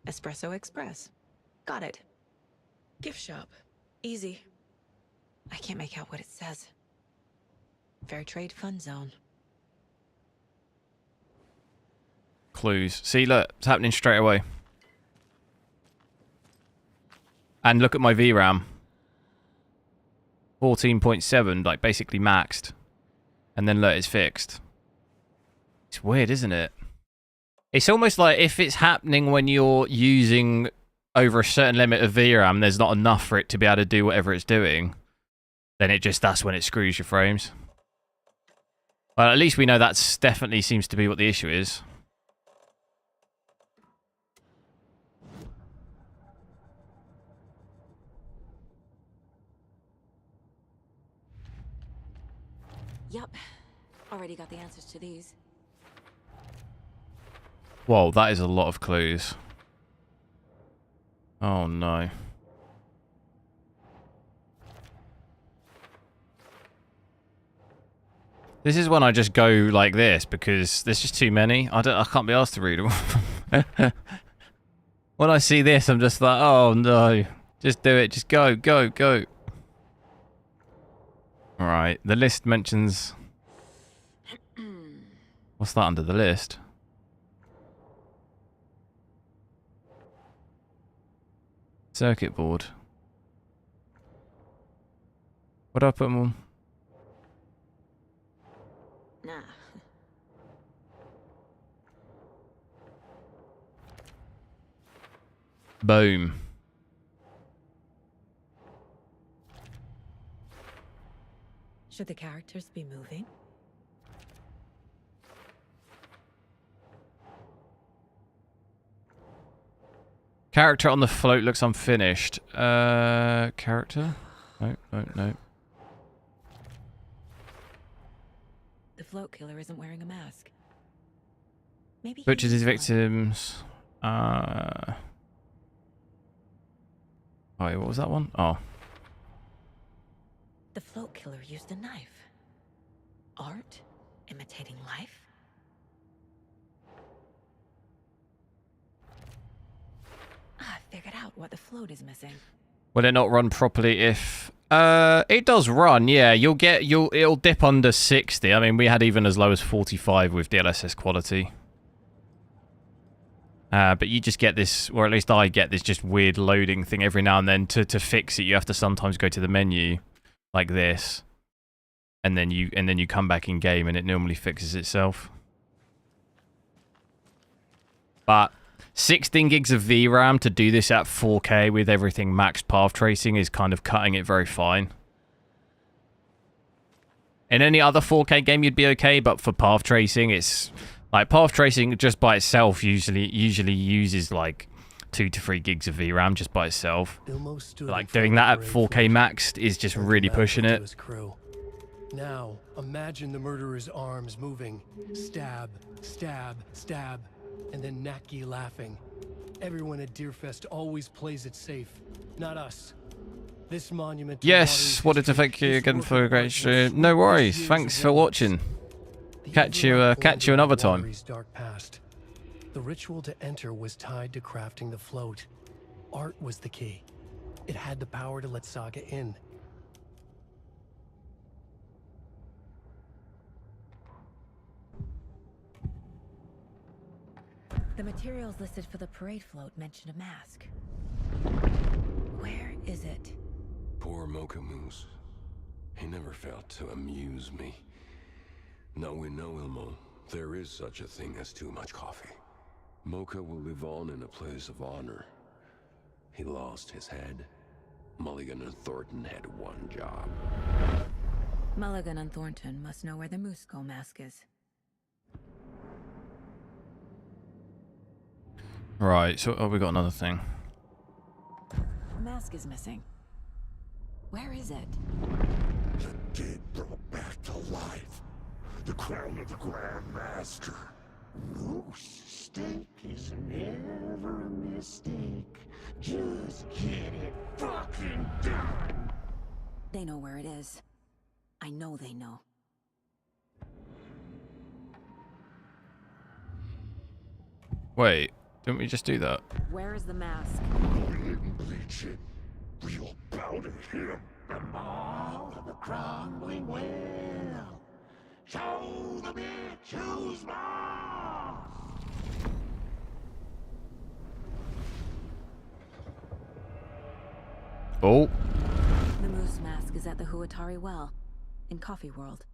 Espresso Express. Got it. Gift shop. Easy. I can't make out what it says. Fair trade fun zone. Clues. See, look, it's happening straight away. And look at my VRAM. 14.7, like basically maxed. And then look, it's fixed. It's weird, isn't it? It's almost like if it's happening when you're using over a certain limit of VRAM, there's not enough for it to be able to do whatever it's doing, then that's when it screws your frames. Well, at least we know that's definitely seems to be what the issue is. Yup. Already got the answers to these. Whoa, that is a lot of clues. Oh no. This is when I just go like this because there's just too many. I can't be asked to read them. When I see this, I'm just like, oh no. Just do it. Just go, go, go. Alright, the list mentions... What's that under the list? Circuit board. What do I put them on? Nah. Boom. Should the characters be moving? Character on the float looks unfinished. Character? No, no, no. The float killer isn't wearing a mask. Maybe Butchers his victims. Oh, wait, what was that one? Oh. The float killer used a knife. Art? Imitating life? I figured out what the float is missing. Will it not run properly if... it does run, yeah. It'll dip under 60. I mean, we had even as low as 45 with DLSS quality. But you just get this, or at least I get this just weird loading thing every now and then. To fix it, you have to sometimes go to the menu like this. And then you come back in game and it normally fixes itself. But 16 gigs of VRAM to do this at 4K with everything maxed path tracing is kind of cutting it very fine. In any other 4K game you'd be okay, but for path tracing it's like path tracing just by itself usually uses like 2 to 3 gigs of VRAM just by itself. Like doing that at 4K maxed is just really pushing it. Now, imagine the murderer's arms moving. Stab, stab, stab. And then Naki laughing. Everyone at Deerfest always plays it safe. Not us. This monument... Yes, wanted to thank you again for a great stream. No worries, thanks for watching. Catch you another time. The ritual to enter was tied to crafting the float. Art was the key. It had the power to let Saga in. The materials listed for the parade float mention a mask. Where is it? Poor Mocha Moose. He never failed to amuse me. Now we know, Ilmo, there is such a thing as too much coffee. Mocha will live on in a place of honor. He lost his head. Mulligan and Thornton had one job. Mulligan and Thornton must know where the Moose Skull mask is. Right, so we got another thing. The mask is missing. Where is it? The dead brought back to life. The crown of the Grand Master. Moose steak is never a mistake. Just get it fucking done. They know where it is. I know they know. Wait, didn't we just do that? Where is the mask? We didn't bleach it. Real powder him. The maw of the crumbling well. Show the bitch who's boss. Oh. The moose mask is at the Huatari well, in Coffee World.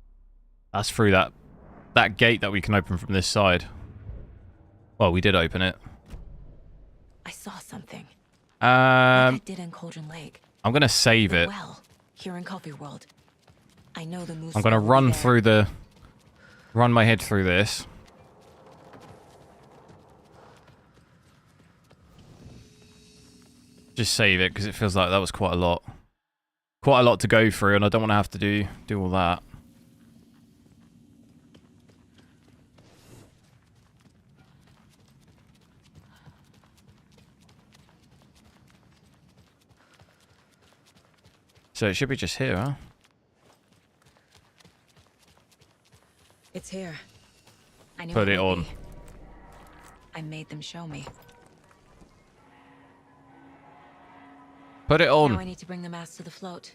That's through that gate that we can open from this side. Well, we did open it. I saw something. Like I did in Cauldron Lake. I'm gonna save it. Well, here in Coffee World. I know the moose. I'm gonna run through run my head through this. Just save it because it feels like that was quite a lot. Quite a lot to go through, and I don't want to have to do all that. So it should be just here, huh? It's here. I knew Put it would on. be. I made them show me. Put it on. Now I need to bring the mask to the float.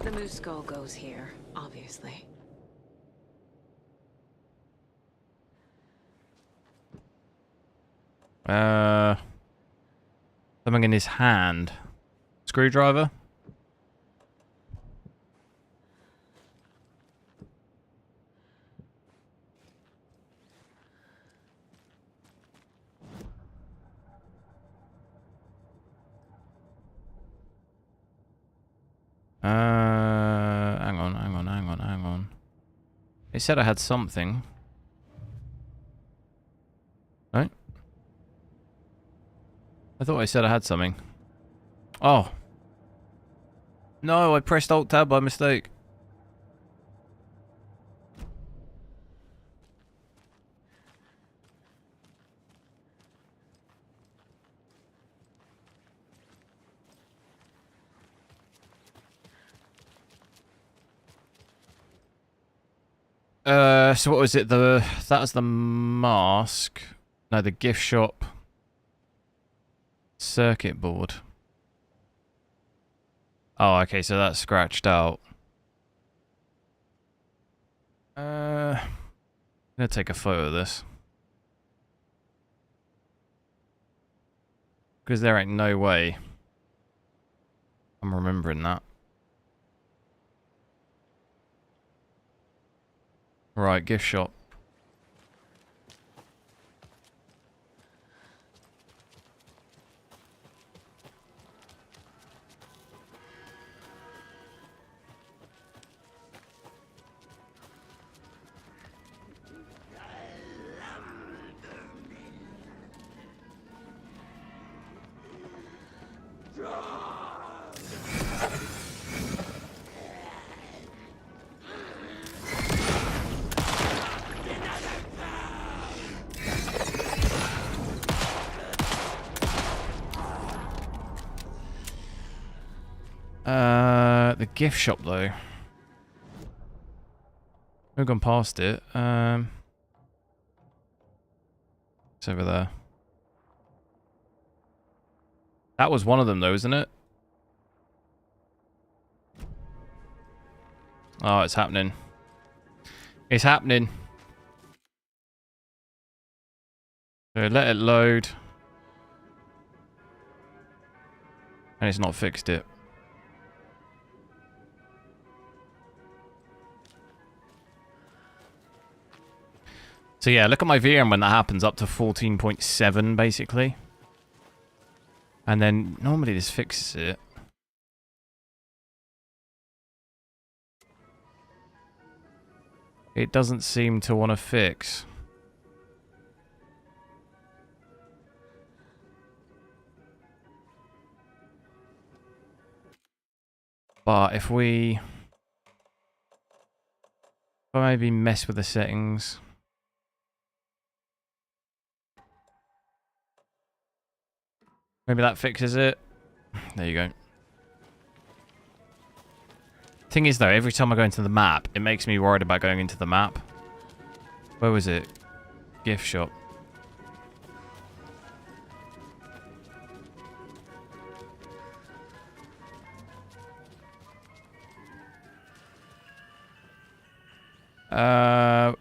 The moose skull goes here, obviously. Something in his hand. Screwdriver? Hang on. It said I had something. Right? I thought I said I had something. Oh. No, I pressed Alt-Tab by mistake. So what was it? That was the mask. No, the gift shop. Circuit board. Oh, okay, so that's scratched out. I'm gonna take a photo of this. Because there ain't no way I'm remembering that. Right, gift shop. The gift shop though. We've gone past it. It's over there. That was one of them though, isn't it? Oh, it's happening. It's happening. So let it load. And it's not fixed it. So yeah, look at my VRAM when that happens, up to 14.7 basically. And then normally this fixes it. It doesn't seem to want to fix. But if I maybe mess with the settings. Maybe that fixes it. There you go. Thing is though, every time I go into the map, it makes me worried about going into the map. Where was it? Gift shop.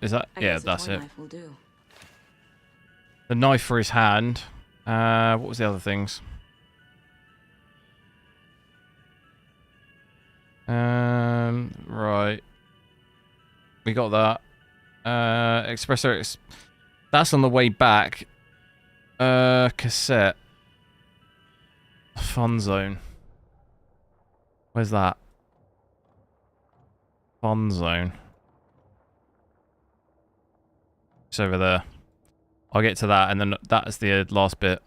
Is that? Yeah, that's it. The knife for his hand. What was the other things? Right. We got that. Espresso. That's on the way back. Cassette. Fun zone. Where's that? Fun zone. It's over there. I'll get to that, and then that's the last bit.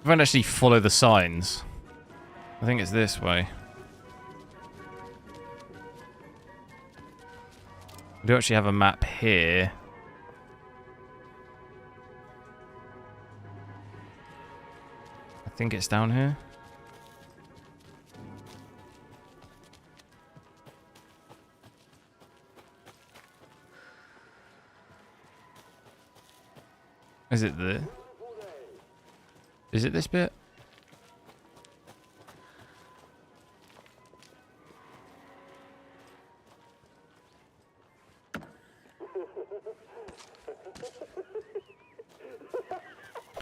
I won't actually follow the signs. I think it's this way. I do actually have a map here. I think it's down here. Is it the? Is it this bit?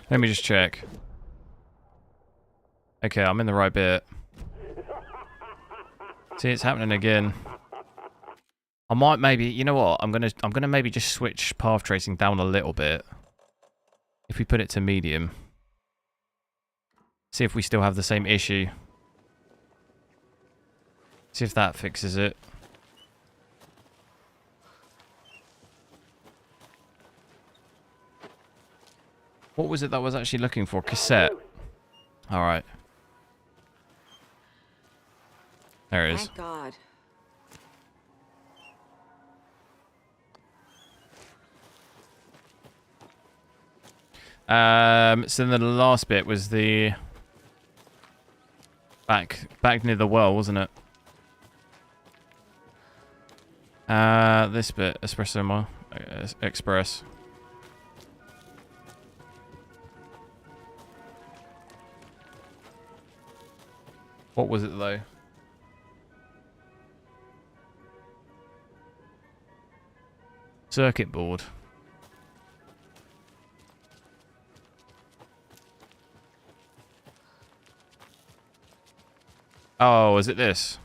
Let me just check. Okay, I'm in the right bit. See, it's happening again. I might maybe, you know what? I'm gonna maybe just switch path tracing down a little bit. If we put it to medium. See if we still have the same issue. See if that fixes it. What was it that I was actually looking for? Cassette. Alright. There it is. Thank God. So then the last bit was the back near the well, wasn't it? This bit, Espresso Express. What was it though? Circuit board. Oh, is it this?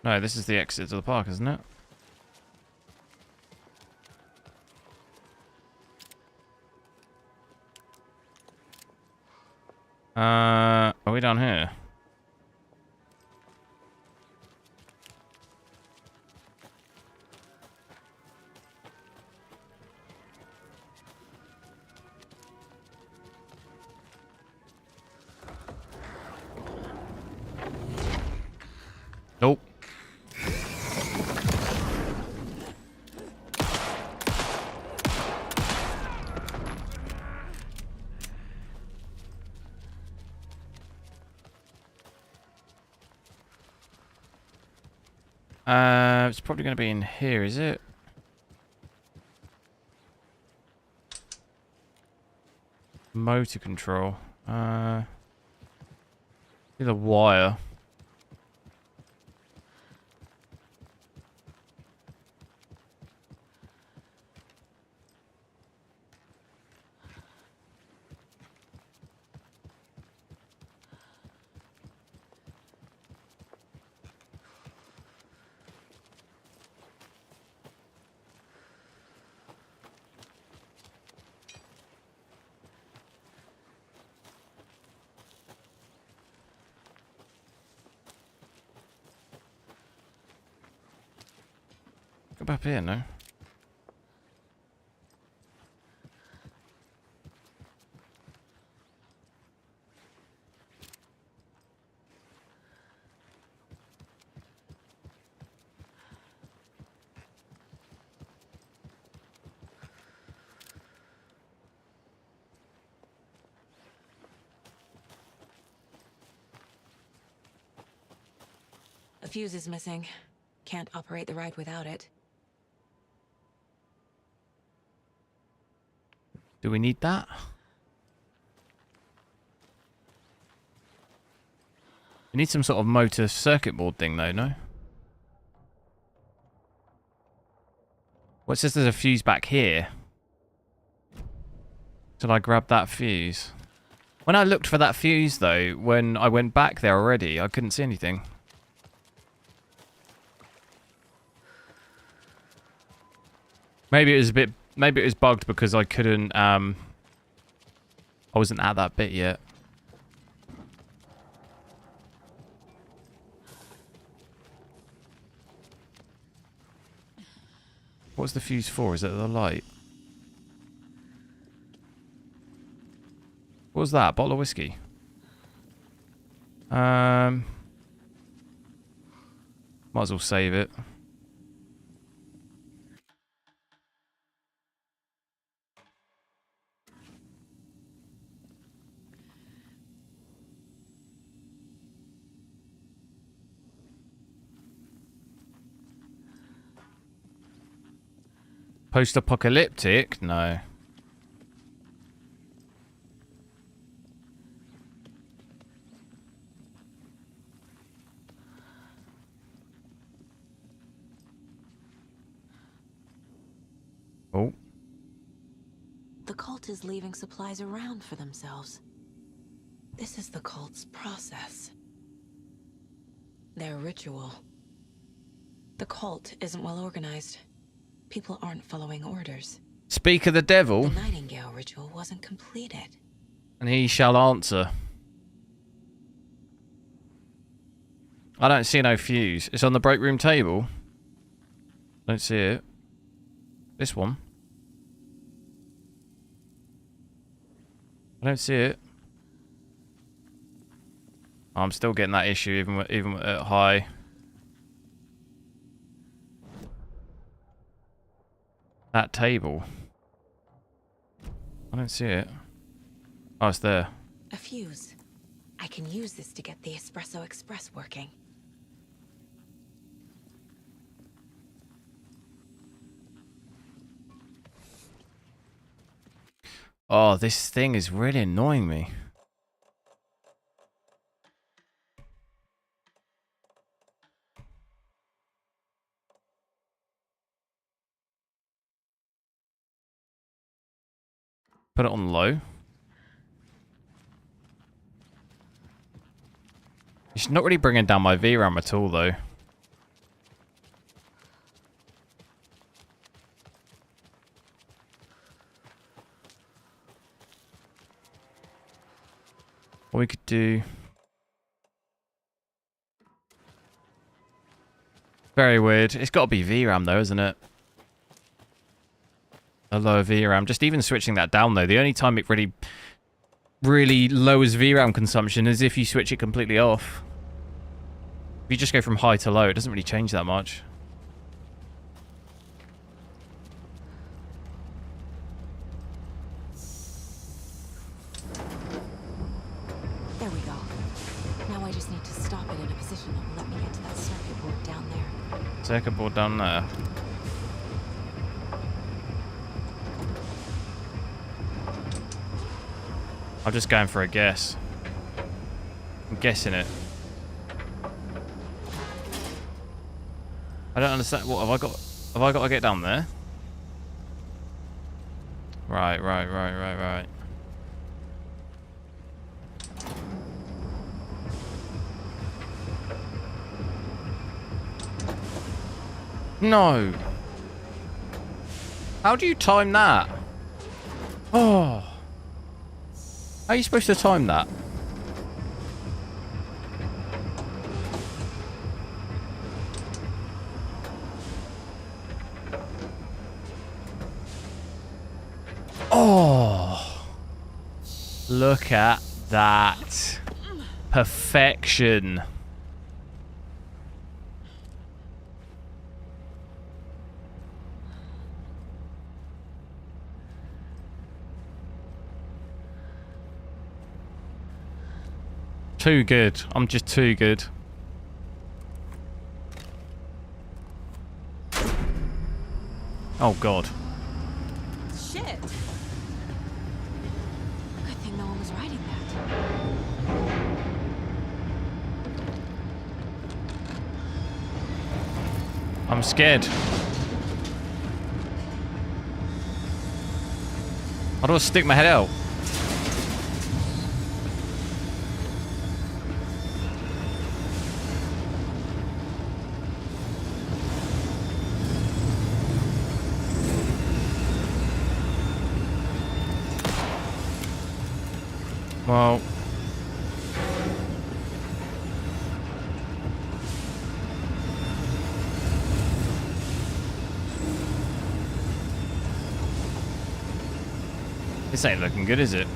No, this is the exit to the park, isn't it? Are we down here? Nope. It's probably going to be in here, is it? Motor control. The wire. Go up here, no? A fuse is missing. Can't operate the ride without it. Do we need that? We need some sort of motor circuit board thing though, no? Well, it says there's a fuse back here. Did I grab that fuse? When I looked for that fuse though, when I went back there already, I couldn't see anything. Maybe it was a bit... Maybe it was bugged because I couldn't... I wasn't at that bit yet. What's the fuse for? Is it the light? What was that? A bottle of whiskey? Might as well save it. Post-apocalyptic? No. Oh. The cult is leaving supplies around for themselves. This is the cult's process. Their ritual. The cult isn't well organized. People aren't following orders. Speak of the devil. The Nightingale ritual wasn't completed. And he shall answer. I don't see no fuse. It's on the break room table. Don't see it. This one. I don't see it. I'm still getting that issue even at high. That table. I don't see it. Oh, it's there. A fuse. I can use this to get the Espresso Express working. Oh, this thing is really annoying me. Put it on low. It's not really bringing down my VRAM at all, though. What we could do... Very weird. It's got to be VRAM, though, isn't it? A lower VRAM. Just even switching that down, though, the only time it really lowers VRAM consumption is if you switch it completely off. If you just go from high to low, it doesn't really change that much. There we go. Now I just need to stop it in a position that will let me get to that circuit board down there. Circuit board down there. I'm just going for a guess. I'm guessing it. I don't understand. What have I got? Have I got to get down there? Right. No. How do you time that? Oh. How are you supposed to time that? Oh. Look at that. Perfection. Too good. I'm just too good. Oh god. Shit. Good thing no one was writing that. I'm scared. How do I stick my head out? Well, this ain't looking good, is it?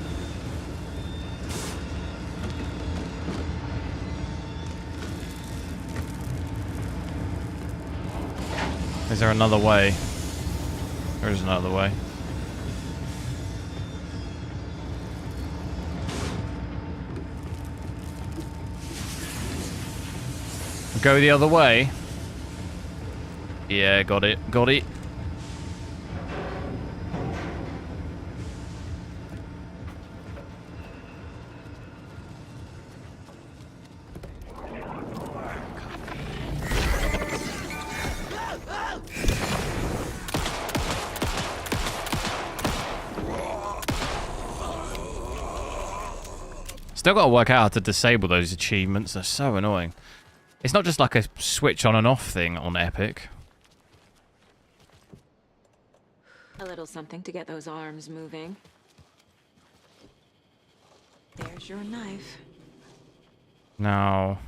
Is there another way? There is another way. Go the other way. Yeah, got it. Got it. Still got to work out how to disable those achievements. They're so annoying. It's not just like a switch on and off thing on Epic. A little something to get those arms moving. There's your knife. Now,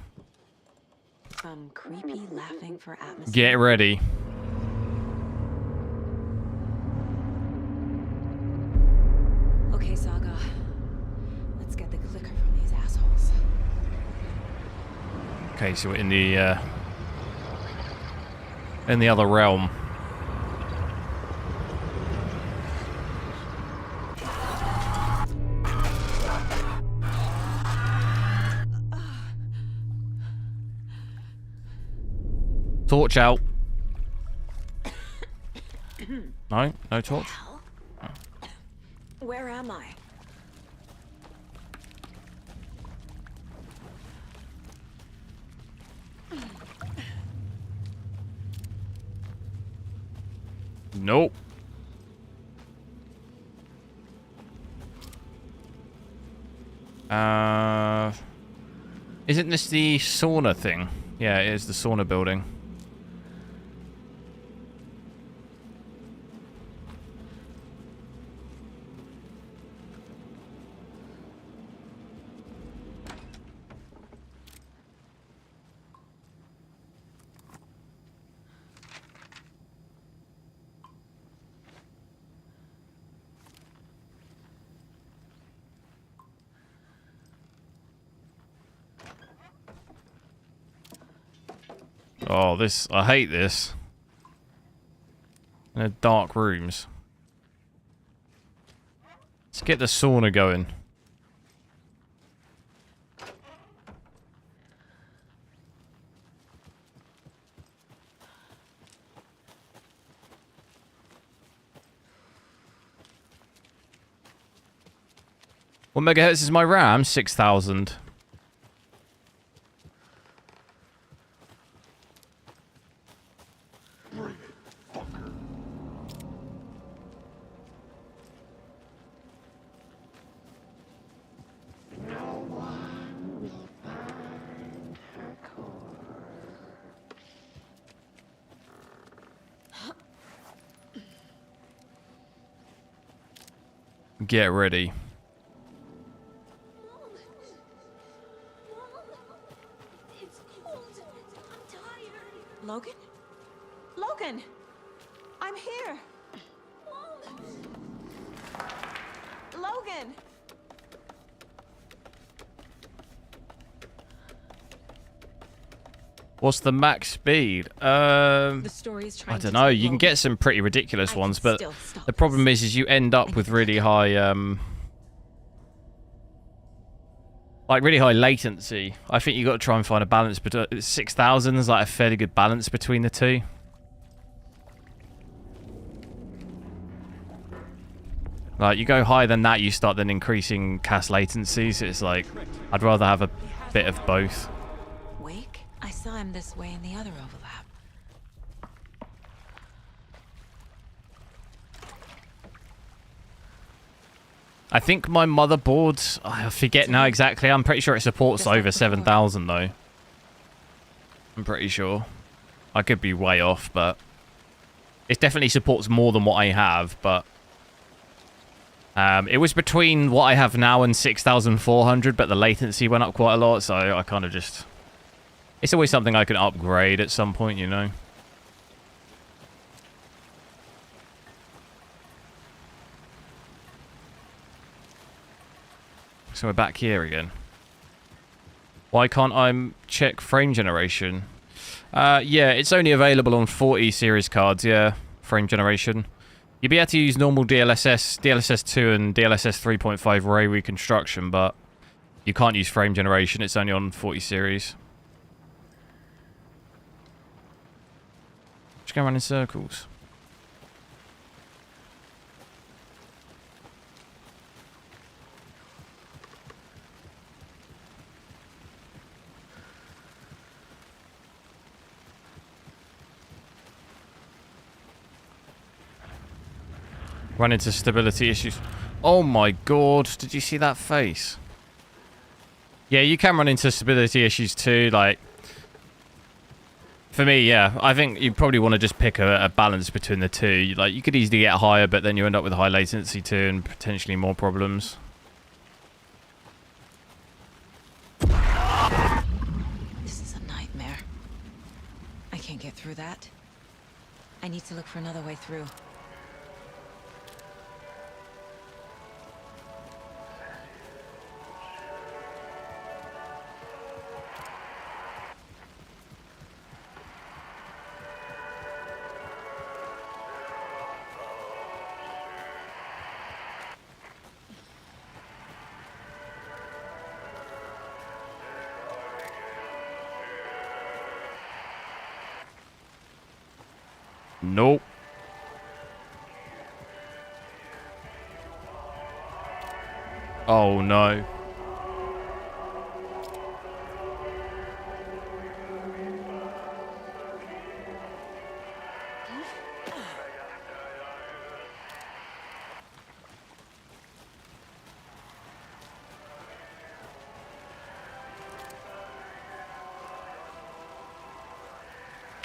Some creepy laughing for atmosphere. get ready. Okay, Saga. Let's get the clicker from these assholes. Okay, so we're in the other realm. Torch out. No, no torch. Oh. Where am I? Nope. Isn't this the sauna thing? Yeah, it is the sauna building. Oh, this... I hate this. In the dark rooms. Let's get the sauna going. What megahertz is my RAM? 6,000. Get ready. It's cold. I'm tired. Logan? Logan! I'm here. Logan! What's the max speed? The story is trying I don't to know. take You can Logan. get some pretty ridiculous I ones, can but still stop the problem is you end up with really high, like really high latency. I think you got to try and find a balance between 6,000 is like a fairly good balance between the two. Like you go higher than that, you start then increasing cast latencies. It's like I'd rather have a bit of both. Wake? I saw him this way in the other overlap. I think my motherboard, I forget now exactly. I'm pretty sure it supports over 7,000 though. I'm pretty sure. I could be way off, but it definitely supports more than what I have, but it was between what I have now and 6,400, but the latency went up quite a lot, so I kind of just... It's always something I can upgrade at some point, you know? So we're back here again. Why can't I check frame generation? Yeah, it's only available on 40 series cards, yeah, frame generation. You'd be able to use normal DLSS 2 and DLSS 3.5 ray reconstruction, but you can't use frame generation. It's only on 40 series. Just going around in circles. Run into stability issues. Oh my god, did you see that face? Yeah, you can run into stability issues too, like... For me, yeah, I think you probably want to just pick a balance between the two. Like, you could easily get higher, but then you end up with high latency too, and potentially more problems. This is a nightmare. I can't get through that. I need to look for another way through. Nope. Oh no.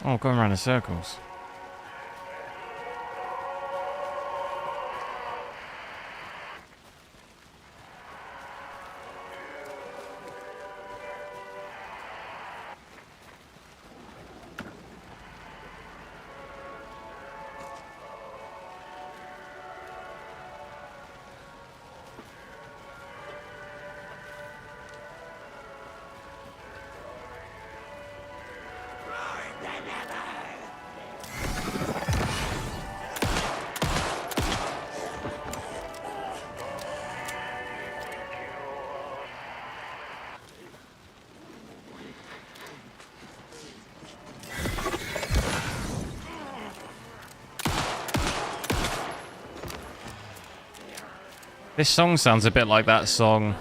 Oh, going around in circles. This song sounds a bit like that song.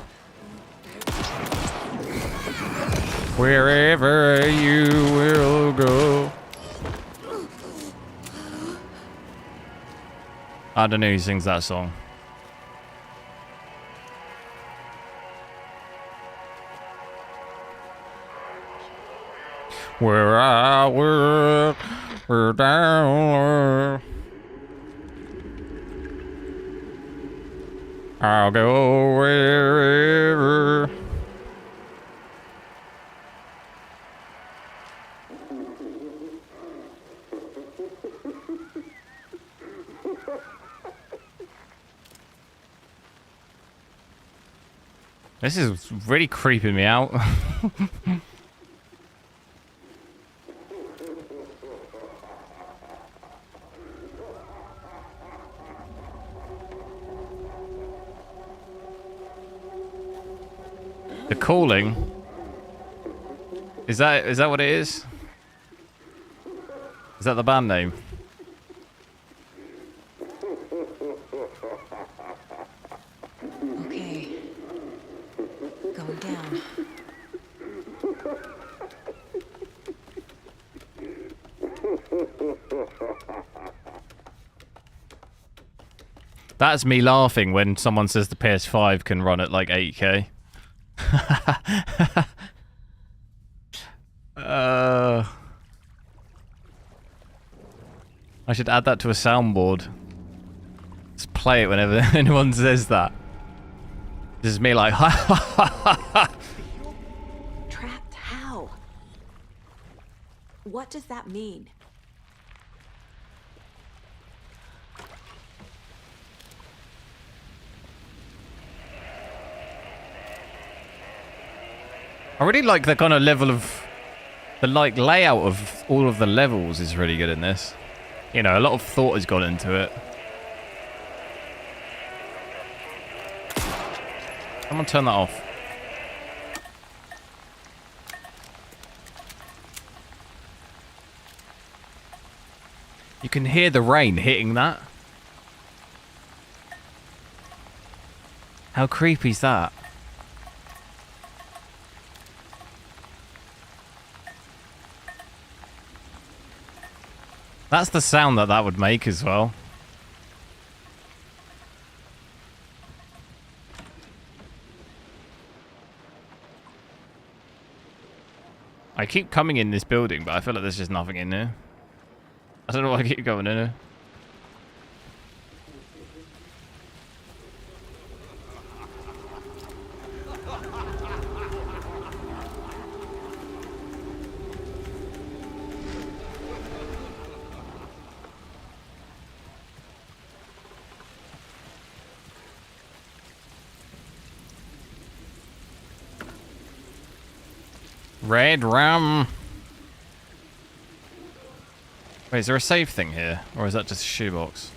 Wherever you will go. I don't know who sings that song. Where I work, we're down. I'll go wherever. This is really creeping me out. The Calling? Is that what it is? Is that the band name? Okay. Going down. That's me laughing when someone says the PS5 can run at like 8K. I should add that to a soundboard. Just play it whenever anyone says that. This is me like, ha ha ha ha. Trapped how? What does that mean? I really like the kind of level of the like layout of all of the levels is really good in this. You know, a lot of thought has gone into it. Someone turn that off. You can hear the rain hitting that. How creepy is that? That's the sound that would make as well. I keep coming in this building, but I feel like there's just nothing in there. I don't know why I keep going in there. Red rum. Wait, is there a save thing here? Or is that just a shoebox?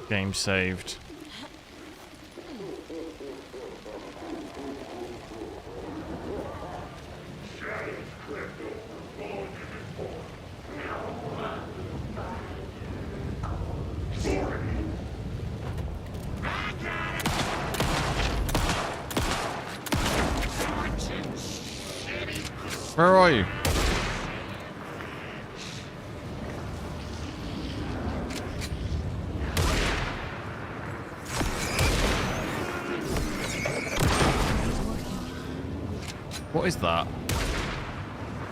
Game saved. Where are you? What is that?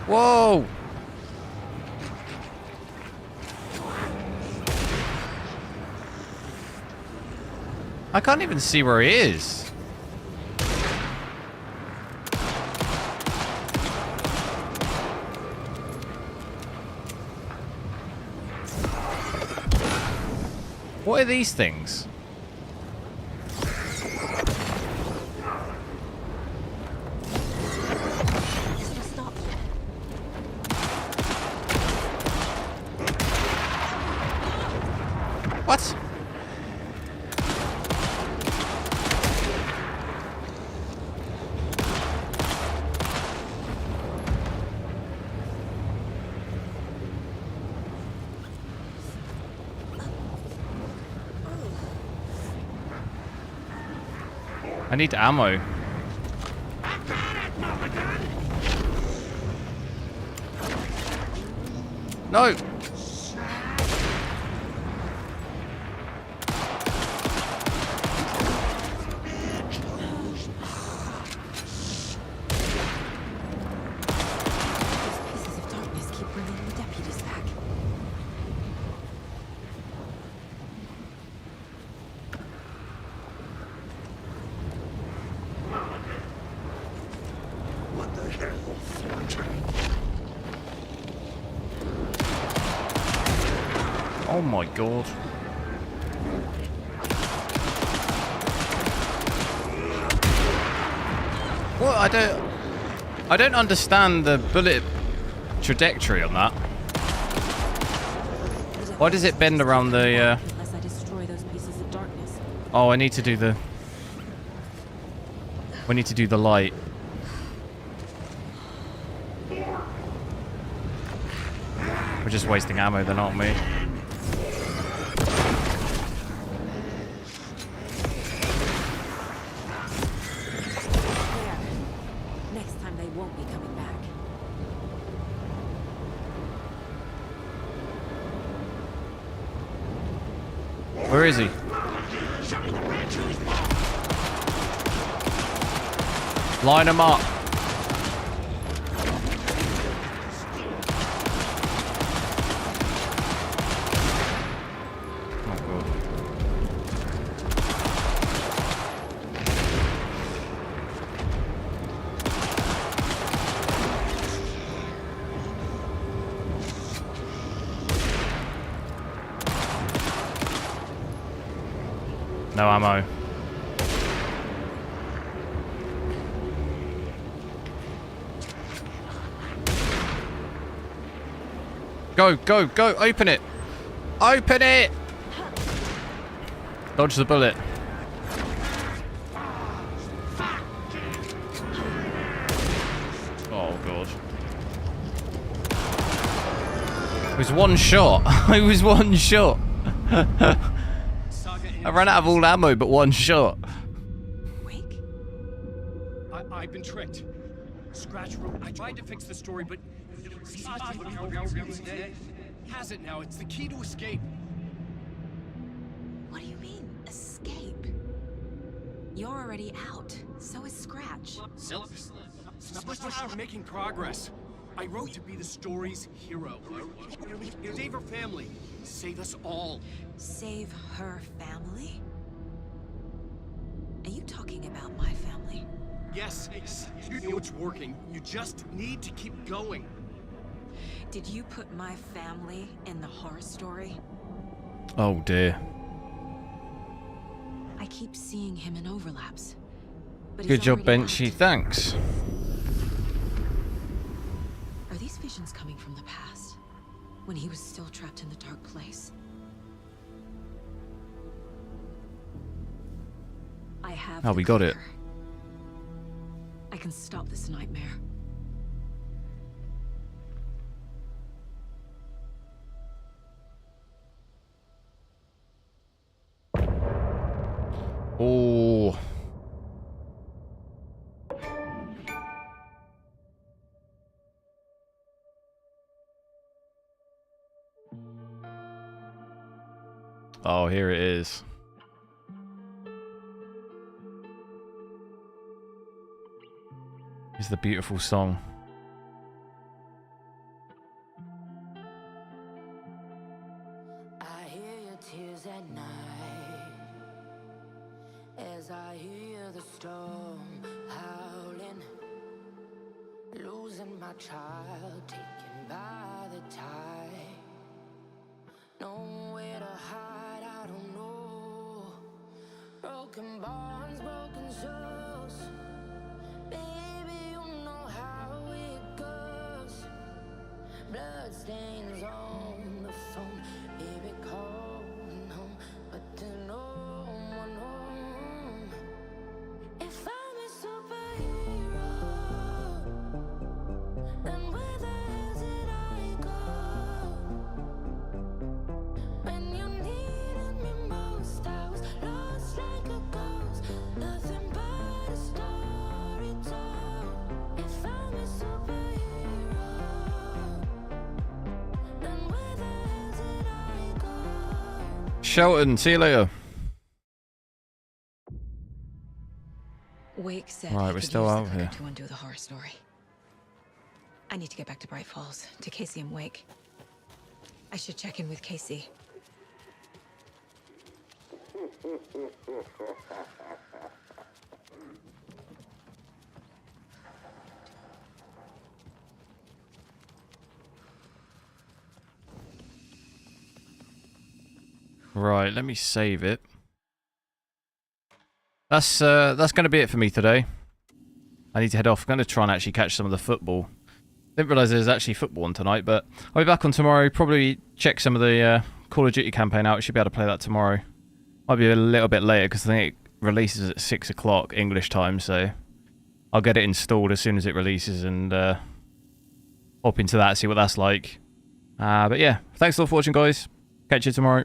Whoa! I can't even see where he is. What are these things? What? I need ammo. No! Oh my god. What? I don't understand the bullet trajectory on that. Why does it bend around the Unless I destroy those pieces of darkness. Oh, I need to do the we need to do the light. We're just wasting ammo then, aren't we? Where is he? Line him up. Oh god. No ammo. Go, go, go, open it! Open it! Dodge the bullet. Oh god. It was one shot. It was one shot. I ran out of all ammo but one shot. I've been tricked. Scratch room. I tried to fix the story, but has it now. It's the key to escape. What do you mean, escape? You're already out. So is Scratch. We're making progress. I wrote to be the story's hero. Save her family. Save us all. Save her family? Are you talking about my family? Yes, you know it's working. You just need to keep going. Did you put my family in the horror story? Oh dear. I keep seeing him in overlaps. But Good job, Benchy. Thanks. Are these visions coming from the past? When he was still trapped in the dark place? I have. Oh, we got it. I can stop this nightmare. Oh. Oh, here it is. It's the beautiful song. I hear your tears at night as I hear the storm howling, losing my child, taken by the tide. Nowhere to hide, I don't know. Broken bonds, broken souls. Baby, you know how it goes. Blood stains on the phone. Baby, calling home, but there's no one home. If I'm a superhero, then where the hell did I go? When you needed me most, I was lost like a ghost. Nothing but Shelton, see you later. Wake said Right, he we're could still use the out cutter here. to undo the horror story. I need to get back to Bright Falls, to Casey and Wake. I should check in with Casey. Right, let me save it. That's going to be it for me today. I need to head off. I'm going to try and actually catch some of the football. Didn't realise there's actually football on tonight, but I'll be back on tomorrow. Probably check some of the Call of Duty campaign out. Should be able to play that tomorrow. Might be a little bit later because I think it releases at 6 o'clock English time, so I'll get it installed as soon as it releases and hop into that, see what that's like. But yeah, thanks a lot for watching, guys. Catch you tomorrow.